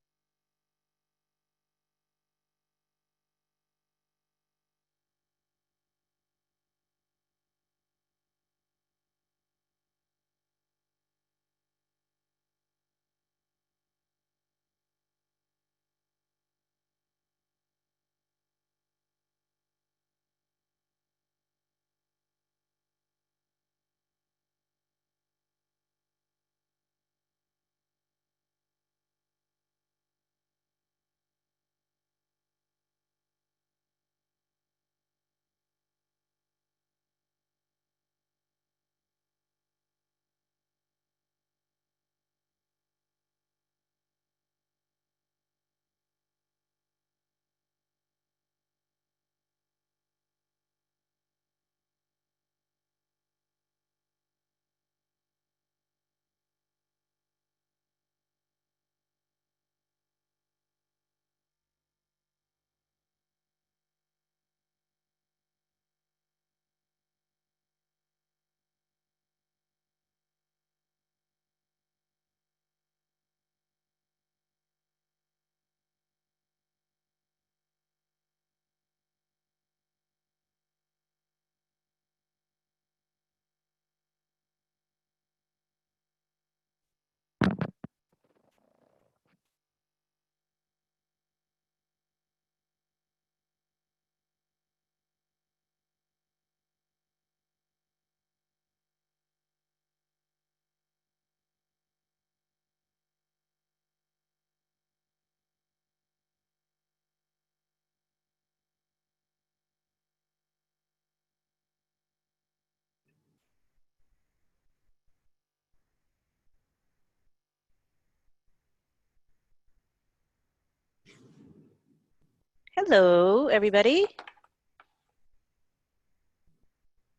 [SPEAKER 7] Hello, everybody.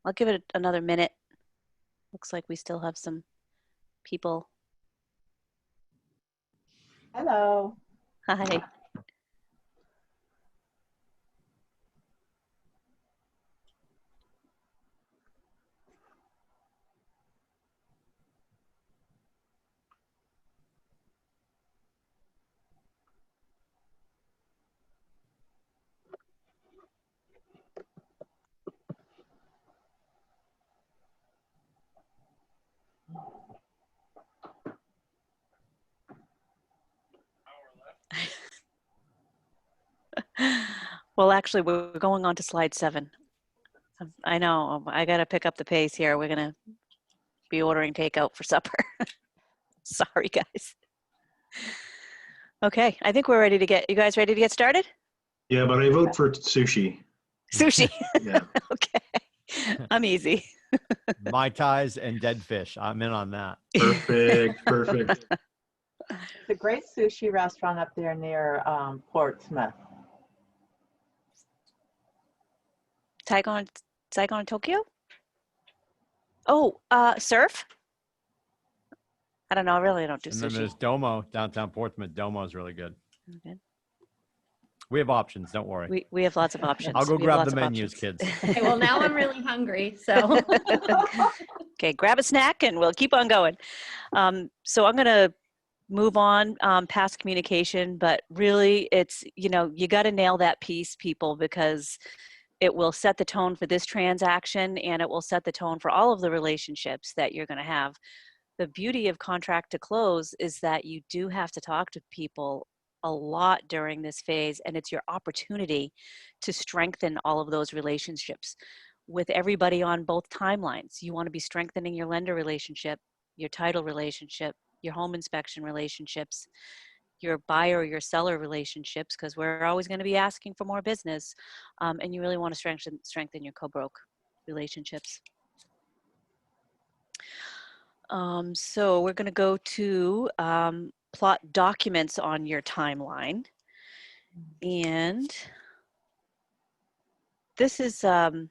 [SPEAKER 7] I'll give it another minute. Looks like we still have some people.
[SPEAKER 5] Hello.
[SPEAKER 7] Hi. Well, actually, we're going on to slide 7. I know, I got to pick up the pace here. We're going to be ordering takeout for supper. Sorry, guys. Okay, I think we're ready to you guys ready to get started?
[SPEAKER 6] Yeah, but I vote for sushi.
[SPEAKER 7] Sushi.
[SPEAKER 6] Yeah.
[SPEAKER 7] Okay, I'm easy.
[SPEAKER 9] Mai Tais and dead fish. I'm in on that.
[SPEAKER 6] Perfect. Perfect.
[SPEAKER 5] It's a great sushi restaurant up there near Portsmouth.
[SPEAKER 7] Saigon, Tokyo? Oh, surf? I don't know. I really don't do
[SPEAKER 9] And then
[SPEAKER 7] sushi.
[SPEAKER 9] there's Domo, downtown Portsmouth. Domo is really good.
[SPEAKER 7] Okay.
[SPEAKER 9] We have options. Don't worry.
[SPEAKER 7] We have lots of options.
[SPEAKER 9] I'll go
[SPEAKER 7] We have
[SPEAKER 9] grab
[SPEAKER 7] lots
[SPEAKER 9] the
[SPEAKER 7] of
[SPEAKER 9] menus,
[SPEAKER 7] options.
[SPEAKER 9] kids.
[SPEAKER 10] Okay, well, now I'm really hungry, so.
[SPEAKER 7] Okay, grab a snack and we'll keep on going. So I'm going to move on past communication, but really it's, you got to nail that piece, people, because it will set the tone for this transaction and it will set the tone for all of the relationships that you're going to have. The beauty of contract to close is that you do have to talk to people a lot during this phase, and it's your opportunity to strengthen all of those relationships with everybody on both timelines. You want to be strengthening your lender relationship, your title relationship, your home inspection relationships, your buyer or your seller relationships, because we're always going to be asking for more business, and you really want to strengthen your co-broke relationships. So we're going to go to plot documents on your timeline. And this is, you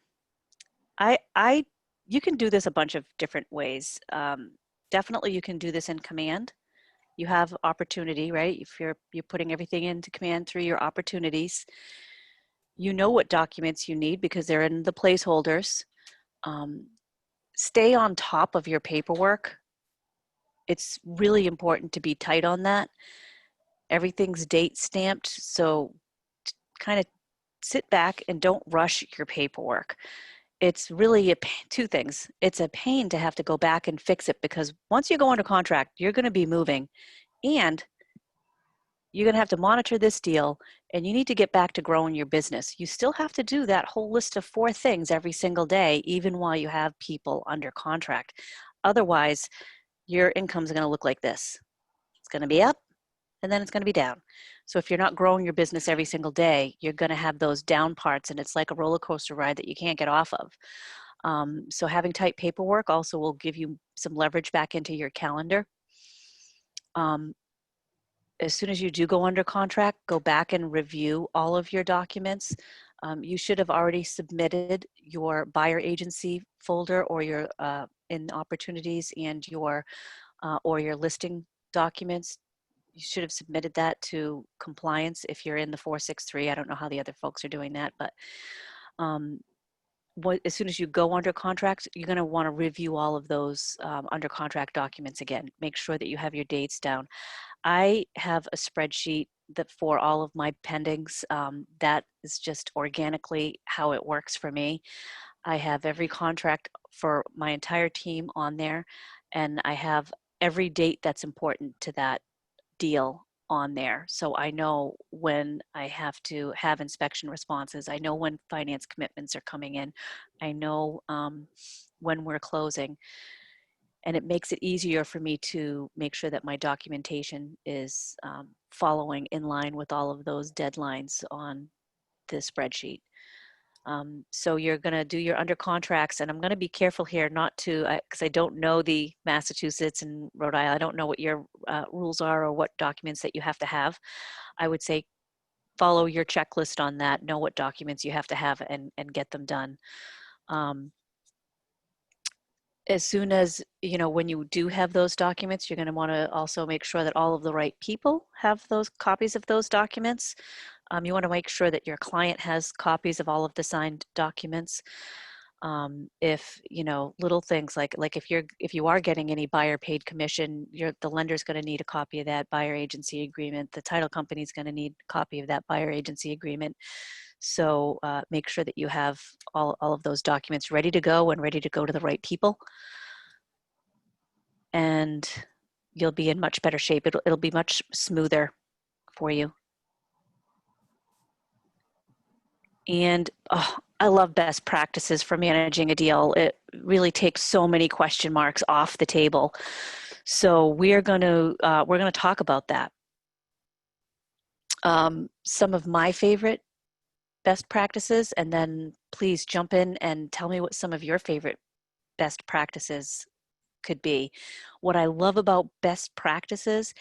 [SPEAKER 7] can do this a bunch of different ways. Definitely you can do this in command. you have opportunity, right? If you're putting everything into command through your opportunities, you know what documents you need because they're in the placeholders. Stay on top of your paperwork. It's really important to be tight on that. Everything's date stamped, so kind of sit back and don't rush your paperwork. It's really two things. It's a pain to have to go back and fix it because once you go under contract, you're going to be moving and you're going to have to monitor this deal and you need to get back to growing your business. You still have to do that whole list of 4 things every single day, even while you have people under contract. Otherwise, your income's going to look like this. It's going to be up and then it's going to be down. So if you're not growing your business every single day, you're going to have those down parts and it's like a roller coaster ride that you can't get off of. So having tight paperwork also will give you some leverage back into your calendar. As soon as you do go under contract, go back and review all of your documents. You should have already submitted your buyer agency folder or your in opportunities and your or your listing documents. You should have submitted that to compliance if you're in the 463. I don't know how the other folks are doing that, but as soon as you go under contract, you're going to want to review all of those under contract documents again. Make sure that you have your dates down. I have a spreadsheet that for all of my pendings, that is just organically how it works for me. I have every contract for my entire team on there, and I have every date that's important to that deal on there. So I know when I have to have inspection responses. I know when finance commitments are coming in. I know when we're closing. And it makes it easier for me to make sure that my documentation is following in line with all of those deadlines on the spreadsheet. So you're going to do your under contracts, and I'm going to be careful here not to, because I don't know the Massachusetts and Rhode Island. I don't know what your rules are or what documents that you have to have. I would say follow your checklist on that, know what documents you have to have and get them done. As soon as, when you do have those documents, you're going to want to also make sure that all of the right people have those copies of those documents. You want to make sure that your client has copies of all of the signed documents. If, little things like if you are getting any buyer paid commission, the lender's going to need a copy of that buyer agency agreement. The title company is going to need a copy of that buyer agency agreement. So make sure that you have all of those documents ready to go and ready to go to the right people. And you'll be in much better shape. It'll be much smoother for you. And I love best practices for managing a deal. It really takes so many question marks off the table. So we're going to talk about that. Some of my favorite best practices, and then please jump in and tell me what some of your favorite best practices could be. What I love about best practices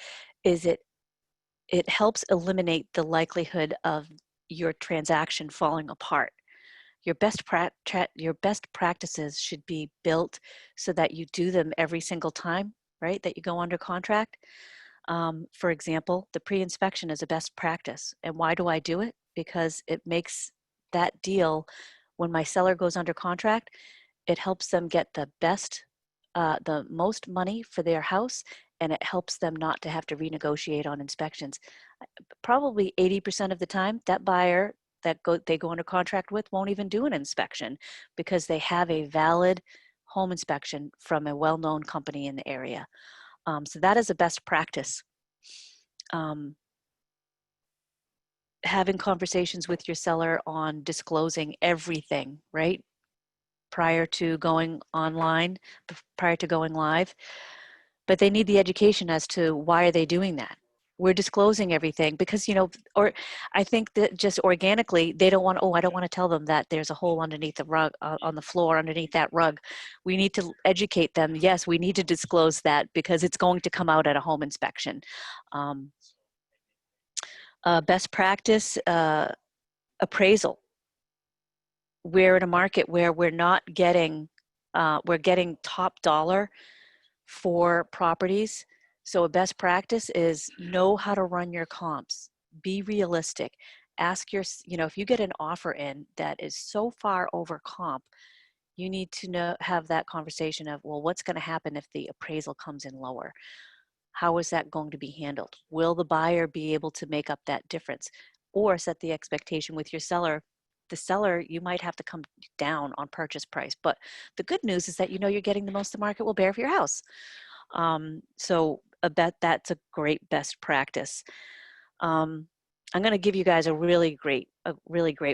[SPEAKER 7] is it helps eliminate the likelihood of your transaction falling apart. Your best practices should be built so that you do them every single time, right, that you go under contract. For example, the pre-inspection is a best practice. And why do I do it? Because it makes that deal, when my seller goes under contract, it helps them get the most money for their house, and it helps them not to have to renegotiate on inspections. Probably 80% of the time, that buyer that they go under contract with won't even do an inspection because they have a valid home inspection from a well-known company in the area. So that is a best practice. Having conversations with your seller on disclosing everything, right? Prior to going online, prior to going live. But they need the education as to why are they doing that. We're disclosing everything because, or I think that just organically, they don't want, I don't want to tell them that there's a hole underneath the rug, on the floor underneath that rug. We need to educate them. Yes, we need to disclose that because it's going to come out at a home inspection. Best practice, appraisal. We're in a market where we're not getting, we're getting top dollar for properties So a best practice is know how to run your comps. Be realistic. Ask if you get an offer in that is so far over comp, you need to have that conversation of, well, what's going to happen if the appraisal comes in lower? How is that going to be handled? Will the buyer be able to make up that difference? Or set the expectation with your seller. The seller, you might have to come down on purchase price. But the good news is that you're getting the most the market will bear for your house. So I bet that's a great best practice. I'm going to give you guys a really great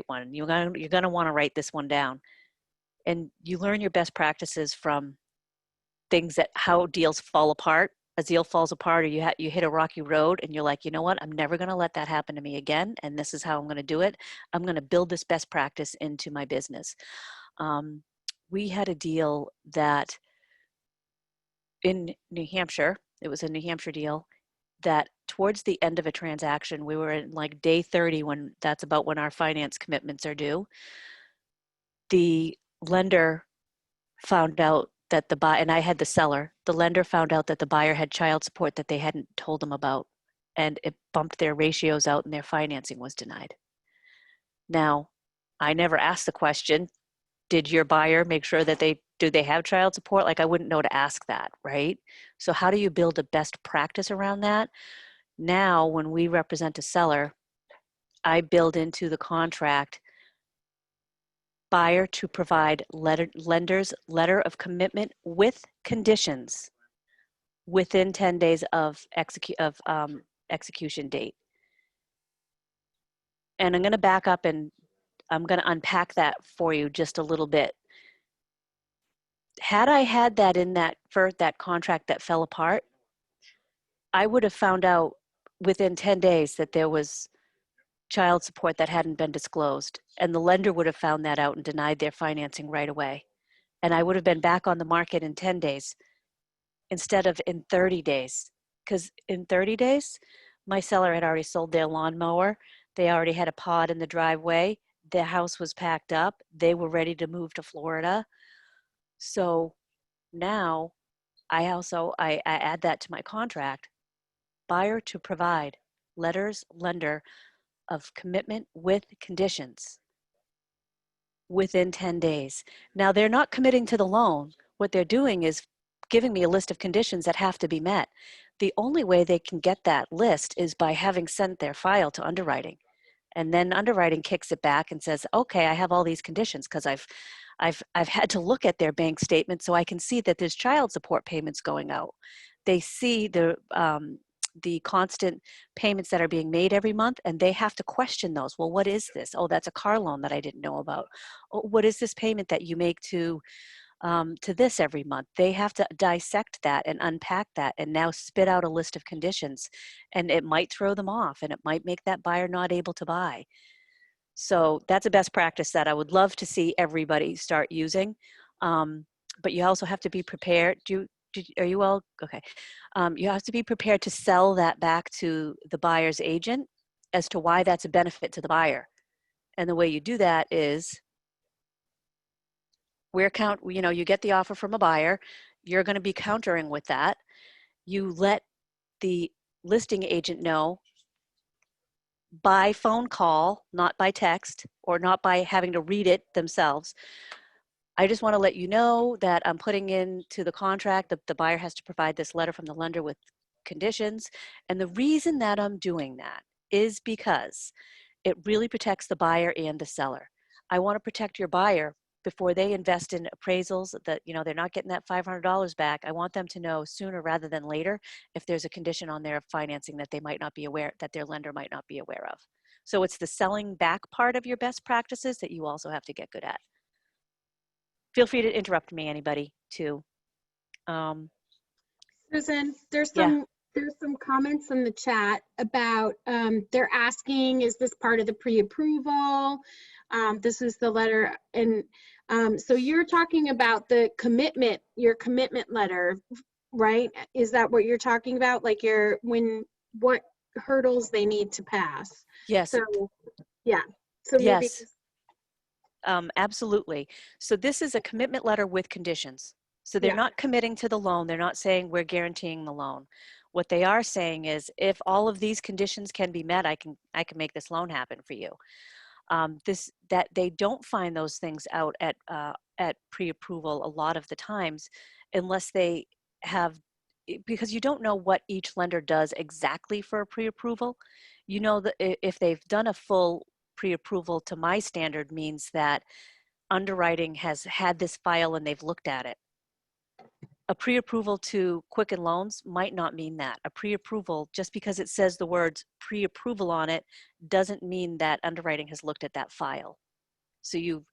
[SPEAKER 7] one. You're going to want to write this one down. And you learn your best practices from things how deals fall apart. A deal falls apart, or you hit a rocky road, and you're like, you know what? I'm never going to let that happen to me again. And this is how I'm going to do it. I'm going to build this best practice into my business. We had a deal that in New Hampshire, it was a New Hampshire deal, that towards the end of a transaction, we were in like day 30, when that's about when our finance commitments are due. The lender found out that the buyer, and I had the seller, the lender found out that the buyer had child support that they hadn't told them about, and it bumped their ratios out and their financing was denied. Now, I never asked the question, did your buyer make sure that do they have child support? Like, I wouldn't know to ask that, right? So how do you build a best practice around that? Now, when we represent a seller, I build into the contract buyer to provide lender's letter of commitment with conditions within 10 days of execution date. And I'm going to back up and I'm going to unpack that for you just a little bit. Had I had that in that contract that fell apart, I would have found out within 10 days that there was child support that hadn't been disclosed, and the lender would have found that out and denied their financing right away. And I would have been back on the market in 10 days instead of in 30 days. Because in 30 days, my seller had already sold their lawnmower. They already had a pod in the driveway. Their house was packed up. They were ready to move to Florida. So now I add that to my contract. Buyer to provide lender of commitment with conditions within 10 days. Now, they're not committing to the loan. What they're doing is giving me a list of conditions that have to be met. The only way they can get that list is by having sent their file to underwriting. And then underwriting kicks it back and says, okay, I have all these conditions because I've had to look at their bank statement so I can see that there's child support payments going out. They see the constant payments that are being made every month, and they have to question those. Well, what is this? Oh, that's a car loan that I didn't know about. Oh, what is this payment that you make to this every month? They have to dissect that and unpack that and now spit out a list of conditions, and it might throw them off and it might make that buyer not able to buy. So that's a best practice that I would love to see everybody start using. But you also have to be prepared. Are you all okay? You have to be prepared to sell that back to the buyer's agent as to why that's a benefit to the buyer. And the way you do that is you get the offer from a buyer, you're going to be countering with that. You let the listing agent know by phone call, not by text, or not by having to read it themselves. I just want to let you know that I'm putting into the contract that the buyer has to provide this letter from the lender with conditions. And the reason that I'm doing that is because it really protects the buyer and the seller. I want to protect your buyer before they invest in appraisals that, they're not getting that $500 back. I want them to know sooner rather than later if there's a condition on their financing that they might not be aware, that their lender might not be aware of. So it's the selling back part of your best practices that you also have to get good at. Feel free to interrupt me, anybody, too.
[SPEAKER 8] Susan, there's some comments in the chat about they're asking, is this part of the pre-approval? This is the letter, and so you're talking about the commitment, your commitment letter, right? Is that what you're talking about? Like what hurdles they need to pass?
[SPEAKER 7] Yes.
[SPEAKER 8] So yeah. So maybe.
[SPEAKER 7] Yes. Absolutely. So this is a commitment letter with conditions. So they're not committing to the loan. They're not saying we're guaranteeing the loan. What they are saying is, if all of these conditions can be met, I can make this loan happen for you. That they don't find those things out at pre-approval a lot of the times, unless they have, because you don't know what each lender does exactly for a pre-approval. You know that if they've done a full pre-approval to my standard, means that underwriting has had this file and they've looked at it. A pre-approval to Quicken Loans might not mean that. A pre-approval, just because it says the words pre-approval on it, doesn't mean that underwriting has looked at that file. So you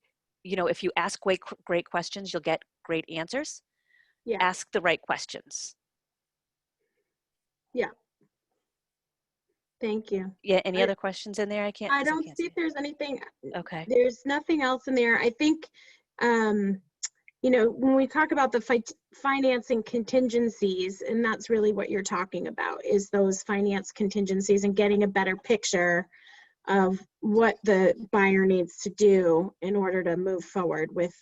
[SPEAKER 7] know, if you ask great questions, you'll get great answers.
[SPEAKER 8] Yeah.
[SPEAKER 7] Ask the right questions.
[SPEAKER 8] Yeah. Thank you.
[SPEAKER 7] Yeah, any other questions in there? I
[SPEAKER 8] don't see if there's anything.
[SPEAKER 7] Okay.
[SPEAKER 8] There's nothing else in there. I think, you know, when we talk about the financing contingencies, and that's really what you're talking about, is those finance contingencies and getting a better picture of what the buyer needs to do in order to move forward with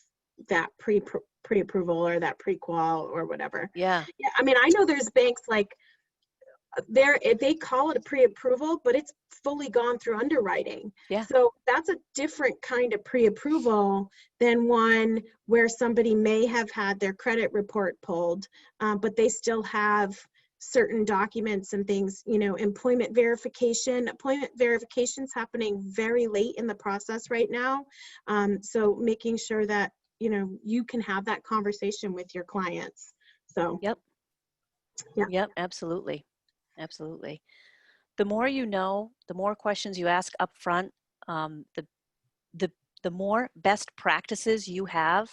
[SPEAKER 8] that pre-approval or that pre-qual or whatever.
[SPEAKER 7] Yeah.
[SPEAKER 8] Yeah. I mean, I know there's banks like, they call it a pre-approval, but it's fully gone through underwriting.
[SPEAKER 7] Yeah.
[SPEAKER 8] So that's a different kind of pre-approval than one where somebody may have had their credit report pulled, but they still have certain documents and things, you know, employment verification. Employment verification's happening very late in the process right now. So making sure that, you know, you can have that conversation with your clients. So.
[SPEAKER 7] Yep.
[SPEAKER 8] Yeah.
[SPEAKER 7] Yep, absolutely. Absolutely. The more you know, the more questions you ask up front, the more best practices you have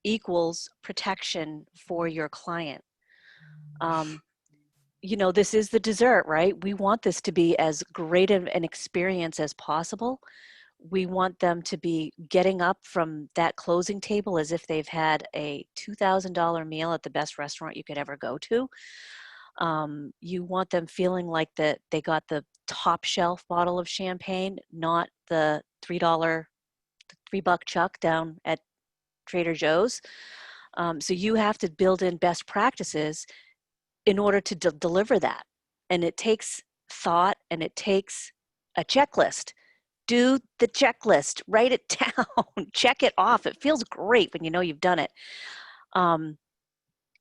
[SPEAKER 7] equals protection for your client. You know, this is the dessert, right? We want this to be as great of an experience as possible. We want them to be getting up from that closing table as if they've had a $2,000 meal at the best restaurant you could ever go to. You want them feeling like that they got the top shelf bottle of champagne, not the $3 Chuck down at Trader Joe's. So you have to build in best practices in order to deliver that. And it takes thought and it takes a checklist. Do the checklist, write it down, check it off. It feels great when you know you've done it.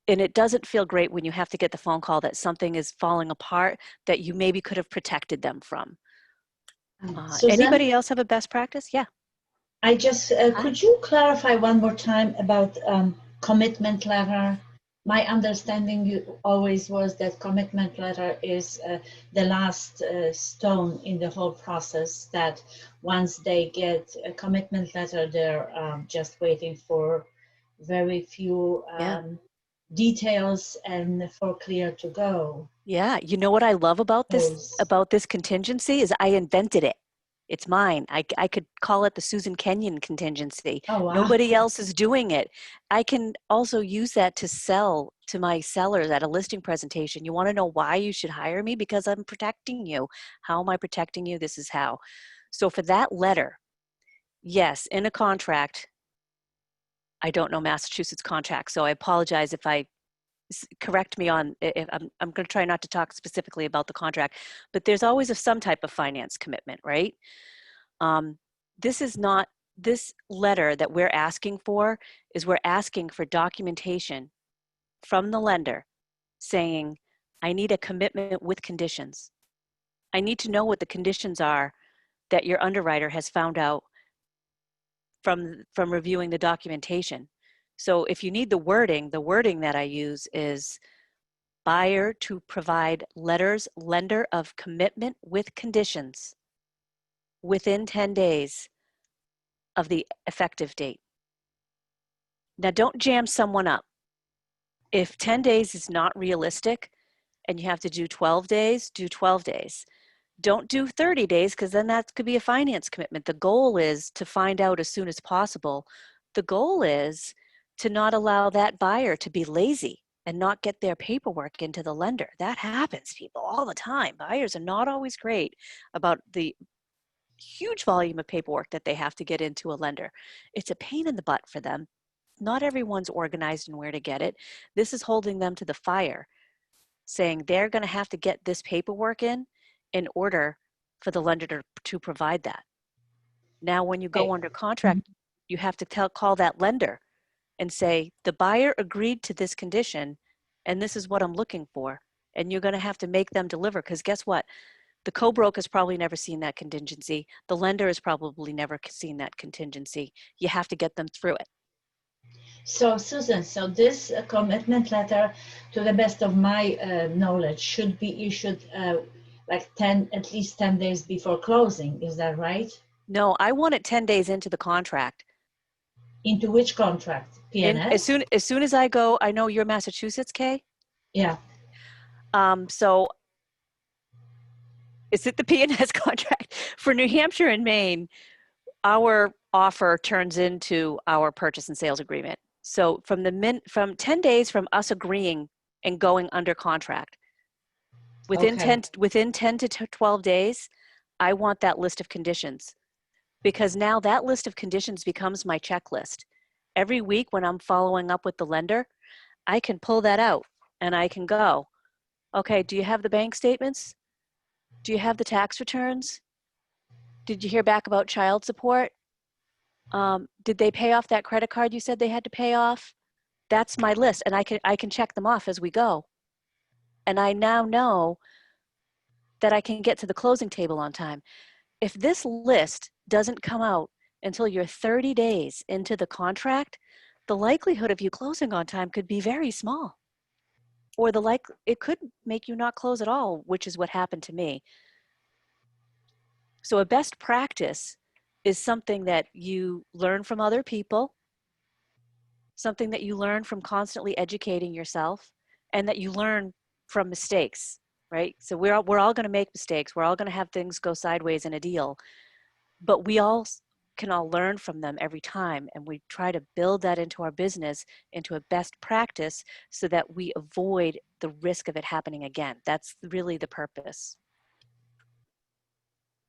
[SPEAKER 7] And it doesn't feel great when you have to get the phone call that something is falling apart that you maybe could have protected them from.
[SPEAKER 16] Susan?
[SPEAKER 7] Anybody else have a best practice? Yeah.
[SPEAKER 16] I just, could you clarify one more time about commitment letter? My understanding always was that commitment letter is the last stone in the whole process, that once they get a commitment letter, they're just waiting for very few details and for clear to go.
[SPEAKER 7] Yeah, you know what I love about this contingency is I invented it. It's mine. I could call it the Susan Kenyon contingency.
[SPEAKER 16] Oh, wow.
[SPEAKER 7] Nobody else is doing it. I can also use that to sell to my sellers at a listing presentation. You want to know why you should hire me? Because I'm protecting you. How am I protecting you? This is how. So for that letter, yes, in a contract, I don't know Massachusetts contract, so I apologize if I correct me on, if I'm going to try not to talk specifically about the contract, but there's always some type of finance commitment, right? This letter that we're asking for is we're asking for documentation from the lender saying, I need a commitment with conditions. I need to know what the conditions are that your underwriter has found out from reviewing the documentation. So if you need the wording that I use is buyer to provide lender of commitment with conditions within 10 days of the effective date. Now don't jam someone up. If 10 days is not realistic and you have to do 12 days, do 12 days. Don't do 30 days because then that could be a finance commitment. The goal is to find out as soon as possible. The goal is to not allow that buyer to be lazy and not get their paperwork into the lender. That happens, people, all the time. Buyers are not always great about the huge volume of paperwork that they have to get into a lender. It's a pain in the butt for them. Not everyone's organized in where to get it. This is holding them to the fire. saying they're going to have to get this paperwork in order for the lender to provide that. Now, when you go under contract, you have to call that lender and say, the buyer agreed to this condition, and this is what I'm looking for. And you're going to have to make them deliver, because guess what? The co-broker's probably never seen that contingency. The lender has probably never seen that contingency. You have to get them through it.
[SPEAKER 16] So Susan, so this commitment letter, to the best of my knowledge, should be issued like at least 10 days before closing. Is that right?
[SPEAKER 7] No, I want it 10 days into the contract.
[SPEAKER 16] Into which contract? PNS?
[SPEAKER 7] As soon as I go, I know you're Massachusetts, Kay?
[SPEAKER 16] Yeah.
[SPEAKER 7] So is it the PNS contract? For New Hampshire and Maine, our offer turns into our purchase and sales agreement. So from 10 days from us agreeing and going under contract, within 10 to 12 days, I want that list of conditions, because now that list of conditions becomes my checklist. Every week when I'm following up with the lender, I can pull that out and I can go, okay, do you have the bank statements? Do you have the tax returns? Did you hear back about child support? Did they pay off that credit card you said they had to pay off? That's my list, and I can check them off as we go. And I now know that I can get to the closing table on time. If this list doesn't come out until you're 30 days into the contract, the likelihood of you closing on time could be very small. Or it could make you not close at all, which is what happened to me. So a best practice is something that you learn from other people, something that you learn from constantly educating yourself, and that you learn from mistakes, right? So we're all going to make mistakes. We're all going to have things go sideways in a deal, but we can all learn from them every time. And we try to build that into our business, into a best practice, so that we avoid the risk of it happening again. That's really the purpose.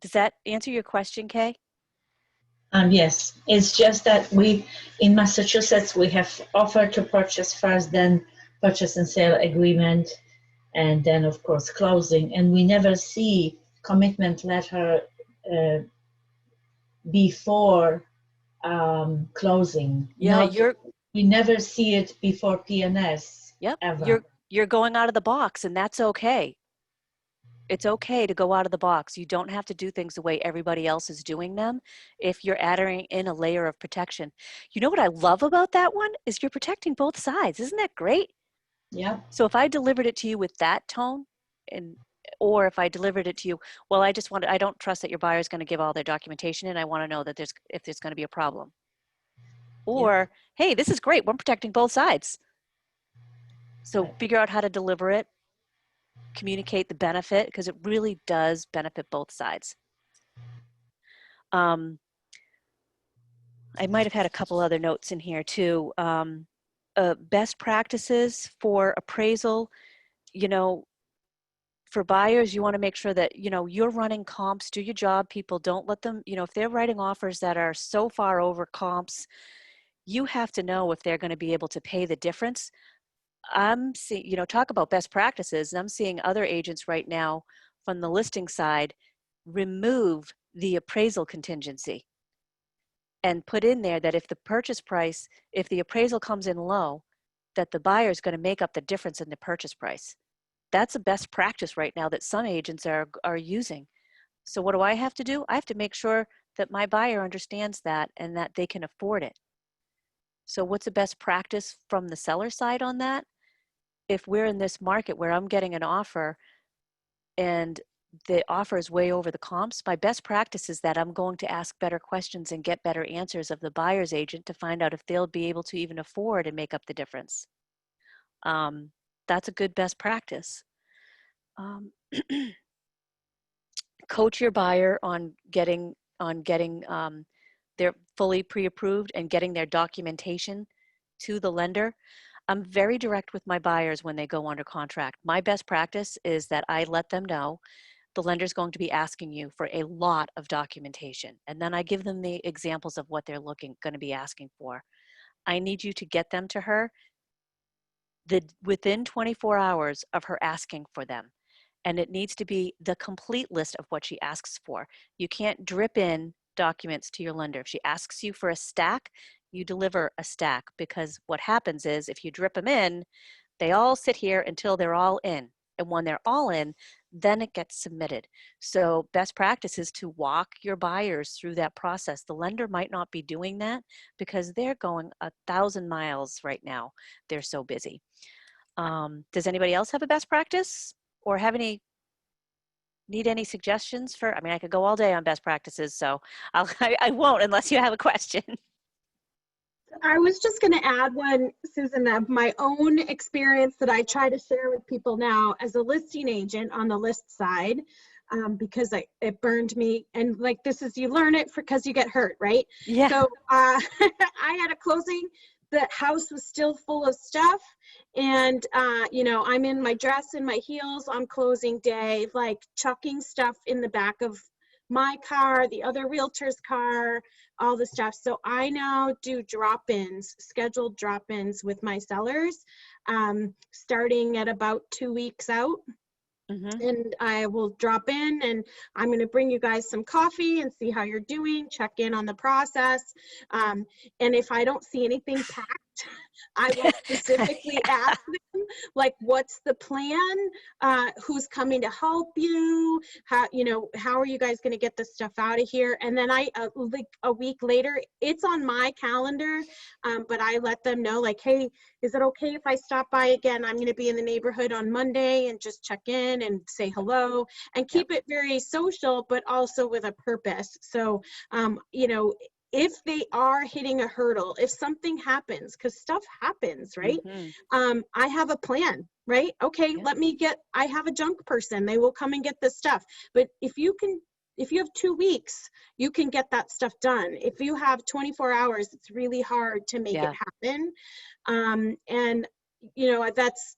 [SPEAKER 7] Does that answer your question, Kay?
[SPEAKER 16] Yes, it's just that in Massachusetts, we have offer to purchase first, then purchase and sale agreement, and then of course closing. And we never see commitment letter before closing.
[SPEAKER 7] Yeah,
[SPEAKER 16] we never see it before PNS.
[SPEAKER 7] Yep,
[SPEAKER 16] ever.
[SPEAKER 7] you're going out of the box, and that's okay. It's okay to go out of the box. You don't have to do things the way everybody else is doing them if you're adding in a layer of protection. You know what I love about that one is you're protecting both sides. Isn't that great?
[SPEAKER 16] Yeah.
[SPEAKER 7] So if I delivered it to you with that tone, or if I delivered it to you, well, I don't trust that your buyer is going to give all their documentation, and I want to know that if there's going to be a problem. Or, hey, this is great. We're protecting both sides. So figure out how to deliver it. Communicate the benefit, because it really does benefit both sides. I might have had a couple other notes in here too. Best practices for appraisal, for buyers, you want to make sure that, you're running comps. Do your job, people. Don't let them, if they're writing offers that are so far over comps, you have to know if they're going to be able to pay the difference. I'm seeing, talk about best practices, and I'm seeing other agents right now from the listing side remove the appraisal contingency and put in there that if the appraisal comes in low, that the buyer is going to make up the difference in the purchase price. That's a best practice right now that some agents are using. So what do I have to do? I have to make sure that my buyer understands that and that they can afford it. So what's a best practice from the seller side on that? If we're in this market where I'm getting an offer and the offer is way over the comps, my best practice is that I'm going to ask better questions and get better answers of the buyer's agent to find out if they'll be able to even afford and make up the difference. That's a good best practice. Coach your buyer on getting their fully pre-approved and getting their documentation to the lender. I'm very direct with my buyers when they go under contract. My best practice is that I let them know the lender's going to be asking you for a lot of documentation. And then I give them the examples of what they're going to be asking for. I need you to get them to her within 24 hours of her asking for them. And it needs to be the complete list of what she asks for. You can't drip in documents to your lender. If she asks you for a stack, you deliver a stack, because what happens is if you drip them in, they all sit here until they're all in. And when they're all in, then it gets submitted. So best practice is to walk your buyers through that process. The lender might not be doing that because they're going 1,000 miles right now. They're so busy. Does anybody else have a best practice or need any suggestions for? I mean, I could go all day on best practices, so I won't unless you have a question.
[SPEAKER 8] I was just going to add one, Susan, of my own experience that I try to share with people now as a listing agent on the list side, because it burned me. And like, this is, you learn it because you get hurt, right?
[SPEAKER 7] Yeah.
[SPEAKER 8] So I had a closing. The house was still full of stuff. And, you know, I'm in my dress and my heels on closing day, like chucking stuff in the back of my car, the other realtor's car, all the stuff. So I now do drop-ins, scheduled drop-ins with my sellers, starting at about 2 weeks out. And I will drop in and I'm going to bring you guys some coffee and see how you're doing, check in on the process. And if I don't see anything packed, I will specifically ask them, like, what's the plan? Who's coming to help you? How, you know, how are you guys going to get this stuff out of here? And then like a week later, it's on my calendar, but I let them know, like, hey, is it okay if I stop by again? I'm going to be in the neighborhood on Monday, and just check in and say hello and keep it very social, but also with a purpose. So, you know, if they are hitting a hurdle, if something happens, because stuff happens, right? I have a plan, right? Okay, I have a junk person. They will come and get this stuff. But if you have 2 weeks, you can get that stuff done. If you have 24 hours, it's really hard to make it happen. And, you know, that's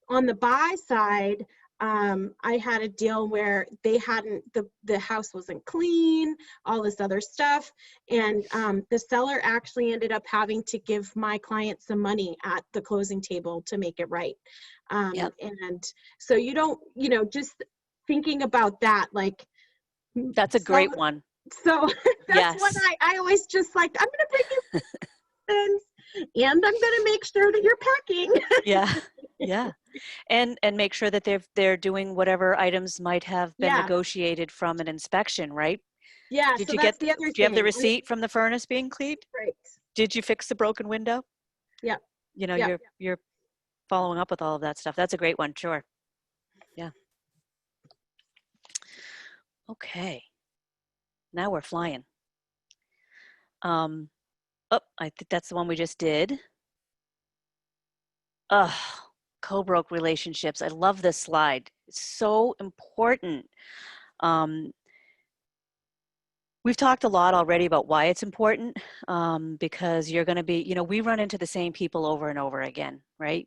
[SPEAKER 8] on the buy side. I had a deal where they hadn't, the house wasn't clean, all this other stuff. And the seller actually ended up having to give my client some money at the closing table to make it right. And so you don't, you know, just thinking about that, like,
[SPEAKER 7] that's a great one.
[SPEAKER 8] So that's what I always just like, I'm going to bring you things and I'm going to make sure that you're packing.
[SPEAKER 7] Yeah. And make sure that they're doing whatever items might have been negotiated from an inspection, right?
[SPEAKER 8] Yeah.
[SPEAKER 7] Did
[SPEAKER 8] So
[SPEAKER 7] you
[SPEAKER 8] that's
[SPEAKER 7] get
[SPEAKER 8] the other thing.
[SPEAKER 7] Do you have the receipt from the furnace being cleaned?
[SPEAKER 8] Right.
[SPEAKER 7] Did you fix the broken window?
[SPEAKER 8] Yeah.
[SPEAKER 7] You know, you're following up with all of that stuff. That's a great one. Sure. Yeah. Okay. Now we're flying. I think that's the one we just did. Co-broke relationships. I love this slide. It's so important. We've talked a lot already about why it's important, because you're going to be, you know, we run into the same people over and over again, right?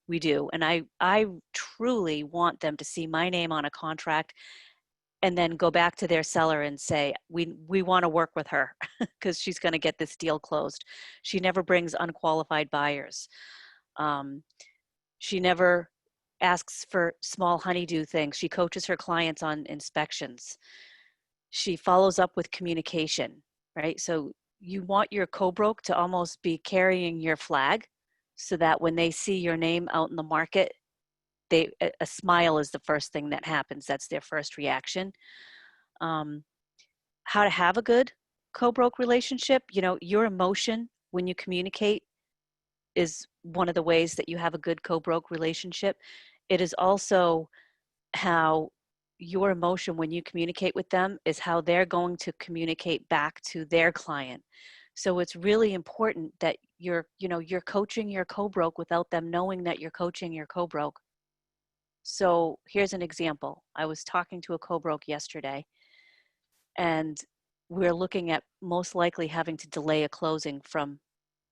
[SPEAKER 7] We do. And I truly want them to see my name on a contract and then go back to their seller and say, we want to work with her because she's going to get this deal closed. She never brings unqualified buyers. She never asks for small honeydew things. She coaches her clients on inspections. She follows up with communication, right? So you want your co-broke to almost be carrying your flag so that when they see your name out in the market, a smile is the first thing that happens. That's their first reaction. How to have a good co-broke relationship, you know, your emotion when you communicate is one of the ways that you have a good co-broke relationship. It is also how your emotion when you communicate with them is how they're going to communicate back to their client. So it's really important that you're coaching your co-broke without them knowing that you're coaching your co-broke. So here's an example. I was talking to a co-broke yesterday, and we're looking at most likely having to delay a closing from,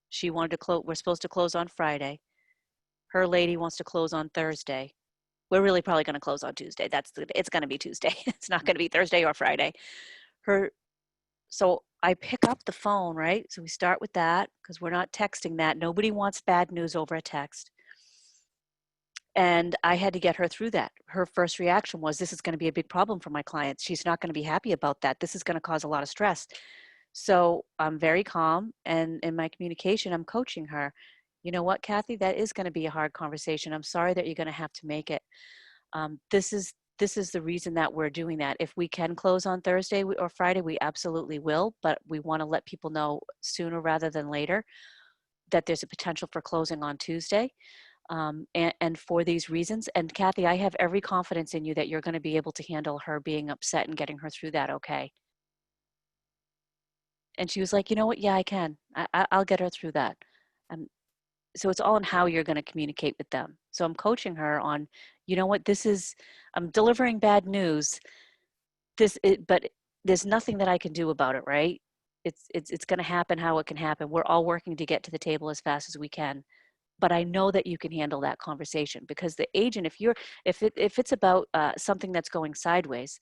[SPEAKER 7] she wanted to close, we're supposed to close on Friday. Her lady wants to close on Thursday. We're really probably going to close on Tuesday. It's going to be Tuesday. It's not going to be Thursday or Friday. So I pick up the phone, right? So we start with that because we're not texting that. Nobody wants bad news over a text. And I had to get her through that. Her first reaction was, this is going to be a big problem for my clients. She's not going to be happy about that. This is going to cause a lot of stress. So I'm very calm, and in my communication, I'm coaching her. You know what, Kathy, that is going to be a hard conversation. I'm sorry that you're going to have to make it. This is the reason that we're doing that. If we can close on Thursday or Friday, we absolutely will, but we want to let people know sooner rather than later that there's a potential for closing on Tuesday. And for these reasons. And Kathy, I have every confidence in you that you're going to be able to handle her being upset and getting her through that okay. And she was like, you know what? Yeah, I can. I'll get her through that. So it's all on how you're going to communicate with them. So I'm coaching her on, you know what, I'm delivering bad news. But there's nothing that I can do about it, right? It's going to happen how it can happen. We're all working to get to the table as fast as we can. But I know that you can handle that conversation, because the agent, if it's about something that's going sideways,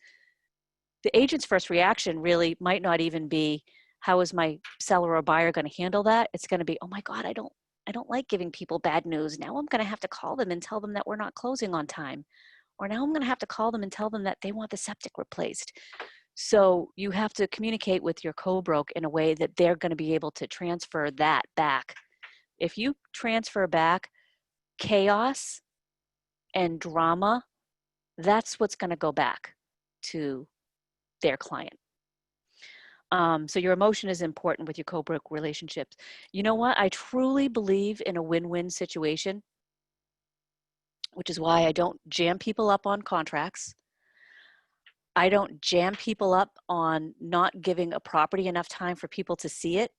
[SPEAKER 7] the agent's first reaction really might not even be, how is my seller or buyer going to handle that? It's going to be, oh my God, I don't like giving people bad news. Now I'm going to have to call them and tell them that we're not closing on time. Or now I'm going to have to call them and tell them that they want the septic replaced. So you have to communicate with your co-broke in a way that they're going to be able to transfer that back. If you transfer back chaos and drama, that's what's going to go back to their client. So your emotion is important with your co-broke relationships. You know what? I truly believe in a win-win situation, which is why I don't jam people up on contracts. I don't jam people up on not giving a property enough time for people to see it.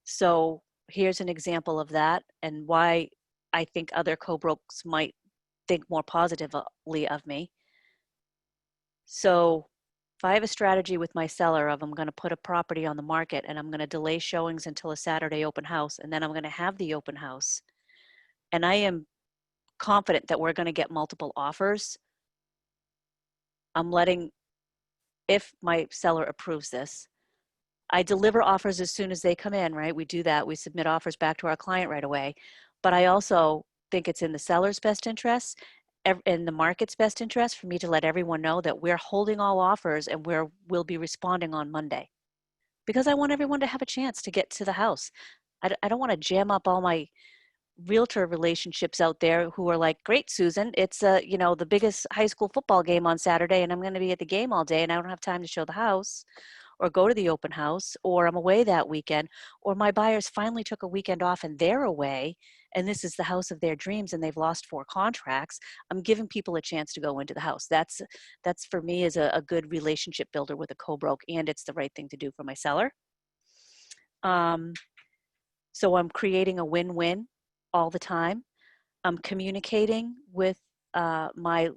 [SPEAKER 7] So here's an example of that, and why I think other co-brokes might think more positively of me. So if I have a strategy with my seller of, I'm going to put a property on the market and I'm going to delay showings until a Saturday open house, and then I'm going to have the open house, and I am confident that we're going to get multiple offers, I'm letting, if my seller approves this, I deliver offers as soon as they come in, right? We do that. We submit offers back to our client right away. But I also think it's in the seller's best interest, in the market's best interest, for me to let everyone know that we're holding all offers and we'll be responding on Monday. Because I want everyone to have a chance to get to the house. I don't want to jam up all my realtor relationships out there who are like, great, Susan, it's the biggest high school football game on Saturday and I'm going to be at the game all day and I don't have time to show the house or go to the open house, or I'm away that weekend, or my buyers finally took a weekend off and they're away and this is the house of their dreams and they've lost 4 contracts. I'm giving people a chance to go into the house. That's for me is a good relationship builder with a co-broke, and it's the right thing to do for my seller. So I'm creating a win-win all the time. I'm communicating with my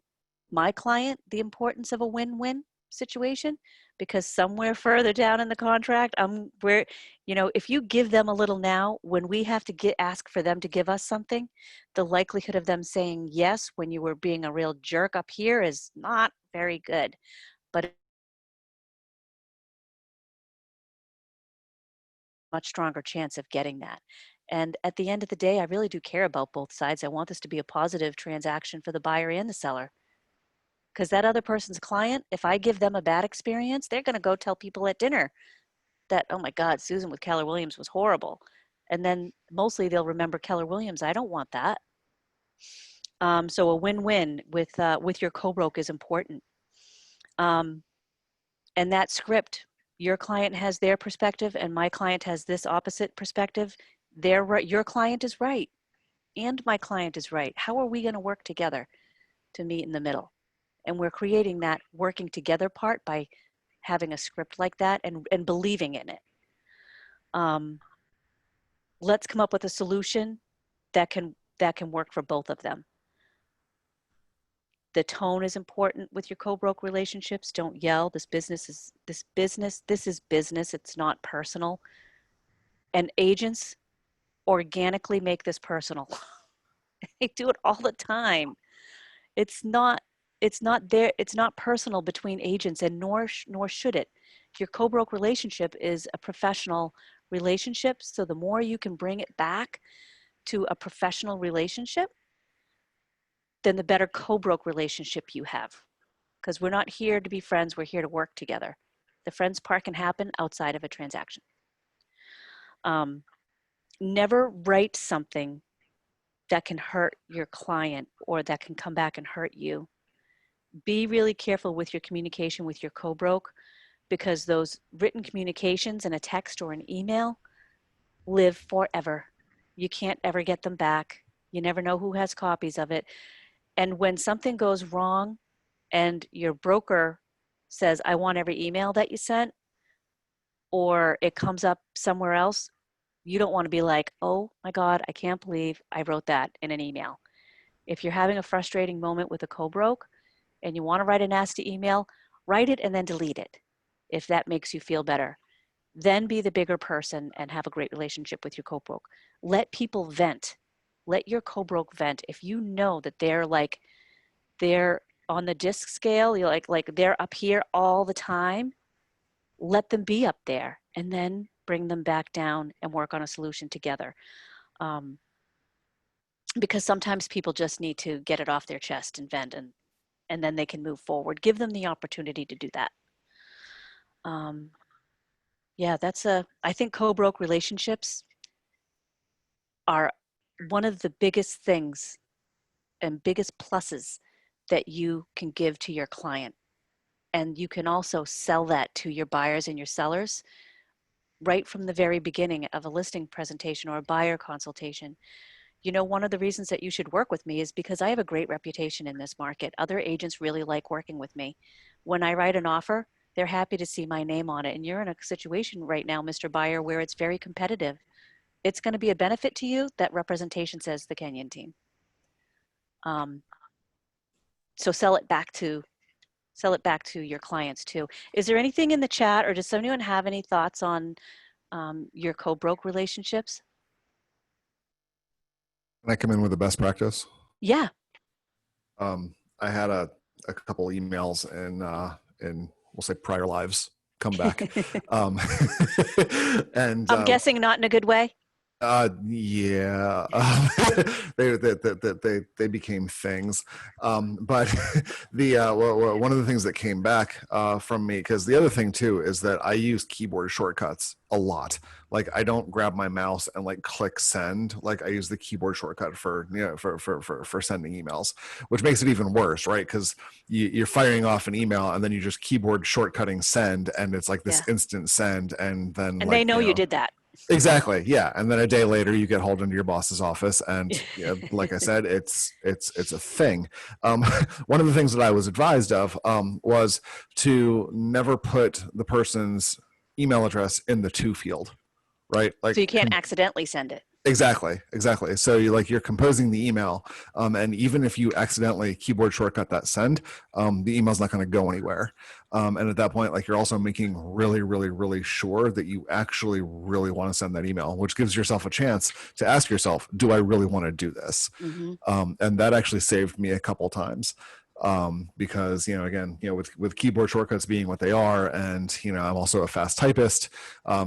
[SPEAKER 7] client the importance of a win-win situation, because somewhere further down in the contract, if you give them a little now, when we have to ask for them to give us something, the likelihood of them saying yes when you were being a real jerk up here is not very good. But much stronger chance of getting that. And at the end of the day, I really do care about both sides. I want this to be a positive transaction for the buyer and the seller. Because that other person's client, if I give them a bad experience, they're going to go tell people at dinner that, oh my God, Susan with Keller Williams was horrible. And then mostly they'll remember Keller Williams. I don't want that. So a win-win with your co-broke is important. And that script, your client has their perspective and my client has this opposite perspective. They're right. Your client is right and my client is right. How are we going to work together to meet in the middle? And we're creating that working together part by having a script like that and believing in it. Let's come up with a solution that can work for both of them. The tone is important with your co-broke relationships. Don't yell. This is business. It's not personal. And agents organically make this personal. They do it all the time. It's not personal between agents, and nor should it. Your co-broke relationship is a professional relationship, so the more you can bring it back to a professional relationship, then the better co-broke relationship you have. Because we're not here to be friends, we're here to work together. The friends part can happen outside of a transaction. Never write something that can hurt your client or that can come back and hurt you. Be really careful with your communication with your co-broke, because those written communications in a text or an email live forever. You can't ever get them back. You never know who has copies of it. And when something goes wrong and your broker says, I want every email that you sent, or it comes up somewhere else, you don't want to be like, oh my God, I can't believe I wrote that in an email. If you're having a frustrating moment with a co-broke and you want to write a nasty email, write it and then delete it, if that makes you feel better. Then be the bigger person and have a great relationship with your co-broke. Let people vent. Let your co-broke vent. If you know that they're on the disc scale, you're like they're up here all the time, let them be up there and then bring them back down and work on a solution together. Because sometimes people just need to get it off their chest and vent, and then they can move forward. Give them the opportunity to do that. Yeah, I think co-broke relationships are one of the biggest things and biggest pluses that you can give to your client. And you can also sell that to your buyers and your sellers right from the very beginning of a listing presentation or a buyer consultation. You know, one of the reasons that you should work with me is because I have a great reputation in this market. Other agents really like working with me. When I write an offer, they're happy to see my name on it. And you're in a situation right now, Mr. Buyer, where it's very competitive. It's going to be a benefit to you that representation says the Kenyon team. So sell it back to your clients too. Is there anything in the chat, or does anyone have any thoughts on your co-broke relationships?
[SPEAKER 17] Can I come in with the best practice?
[SPEAKER 7] Yeah.
[SPEAKER 17] I had a couple emails in we'll say prior lives come back. And
[SPEAKER 7] I'm guessing not in a good way.
[SPEAKER 17] Yeah, they became things. But one of the things that came back from me, because the other thing too is that I use keyboard shortcuts a lot. Like I don't grab my mouse and like click send. Like I use the keyboard shortcut for for sending emails, which makes it even worse, right? Because you're firing off an email and then you just keyboard shortcutting send, and it's like this instant send, and then
[SPEAKER 7] and they know you did that.
[SPEAKER 17] Exactly. Yeah. And then a day later you get hauled into your boss's office, and like I said, it's a thing. One of the things that I was advised of was to never put the person's email address in the to field, right? Like,
[SPEAKER 7] so you can't accidentally send it.
[SPEAKER 17] Exactly. So you're composing the email, and even if you accidentally keyboard shortcut that send, the email's not going to go anywhere. And at that point, like you're also making really, really, really sure that you actually really want to send that email, which gives yourself a chance to ask yourself, do I really want to do this?
[SPEAKER 7] Mm-hmm.
[SPEAKER 17] And that actually saved me a couple times. Because with keyboard shortcuts being what they are, and I'm also a fast typist,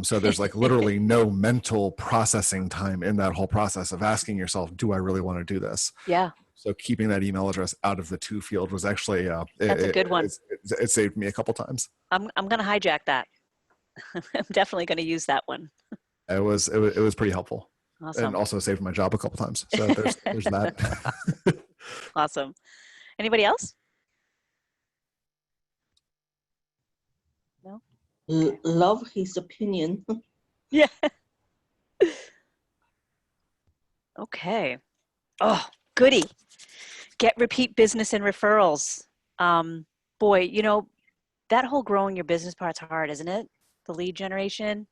[SPEAKER 17] so there's like literally no mental processing time in that whole process of asking yourself, do I really want to do this?
[SPEAKER 7] Yeah.
[SPEAKER 17] So keeping that email address out of the to field was actually
[SPEAKER 7] that's a good one.
[SPEAKER 17] It saved me a couple times.
[SPEAKER 7] I'm going to hijack that. I'm definitely going to use that one.
[SPEAKER 17] It was pretty helpful.
[SPEAKER 7] Awesome.
[SPEAKER 17] And also saved my job a couple times. So there's that.
[SPEAKER 7] Awesome. Anybody else? No?
[SPEAKER 4] Love his opinion.
[SPEAKER 7] Yeah. Okay. Oh, goody. Get repeat business and referrals. Boy, that whole growing your business part's hard, isn't it? The lead generation.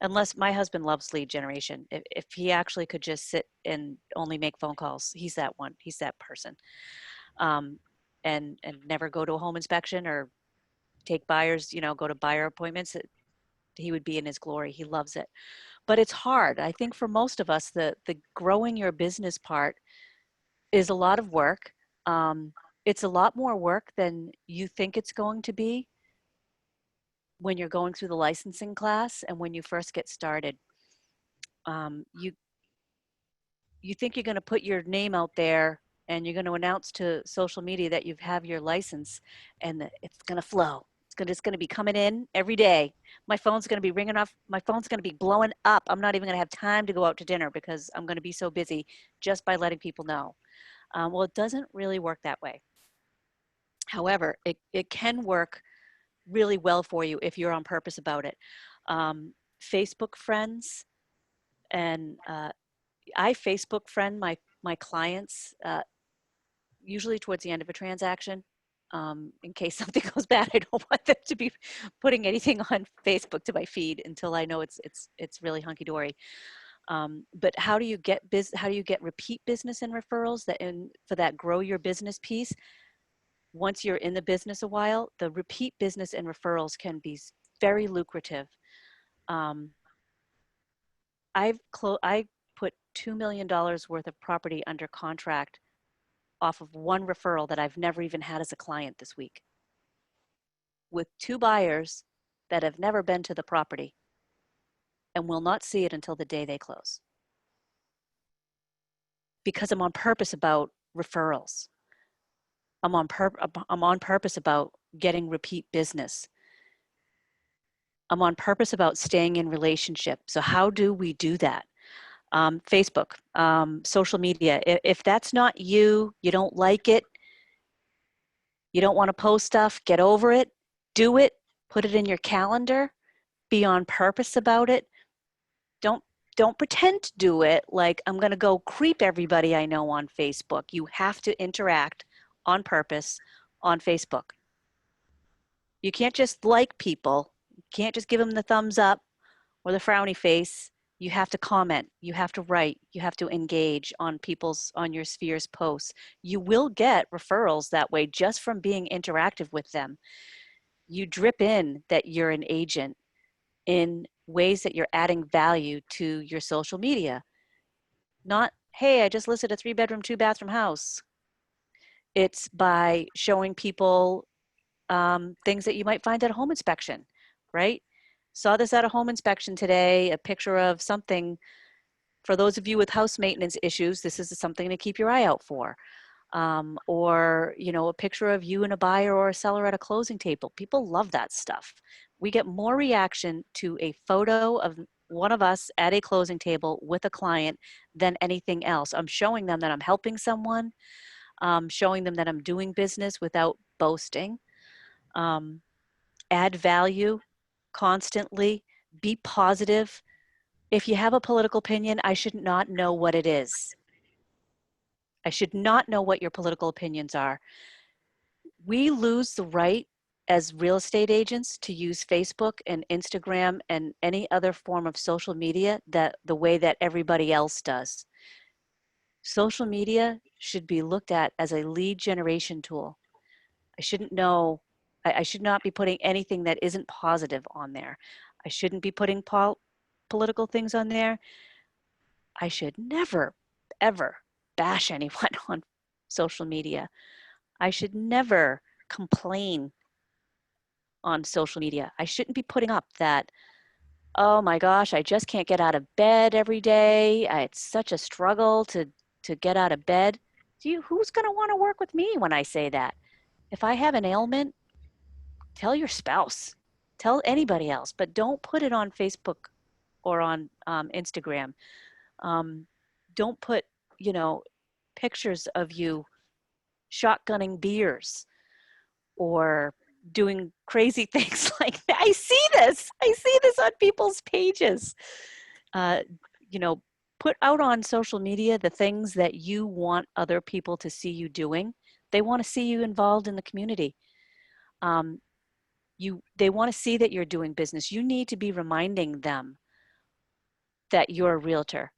[SPEAKER 7] Unless my husband loves lead generation. If he actually could just sit and only make phone calls, he's that one. He's that person. And never go to a home inspection or take buyers, go to buyer appointments, he would be in his glory. He loves it. But it's hard. I think for most of us, the growing your business part is a lot of work. It's a lot more work than you think it's going to be when you're going through the licensing class and when you first get started. You think you're going to put your name out there and you're going to announce to social media that you have your license, and that it's going to flow. It's going to be coming in every day. My phone's going to be ringing off. My phone's going to be blowing up. I'm not even going to have time to go out to dinner because I'm going to be so busy just by letting people know. Well, it doesn't really work that way. However, it can work really well for you if you're on purpose about it. Facebook friends, and I Facebook friend my clients usually towards the end of a transaction. In case something goes bad, I don't want them to be putting anything on Facebook to my feed until I know it's really hunky dory. But how do you get repeat business and referrals for that grow your business piece? Once you're in the business a while, the repeat business and referrals can be very lucrative. I put $2 million worth of property under contract off of one referral that I've never even had as a client this week, with 2 buyers that have never been to the property and will not see it until the day they close. Because I'm on purpose about referrals. I'm on purpose about getting repeat business. I'm on purpose about staying in relationship. So how do we do that? Facebook, social media. If that's not you, you don't like it, you don't want to post stuff, get over it, do it, put it in your calendar, be on purpose about it. Don't pretend to do it like I'm going to go creep everybody I know on Facebook. You have to interact on purpose on Facebook. You can't just like people. You can't just give them the thumbs up or the frowny face. You have to comment, you have to write, you have to engage on your sphere's posts. You will get referrals that way just from being interactive with them. You drip in that you're an agent in ways that you're adding value to your social media. Not, hey, I just listed a 3-bedroom, 2-bathroom house. It's by showing people things that you might find at a home inspection, right? Saw this at a home inspection today, a picture of something. For those of you with house maintenance issues, this is something to keep your eye out for. Or, a picture of you and a buyer or a seller at a closing table. People love that stuff. We get more reaction to a photo of one of us at a closing table with a client than anything else. I'm showing them that I'm helping someone, showing them that I'm doing business without boasting. Add value constantly, be positive. If you have a political opinion, I should not know what it is. I should not know what your political opinions are. We lose the right as real estate agents to use Facebook and Instagram and any other form of social media the way that everybody else does. Social media should be looked at as a lead generation tool. I should not be putting anything that isn't positive on there. I shouldn't be putting political things on there. I should never, ever bash anyone on social media. I should never complain on social media. I shouldn't be putting up that, oh my gosh, I just can't get out of bed every day. It's such a struggle to get out of bed. Who's going to want to work with me when I say that? If I have an ailment, tell your spouse, tell anybody else, but don't put it on Facebook or on Instagram. Don't put, pictures of you shotgunning beers or doing crazy things like that. I see this on people's pages. Put out on social media the things that you want other people to see you doing. They want to see you involved in the community. They want to see that you're doing business. You need to be reminding them that you're a realtor.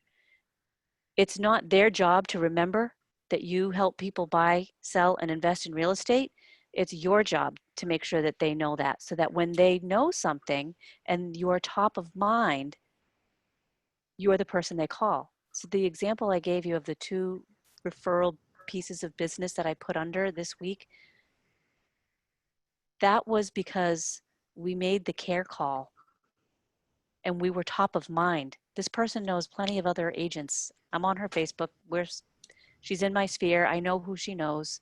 [SPEAKER 7] It's not their job to remember that you help people buy, sell, and invest in real estate. It's your job to make sure that they know that, so that when they know something and you're top of mind, you're the person they call. So the example I gave you of the 2 referral pieces of business that I put under this week, that was because we made the care call and we were top of mind. This person knows plenty of other agents. I'm on her Facebook. She's in my sphere. I know who she knows.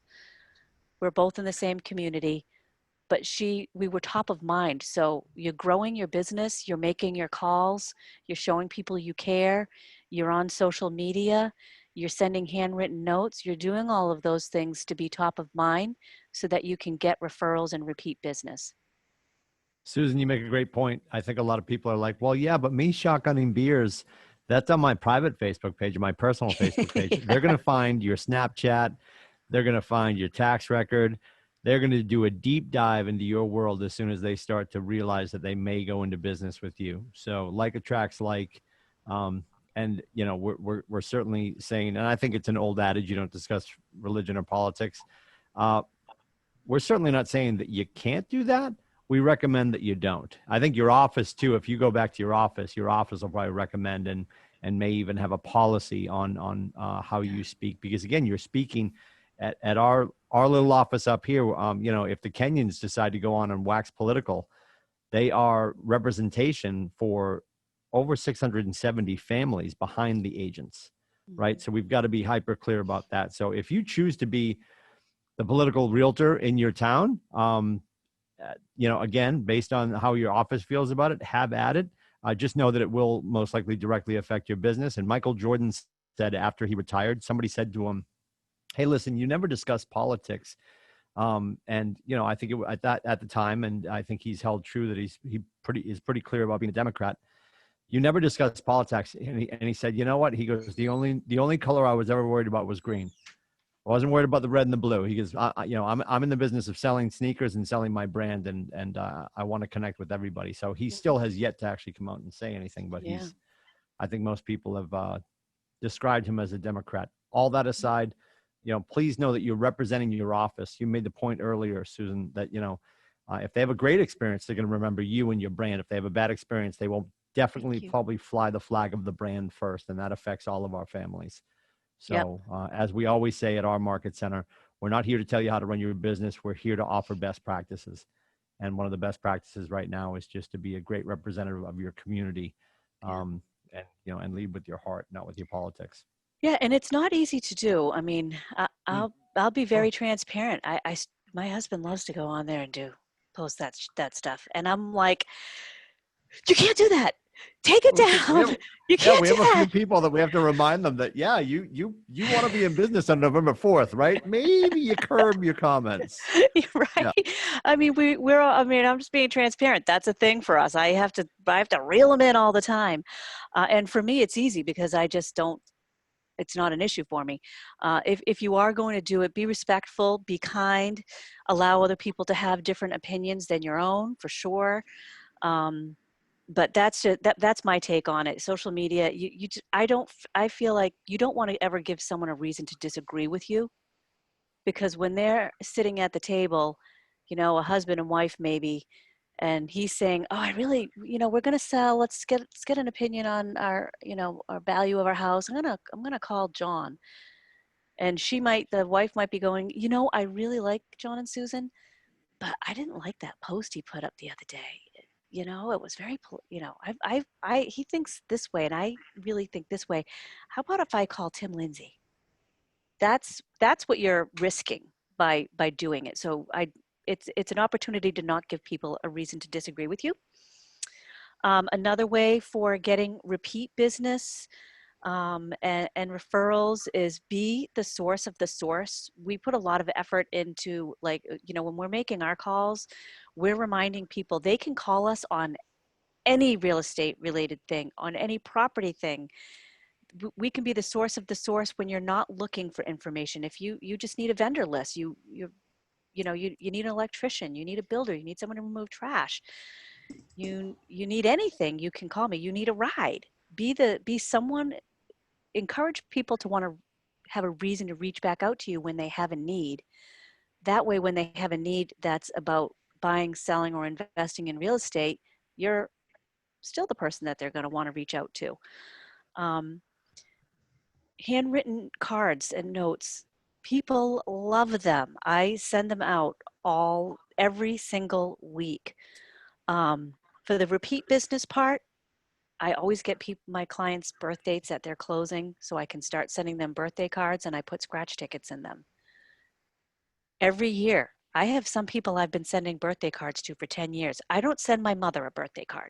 [SPEAKER 7] We're both in the same community, but we were top of mind. So you're growing your business, you're making your calls, you're showing people you care, you're on social media, you're sending handwritten notes, you're doing all of those things to be top of mind so that you can get referrals and repeat business.
[SPEAKER 9] Susan, you make a great point. I think a lot of people are like, well, yeah, but me shotgunning beers, that's on my private Facebook page or my personal Facebook page.
[SPEAKER 7] Yeah.
[SPEAKER 9] They're going to find your Snapchat. They're going to find your tax record. They're going to do a deep dive into your world as soon as they start to realize that they may go into business with you. So like attracts like, and you know, we're certainly saying, and I think it's an old adage, you don't discuss religion or politics. We're certainly not saying that you can't do that. We recommend that you don't. I think your office too, if you go back to your office will probably recommend and may even have a policy on how you speak, because again, you're speaking at our little office up here. You know, if the Kenyans decide to go on and wax political, they are representation for over 670 families behind the agents, right? So we've got to be hyper clear about that. So if you choose to be the political realtor in your town, you know, again, based on how your office feels about it, have at it. Just know that it will most likely directly affect your business. And Michael Jordan said after he retired, somebody said to him, hey, listen, you never discuss politics. And, you know, I think at the time, and I think he's held true that he's pretty clear about being a Democrat. You never discuss politics. And he said, you know what? He goes, the only color I was ever worried about was green. I wasn't worried about the red and the blue. He goes, you know, I'm in the business of selling sneakers and selling my brand, and I want to connect with everybody. So he still has yet to actually come out and say anything, but I think most people have described him as a Democrat. All that aside, you know, please know that you're representing your office. You made the point earlier, Susan, that, you know, if they have a great experience, they're going to remember you and your brand. If they have a bad experience, they will definitely probably fly the flag of the brand first, and that affects all of our families. So as we always say at our market center, we're not here to tell you how to run your business. We're here to offer best practices. And one of the best practices right now is just to be a great representative of your community, and, you know, and lead with your heart, not with your politics.
[SPEAKER 7] Yeah, and it's not easy to do. I mean, I'll be very transparent. My husband loves to go on there and post that stuff, and I'm like, you can't do that. Take it down. You can't
[SPEAKER 9] we
[SPEAKER 7] do
[SPEAKER 9] have a
[SPEAKER 7] that.
[SPEAKER 9] few people that we have to remind them that, you want to be in business on November 4th, right? Maybe you curb your comments.
[SPEAKER 7] Right.
[SPEAKER 9] Yeah.
[SPEAKER 7] I mean, I'm just being transparent. That's a thing for us. I have to reel them in all the time. And for me, it's easy because I just don't, it's not an issue for me. If you are going to do it, be respectful, be kind, allow other people to have different opinions than your own, for sure. But that's my take on it. Social media, I feel like you don't want to ever give someone a reason to disagree with you, because when they're sitting at the table, you know, a husband and wife maybe, and he's saying, oh, I really, you know, we're going to sell, let's get an opinion on our, you know, our value of our house. I'm going to call John. And the wife might be going, you know, I really like John and Susan, but I didn't like that post he put up the other day. You know, it was very, you know, he thinks this way and I really think this way. How about if I call Tim Lindsay? That's what you're risking by doing it. So it's an opportunity to not give people a reason to disagree with you. Another way for getting repeat business and referrals is be the source of the source. We put a lot of effort into, like, you know, when we're making our calls, we're reminding people they can call us on any real estate related thing, on any property thing. We can be the source of the source when you're not looking for information. If you just need a vendor list, you need an electrician, you need a builder, you need someone to remove trash, you need anything, you can call me. You need a ride, be someone. Encourage people to want to have a reason to reach back out to you when they have a need. That way, when they have a need that's about buying, selling, or investing in real estate, you're still the person that they're going to want to reach out to. Handwritten cards and notes, people love them. I send them out every single week. For the repeat business part, I always get my clients' birth dates at their closing, so I can start sending them birthday cards, and I put scratch tickets in them. Every year, I have some people I've been sending birthday cards to for 10 years. I don't send my mother a birthday card,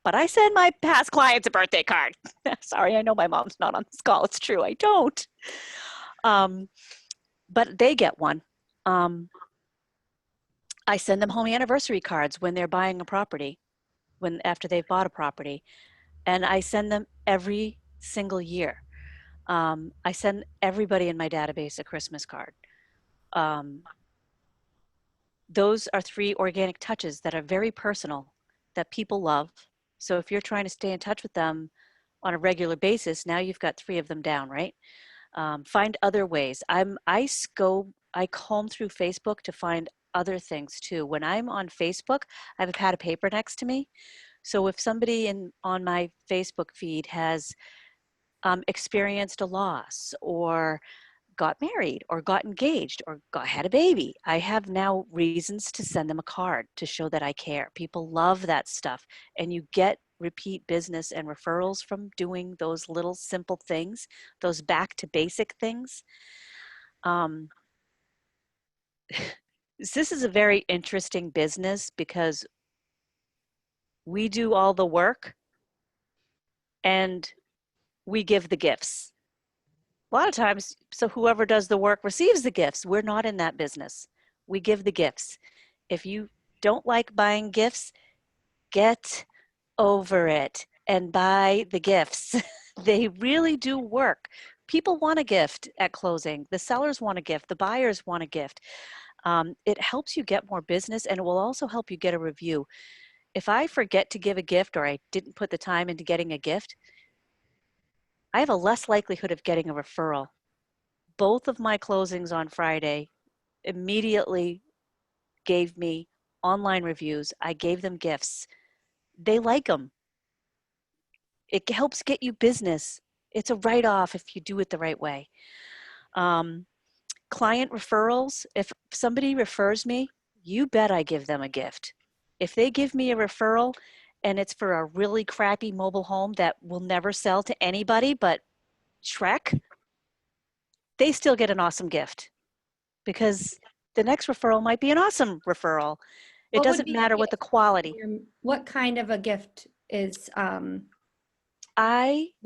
[SPEAKER 7] but I send my past clients a birthday card. Sorry, I know my mom's not on this call. It's true, I don't. But they get one. I send them home anniversary cards when they're buying a property, after they've bought a property, and I send them every single year. I send everybody in my database a Christmas card. Those are 3 organic touches that are very personal, that people love. So if you're trying to stay in touch with them on a regular basis, now you've got 3 of them down, right? Find other ways. I comb through Facebook to find other things too. When I'm on Facebook, I have a pad of paper next to me. So if somebody on my Facebook feed has experienced a loss, or got married, or got engaged, or had a baby, I have now reasons to send them a card to show that I care. People love that stuff, and you get repeat business and referrals from doing those little simple things, those back to basic things. This is a very interesting business because we do all the work and we give the gifts. A lot of times, so whoever does the work receives the gifts. We're not in that business. We give the gifts. If you don't like buying gifts, get over it and buy the gifts. They really do work. People want a gift at closing. The sellers want a gift. The buyers want a gift. It helps you get more business, and it will also help you get a review. If I forget to give a gift, or I didn't put the time into getting a gift, I have a less likelihood of getting a referral. Both of my closings on Friday immediately gave me online reviews. I gave them gifts. They like them. It helps get you business. It's a write-off if you do it the right way. Client referrals, if somebody refers me, you bet I give them a gift. If they give me a referral and it's for a really crappy mobile home that will never sell to anybody but Shrek, they still get an awesome gift, because the next referral might be an awesome referral. It
[SPEAKER 10] What would
[SPEAKER 7] doesn't
[SPEAKER 10] be
[SPEAKER 7] matter what the quality.
[SPEAKER 10] What kind of a gift is what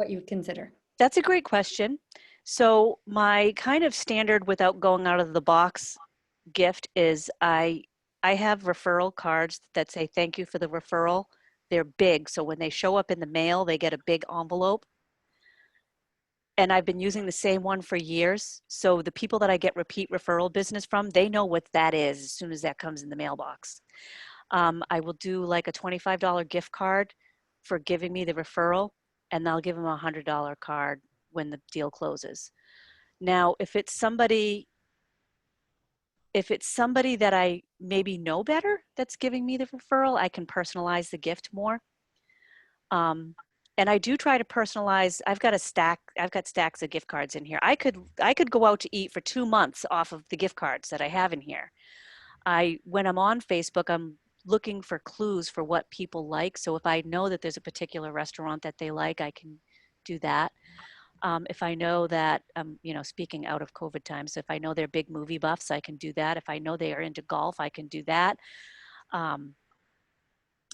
[SPEAKER 10] you would consider?
[SPEAKER 7] That's a great question. So my kind of standard, without going out of the box, gift is I have referral cards that say thank you for the referral. They're big, so when they show up in the mail, they get a big envelope. And I've been using the same one for years. So the people that I get repeat referral business from, they know what that is as soon as that comes in the mailbox. I will do like a $25 gift card for giving me the referral, and I'll give them a $100 card when the deal closes. Now, if it's somebody that I maybe know better that's giving me the referral, I can personalize the gift more. And I do try to personalize. I've got stacks of gift cards in here. I could go out to eat for 2 months off of the gift cards that I have in here. When I'm on Facebook, I'm looking for clues for what people like. So if I know that there's a particular restaurant that they like, I can do that. If I know that, speaking out of COVID times, if I know they're big movie buffs, I can do that. If I know they are into golf, I can do that.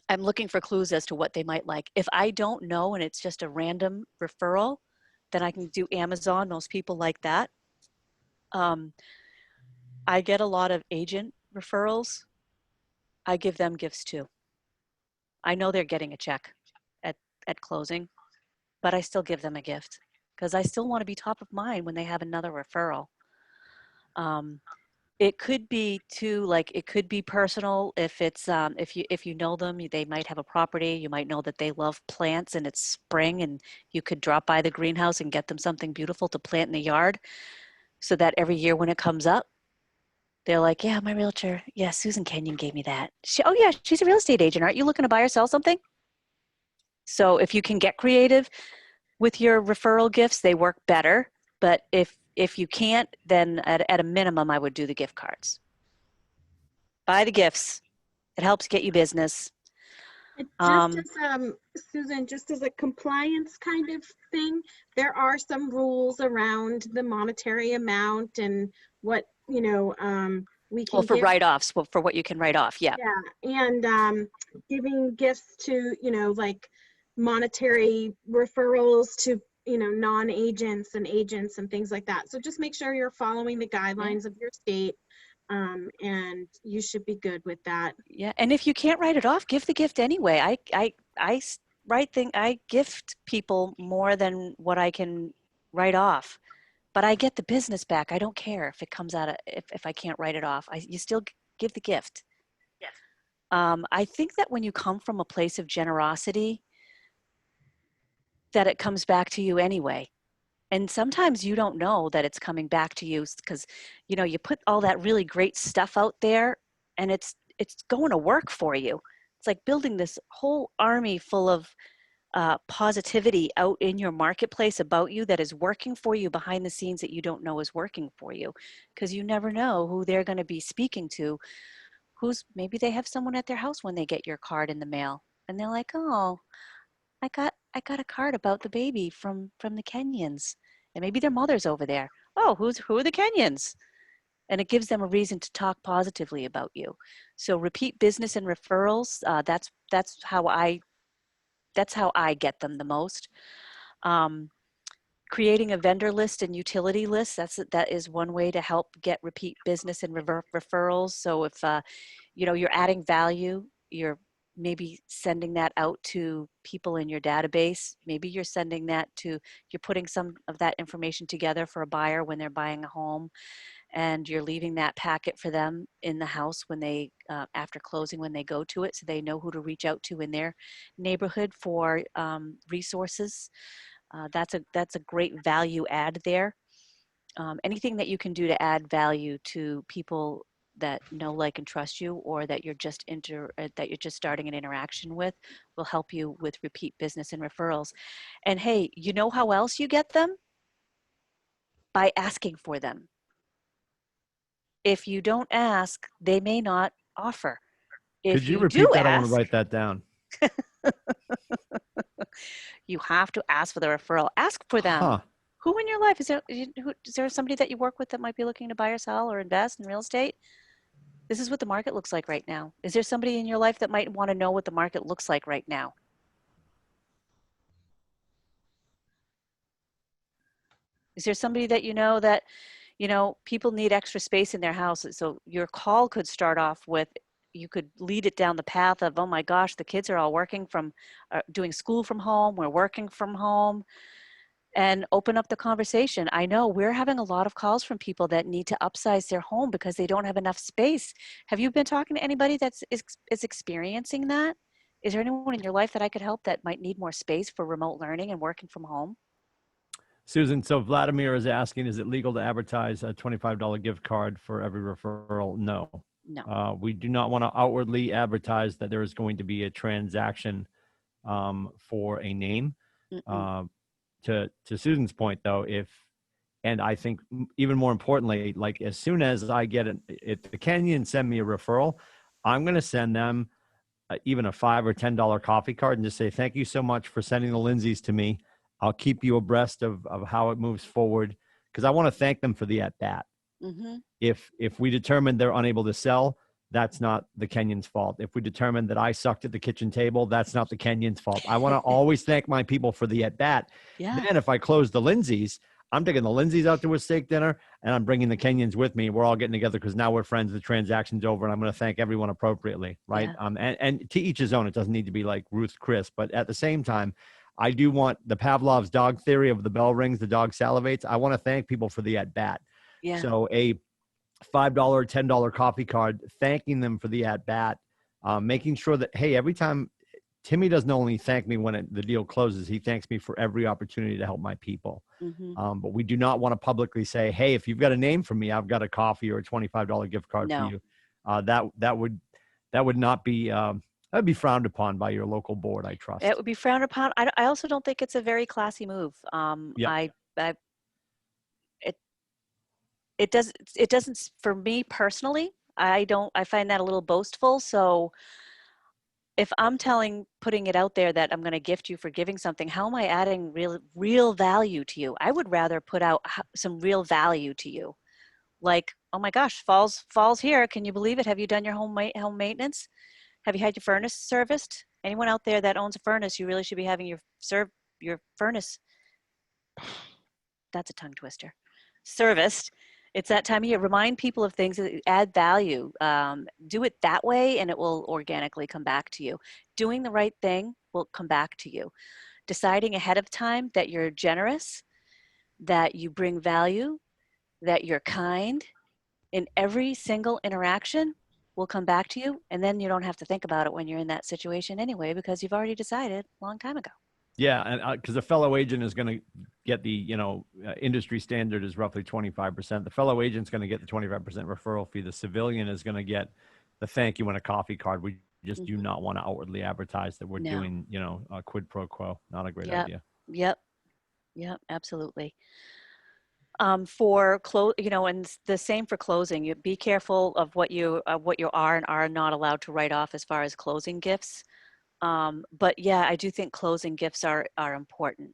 [SPEAKER 7] I'm looking for clues as to what they might like. If I don't know and it's just a random referral, then I can do Amazon. Most people like that. I get a lot of agent referrals. I give them gifts too. I know they're getting a check at closing, but I still give them a gift because I still want to be top of mind when they have another referral. It could be too, like it could be personal. If it's if you know them, they might have a property. You might know that they love plants and it's spring, and you could drop by the greenhouse and get them something beautiful to plant in the yard, so that every year when it comes up, they're like, yeah, my realtor, yeah, Susan Kenyon gave me that. Oh yeah, she's a real estate agent. Aren't you looking to buy or sell something? So if you can get creative with your referral gifts, they work better. But if you can't, then at a minimum, I would do the gift cards. Buy the gifts. It helps get you business.
[SPEAKER 8] Just as Susan, just as a compliance kind of thing, there are some rules around the monetary amount and what, you know, we can
[SPEAKER 7] Well, for
[SPEAKER 8] give.
[SPEAKER 7] write-offs, well, for what you can write off, yeah.
[SPEAKER 8] Yeah, and giving gifts to, you know, like monetary referrals to, you know, non-agents and agents and things like that. So just make sure you're following the guidelines of your state, and you should be good with that.
[SPEAKER 7] Yeah, and if you can't write it off, give the gift anyway. I gift people more than what I can write off, but I get the business back. I don't care if it comes out of, if I can't write it off. You still give the gift.
[SPEAKER 8] Yes.
[SPEAKER 7] I think that when you come from a place of generosity, that it comes back to you anyway. And sometimes you don't know that it's coming back to you because, you know, you put all that really great stuff out there and it's going to work for you. It's like building this whole army full of positivity out in your marketplace about you that is working for you behind the scenes that you don't know is working for you, because you never know who they're going to be speaking to. Maybe they have someone at their house when they get your card in the mail and they're like, oh, I got a card about the baby from the Kenyans, and maybe their mother's over there. Oh, who are the Kenyans? And it gives them a reason to talk positively about you. So repeat business and referrals. That's how I get them the most. Creating a vendor list and utility list. That is one way to help get repeat business and referrals. So if you know, you're adding value, you're maybe sending that out to people in your database. Maybe you're sending that to, you're putting some of that information together for a buyer when they're buying a home, and you're leaving that packet for them in the house when they, after closing, when they go to it, so they know who to reach out to in their neighborhood for resources. That's a great value add there. Anything that you can do to add value to people that know, like, and trust you, or that you're just starting an interaction with, will help you with repeat business and referrals. And hey, you know how else you get them? By asking for them. If you don't ask, they may not offer. If
[SPEAKER 9] Could you
[SPEAKER 7] you
[SPEAKER 9] repeat
[SPEAKER 7] do
[SPEAKER 9] that? I want to
[SPEAKER 7] ask,
[SPEAKER 9] write that down.
[SPEAKER 7] you have to ask for the referral. Ask for them.
[SPEAKER 9] Huh.
[SPEAKER 7] Who in your life is there somebody that you work with that might be looking to buy or sell or invest in real estate? This is what the market looks like right now. Is there somebody in your life that might want to know what the market looks like right now? Is there somebody that you know, people need extra space in their house? So your call could start off with, you could lead it down the path of, oh my gosh, the kids are all working from, doing school from home, we're working from home, and open up the conversation. I know we're having a lot of calls from people that need to upsize their home because they don't have enough space. Have you been talking to anybody is experiencing that? Is there anyone in your life that I could help that might need more space for remote learning and working from home?
[SPEAKER 9] Susan, so Vladimir is asking, is it legal to advertise a $25 gift card for every referral? No.
[SPEAKER 7] No.
[SPEAKER 9] We do not want to outwardly advertise that there is going to be a transaction for a name. To Susan's point, though, and I think even more importantly, like as soon as I get it, if the Kenyans send me a referral, I'm going to send them even a $5 or $10 coffee card and just say, thank you so much for sending the Lindsays to me. I'll keep you abreast of how it moves forward, because I want to thank them for the at-bat.
[SPEAKER 7] Mm-hmm.
[SPEAKER 9] If we determine they're unable to sell, that's not the Kenyans' fault. If we determine that I sucked at the kitchen table, that's not the Kenyans' fault. I want to always thank my people for the at-bat.
[SPEAKER 7] Yeah.
[SPEAKER 9] Then if I close the Lindsays, I'm taking the Lindsays out to a steak dinner, and I'm bringing the Kenyans with me. We're all getting together because now we're friends. The transaction's over, and I'm going to thank everyone appropriately, right?
[SPEAKER 7] Yeah.
[SPEAKER 9] And to each his own. It doesn't need to be like Ruth Chris, but at the same time, I do want the Pavlov's dog theory of the bell rings, the dog salivates. I want to thank people for the at-bat.
[SPEAKER 7] Yeah.
[SPEAKER 9] So a $5 or $10 coffee card, thanking them for the at-bat, making sure that, hey, every time Timmy doesn't only thank me when the deal closes, he thanks me for every opportunity to help my people.
[SPEAKER 7] Mm-hmm.
[SPEAKER 9] But we do not want to publicly say, hey, if you've got a name for me, I've got a coffee or a $25 gift card
[SPEAKER 7] No.
[SPEAKER 9] for you. That would not be, that would be frowned upon by your local board, I trust.
[SPEAKER 7] It would be frowned upon. I also don't think it's a very classy move.
[SPEAKER 9] Yeah.
[SPEAKER 7] It doesn't, for me personally, I find that a little boastful. So if I'm putting it out there that I'm going to gift you for giving something, how am I adding real value to you? I would rather put out some real value to you. Like, oh my gosh, fall's here. Can you believe it? Have you done your home maintenance? Have you had your furnace serviced? Anyone out there that owns a furnace, you really should be having your furnace, that's a tongue twister, serviced. It's that time of year. Remind people of things that add value. Do it that way and it will organically come back to you. Doing the right thing will come back to you. Deciding ahead of time that you're generous, that you bring value, that you're kind in every single interaction will come back to you. And then you don't have to think about it when you're in that situation anyway, because you've already decided a long time ago.
[SPEAKER 9] Yeah, and because a fellow agent is going to get the, industry standard is roughly 25%. The fellow agent's going to get the 25% referral fee. The civilian is going to get the thank you and a coffee card. We just do not want to outwardly advertise that we're doing, a quid pro quo. Not a great idea.
[SPEAKER 7] Yep, absolutely. For and the same for closing. You be careful of what you are and are not allowed to write off as far as closing gifts. But yeah, I do think closing gifts are important.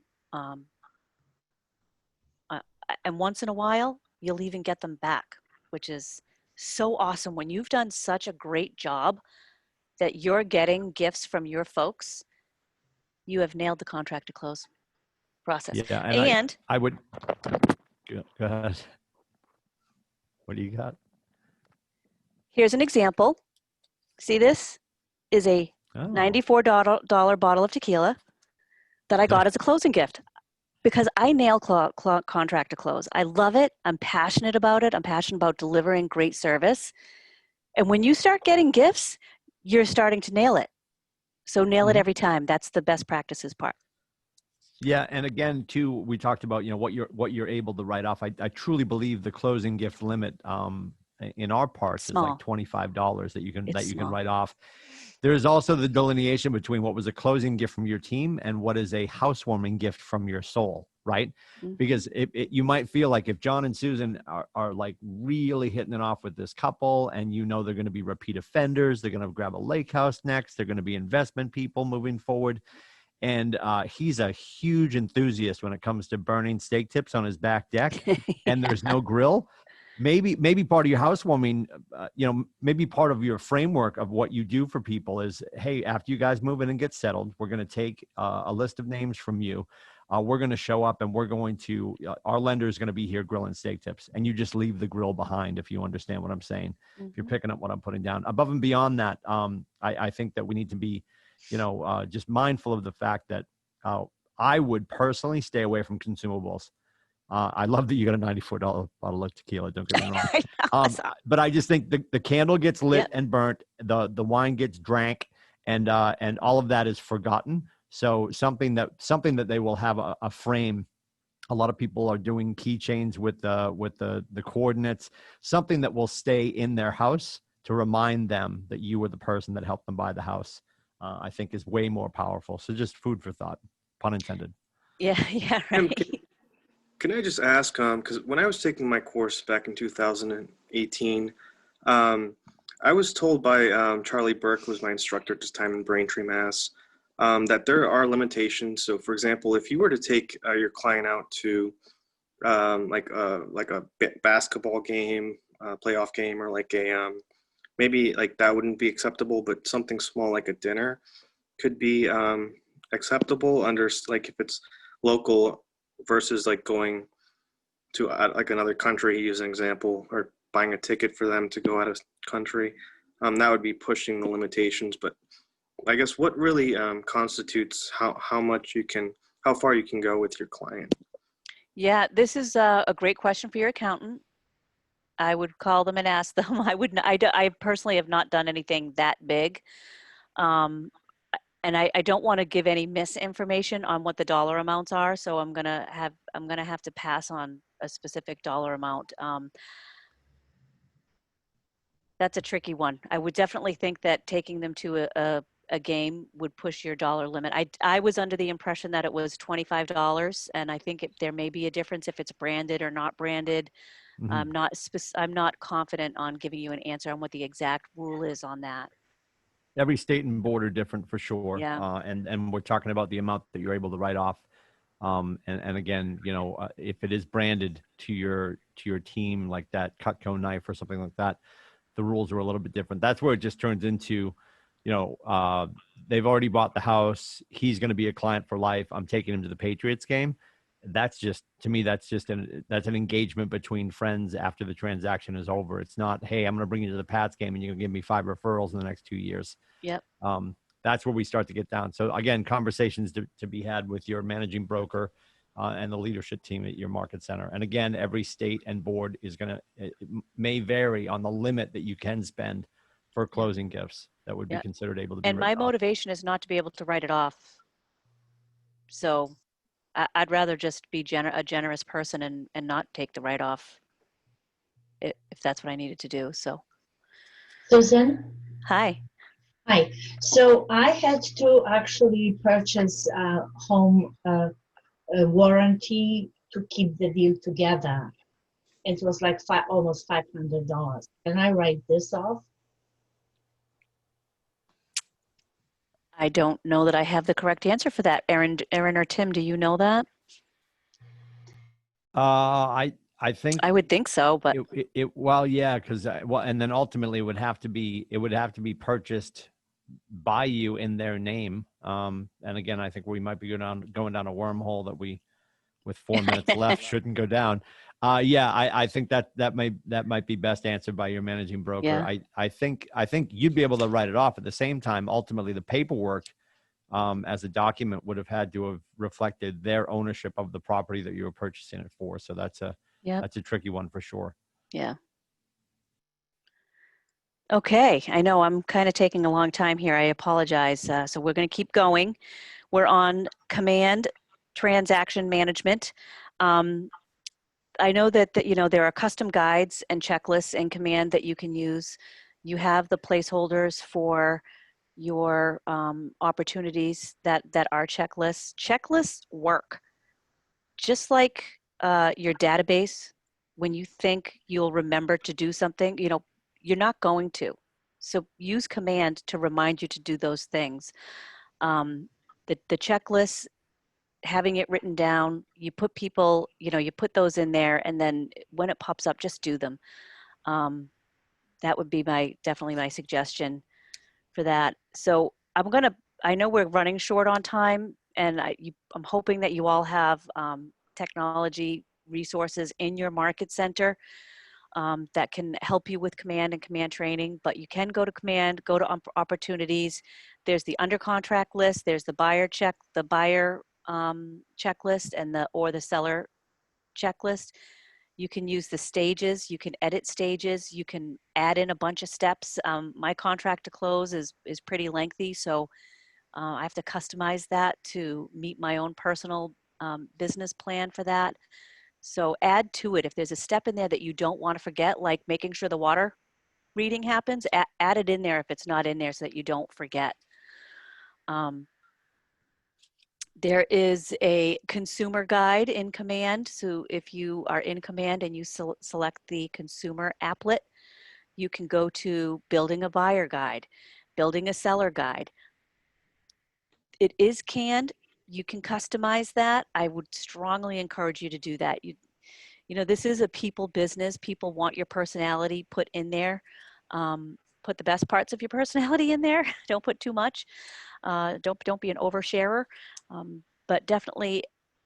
[SPEAKER 7] And once in a while, you'll even get them back, which is so awesome. When you've done such a great job that you're getting gifts from your folks, you have nailed the contract to close process.
[SPEAKER 9] Yeah, and I would go ahead. What do you got?
[SPEAKER 7] Here's an example. See, this is a $94 bottle of tequila that I got as a closing gift because I nail contract to close. I love it. I'm passionate about it. I'm passionate about delivering great service. And when you start getting gifts, you're starting to nail it. So nail it every time. That's the best practices part.
[SPEAKER 9] Yeah, and again, too, we talked about what you're able to write off. I truly believe the closing gift limit in our parts is like $25 that you can write off. There's also the delineation between what was a closing gift from your team and what is a housewarming gift from your soul, right? Because you might feel like if John and Susan are like really hitting it off with this couple, and they're going to be repeat offenders, they're going to grab a lake house next, they're going to be investment people moving forward. And he's a huge enthusiast when it comes to burning steak tips on his back deck, and there's no grill. Maybe part of your housewarming, maybe part of your framework of what you do for people is, hey, after you guys move in and get settled, we're going to take a list of names from you. We're going to show up and we're going to, our lender is going to be here grilling steak tips, and you just leave the grill behind, if you understand what I'm saying. If you're picking up what I'm putting down. Above and beyond that, I think that we need to be, just mindful of the fact that I would personally stay away from consumables. I love that you got a $94 bottle of tequila. Don't get me wrong. But I just think the candle gets lit and burnt. The wine gets drank, and all of that is forgotten. So something that they will have a frame. A lot of people are doing keychains with the coordinates. Something that will stay in their house to remind them that you were the person that helped them buy the house. I think is way more powerful. So just food for thought, pun intended.
[SPEAKER 7] Yeah, right.
[SPEAKER 1] Can I just ask, because when I was taking my course back in 2018, I was told by Charlie Burke, who was my instructor at this time in Braintree, Mass., that there are limitations. So, for example, if you were to take your client out to like a basketball game, playoff game, or like a maybe like that wouldn't be acceptable, but something small like a dinner could be acceptable under like if it's local versus like going to like another country, use an example, or buying a ticket for them to go out of country. That would be pushing the limitations. But I guess what really constitutes how far you can go with your client? Yeah,
[SPEAKER 7] this is a great question for your accountant. I would call them and ask them. I personally have not done anything that big. And I don't want to give any misinformation on what the dollar amounts are. So I'm gonna have to pass on a specific dollar amount. That's a tricky one. I would definitely think that taking them to a game would push your dollar limit. I was under the impression that it was $25, and I think there may be a difference if it's branded or not branded. I'm not confident on giving you an answer on what the exact rule is on that.
[SPEAKER 9] Every state and board are different for sure.
[SPEAKER 7] Yeah.
[SPEAKER 9] And we're talking about the amount that you're able to write off. And again, if it is branded to your team, like that Cutco knife or something like that, the rules are a little bit different. That's where it just turns into, they've already bought the house. He's going to be a client for life. I'm taking him to the Patriots game. That's just, to me, that's an engagement between friends after the transaction is over. It's not, hey, I'm going to bring you to the Pats game and you're going to give me 5 referrals in the next 2 years.
[SPEAKER 7] Yep.
[SPEAKER 9] That's where we start to get down. So again, conversations to be had with your managing broker and the leadership team at your market center. And again, every state and board it may vary on the limit that you can spend for closing gifts that would be
[SPEAKER 7] Yeah.
[SPEAKER 9] considered able to be
[SPEAKER 7] And my
[SPEAKER 9] written off.
[SPEAKER 7] motivation is not to be able to write it off. So I'd rather just be a generous person and not take the write-off if that's what I needed to do. So.
[SPEAKER 16] Susan?
[SPEAKER 7] Hi.
[SPEAKER 16] Hi. So I had to actually purchase a home warranty to keep the deal together. It was like almost $500. Can I write this off?
[SPEAKER 7] I don't know that I have the correct answer for that. Erin or Tim, do you know that?
[SPEAKER 9] I think
[SPEAKER 7] I would think so, but
[SPEAKER 9] well, yeah, because and then ultimately it would have to be purchased by you in their name. And again, I think we might be going down a wormhole that we, with 4 minutes left, shouldn't go down. Yeah, I think that might be best answered by your managing broker.
[SPEAKER 7] Yeah.
[SPEAKER 9] I think you'd be able to write it off. At the same time, ultimately the paperwork as a document would have had to have reflected their ownership of the property that you were purchasing it for. So that's a tricky one for sure.
[SPEAKER 7] Yeah. Okay, I know I'm kind of taking a long time here. I apologize. So we're going to keep going. We're on command transaction management. I know that there are custom guides and checklists in command that you can use. You have the placeholders for your opportunities that are checklists. Checklists work just like your database. When you think you'll remember to do something, you're not going to. So use command to remind you to do those things. The checklist, having it written down, you put people, you put those in there, and then when it pops up, just do them. That would be definitely my suggestion for that. So I know we're running short on time, and I'm hoping that you all have technology resources in your market center that can help you with command and command training. But you can go to command, go to opportunities. There's the under contract list. There's the buyer checklist, and the seller checklist. You can use the stages. You can edit stages. You can add in a bunch of steps. My contract to close is pretty lengthy, so I have to customize that to meet my own personal business plan for that. So add to it. If there's a step in there that you don't want to forget, like making sure the water reading happens, add it in there if it's not in there so that you don't forget. There is a consumer guide in command. So if you are in command and you select the consumer applet, you can go to building a buyer guide, building a seller guide. It is canned. You can customize that. I would strongly encourage you to do that. This is a people business. People want your personality put in there. Put the best parts of your personality in there. Don't put too much. Don't be an oversharer. But definitely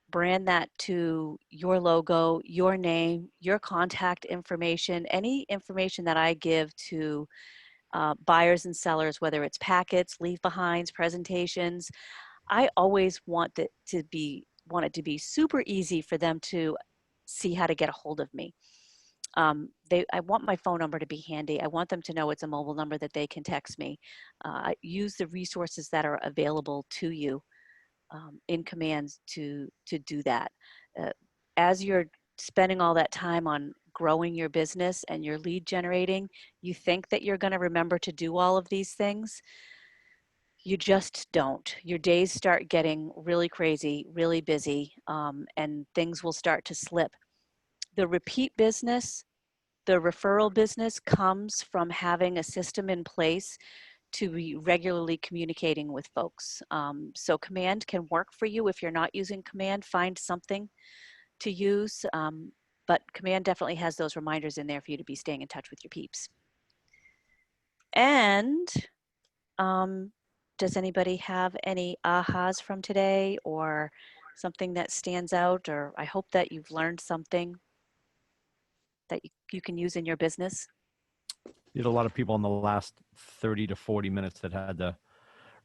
[SPEAKER 7] brand that to your logo, your name, your contact information, any information that I give to buyers and sellers, whether it's packets, leave behinds, presentations. I always want it to be super easy for them to see how to get a hold of me. I want my phone number to be handy. I want them to know it's a mobile number that they can text me. Use the resources that are available to you in commands to do that. As you're spending all that time on growing your business and your lead generating, you think that you're going to remember to do all of these things. You just don't. Your days start getting really crazy, really busy, and things will start to slip. The repeat business, the referral business comes from having a system in place to be regularly communicating with folks. So Command can work for you. If you're not using Command, find something to use. But Command definitely has those reminders in there for you to be staying in touch with your peeps. And does anybody have any ahas from today or something that stands out? Or I hope that you've learned something that you can use in your business.
[SPEAKER 9] You had a lot of people in the last 30 to 40 minutes that had to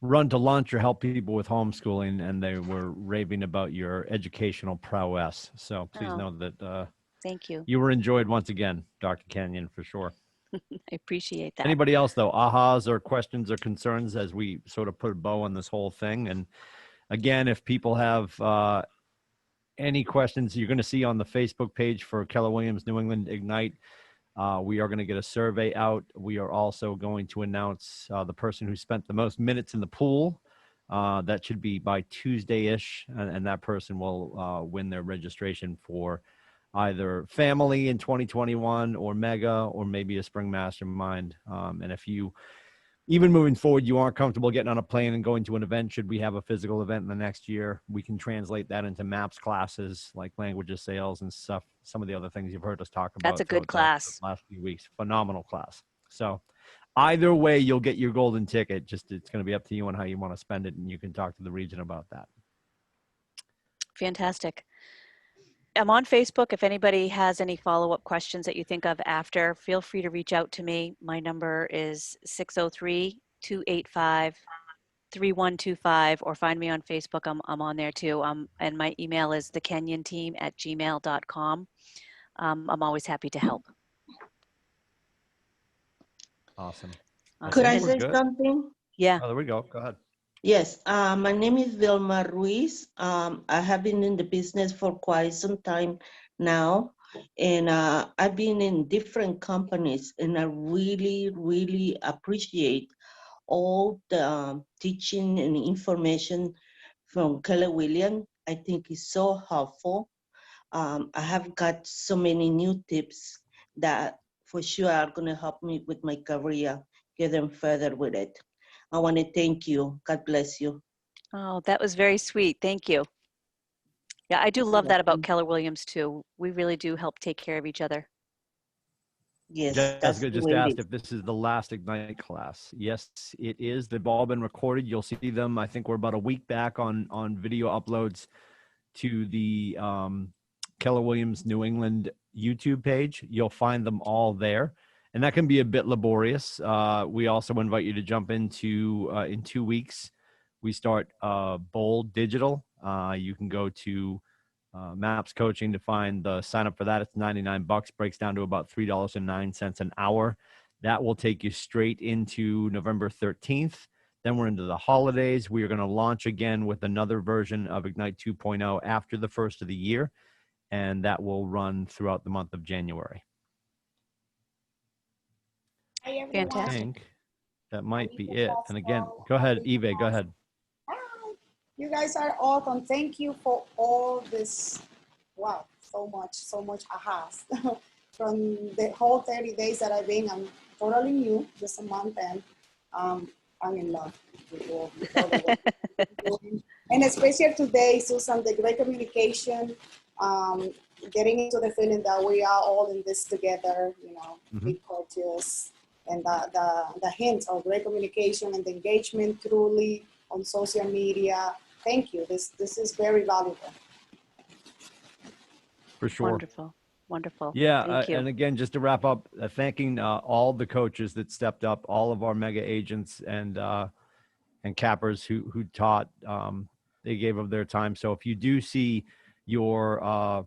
[SPEAKER 9] run to lunch or help people with homeschooling, and they were raving about your educational prowess. So please know that
[SPEAKER 7] thank you.
[SPEAKER 9] You were enjoyed once again, Dr. Kenyon, for sure.
[SPEAKER 7] I appreciate that.
[SPEAKER 9] Anybody else, though, ahas or questions or concerns as we sort of put a bow on this whole thing? And again, if people have any questions, you're going to see on the Facebook page for Keller Williams New England Ignite, we are going to get a survey out. We are also going to announce the person who spent the most minutes in the pool. That should be by Tuesday-ish, and that person will win their registration for either family in 2021 or mega or maybe a spring mastermind. And if you, even moving forward, you aren't comfortable getting on a plane and going to an event, should we have a physical event in the next year, we can translate that into MAPS classes like language of sales and stuff, some of the other things you've heard us talk about.
[SPEAKER 7] That's a good class.
[SPEAKER 9] The last few weeks. Phenomenal class. So either way, you'll get your golden ticket. Just it's going to be up to you on how you want to spend it, and you can talk to the region about that.
[SPEAKER 7] Fantastic. I'm on Facebook. If anybody has any follow-up questions that you think of after, feel free to reach out to me. My number is 603-285-3125, or find me on Facebook. I'm on there too. And my email is thekenyonteam@gmail.com. I'm always happy to help.
[SPEAKER 9] Awesome.
[SPEAKER 4] Could I say something?
[SPEAKER 7] Yeah.
[SPEAKER 9] Oh, there we go. Go ahead.
[SPEAKER 4] Yes, my name is Vilma Ruiz. I have been in the business for quite some time now, and I've been in different companies, and I really, really appreciate all the teaching and information from Keller Williams. I think it's so helpful. I have got so many new tips that for sure are going to help me with my career, get them further with it. I want to thank you. God bless you.
[SPEAKER 7] Oh, that was very sweet. Thank you. Yeah, I do love that about Keller Williams too. We really do help take care of each other.
[SPEAKER 4] Yes,
[SPEAKER 9] Jessica just asked if this is the last Ignite class. Yes, it is. They've all been recorded. You'll see them. I think we're about a week back on video uploads to the Keller Williams New England YouTube page. You'll find them all there. And that can be a bit laborious. We also invite you to jump into, in 2 weeks, we start Bold Digital. You can go to MAPS Coaching to find the sign up for that. It's $99, breaks down to about $3.09 an hour. That will take you straight into November 13th. Then we're into the holidays. We are going to launch again with another version of Ignite 2.0 after the first of the year. And that will run throughout the month of January.
[SPEAKER 11] Hi, everyone.
[SPEAKER 7] Fantastic.
[SPEAKER 9] I think that might be it. And again, go ahead, Eve, go ahead.
[SPEAKER 11] Hi. You guys are awesome. Thank you for all this. Wow, so much ahas. From the whole 30 days that I've been, I'm totally new, just a month, and I'm in love with all the work you're doing. And especially today, Susan, the great communication, getting into the feeling that we are all in this together, you know, be courteous, and the hints of great communication and the engagement truly on social media. Thank you. This is very valuable.
[SPEAKER 9] For sure.
[SPEAKER 7] Wonderful. Wonderful.
[SPEAKER 9] Yeah.
[SPEAKER 7] Thank you.
[SPEAKER 9] And again, just to wrap up, thanking all the coaches that stepped up, all of our mega agents and cappers who taught, they gave of their time. So if you do see your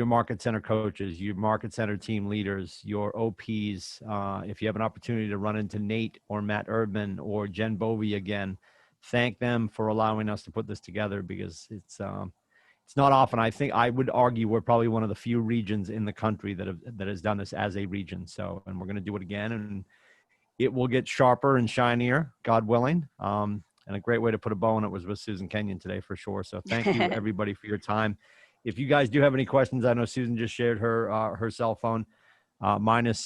[SPEAKER 9] market center coaches, your market center team leaders, your OPs, if you have an opportunity to run into Nate or Matt Erdman or Jen Bovey again, thank them for allowing us to put this together, because it's not often. I think I would argue we're probably one of the few regions in the country that has done this as a region. So, and we're going to do it again, and it will get sharper and shinier, God willing. And a great way to put a bow on it was with Susan Kenyon today, for sure. So thank you everybody for your time. If you guys do have any questions, I know Susan just shared her cell phone. Mine is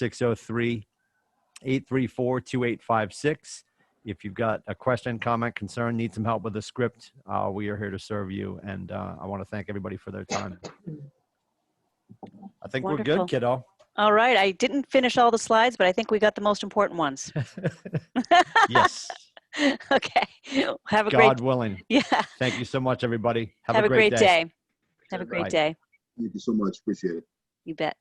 [SPEAKER 9] 834-2856. If you've got a question, comment, concern, need some help with the script, we are here to serve you. And I want to thank everybody for their time. I think we're
[SPEAKER 7] Wonderful.
[SPEAKER 9] good, kiddo.
[SPEAKER 7] All right. I didn't finish all the slides, but I think we got the most important ones.
[SPEAKER 9] Yes.
[SPEAKER 7] Okay. Have a
[SPEAKER 9] God
[SPEAKER 7] great,
[SPEAKER 9] willing.
[SPEAKER 7] yeah.
[SPEAKER 9] Thank you so much, everybody.
[SPEAKER 7] Have a great day. Have a great
[SPEAKER 9] Bye.
[SPEAKER 7] day.
[SPEAKER 12] Thank you so much. Appreciate it.
[SPEAKER 7] You bet.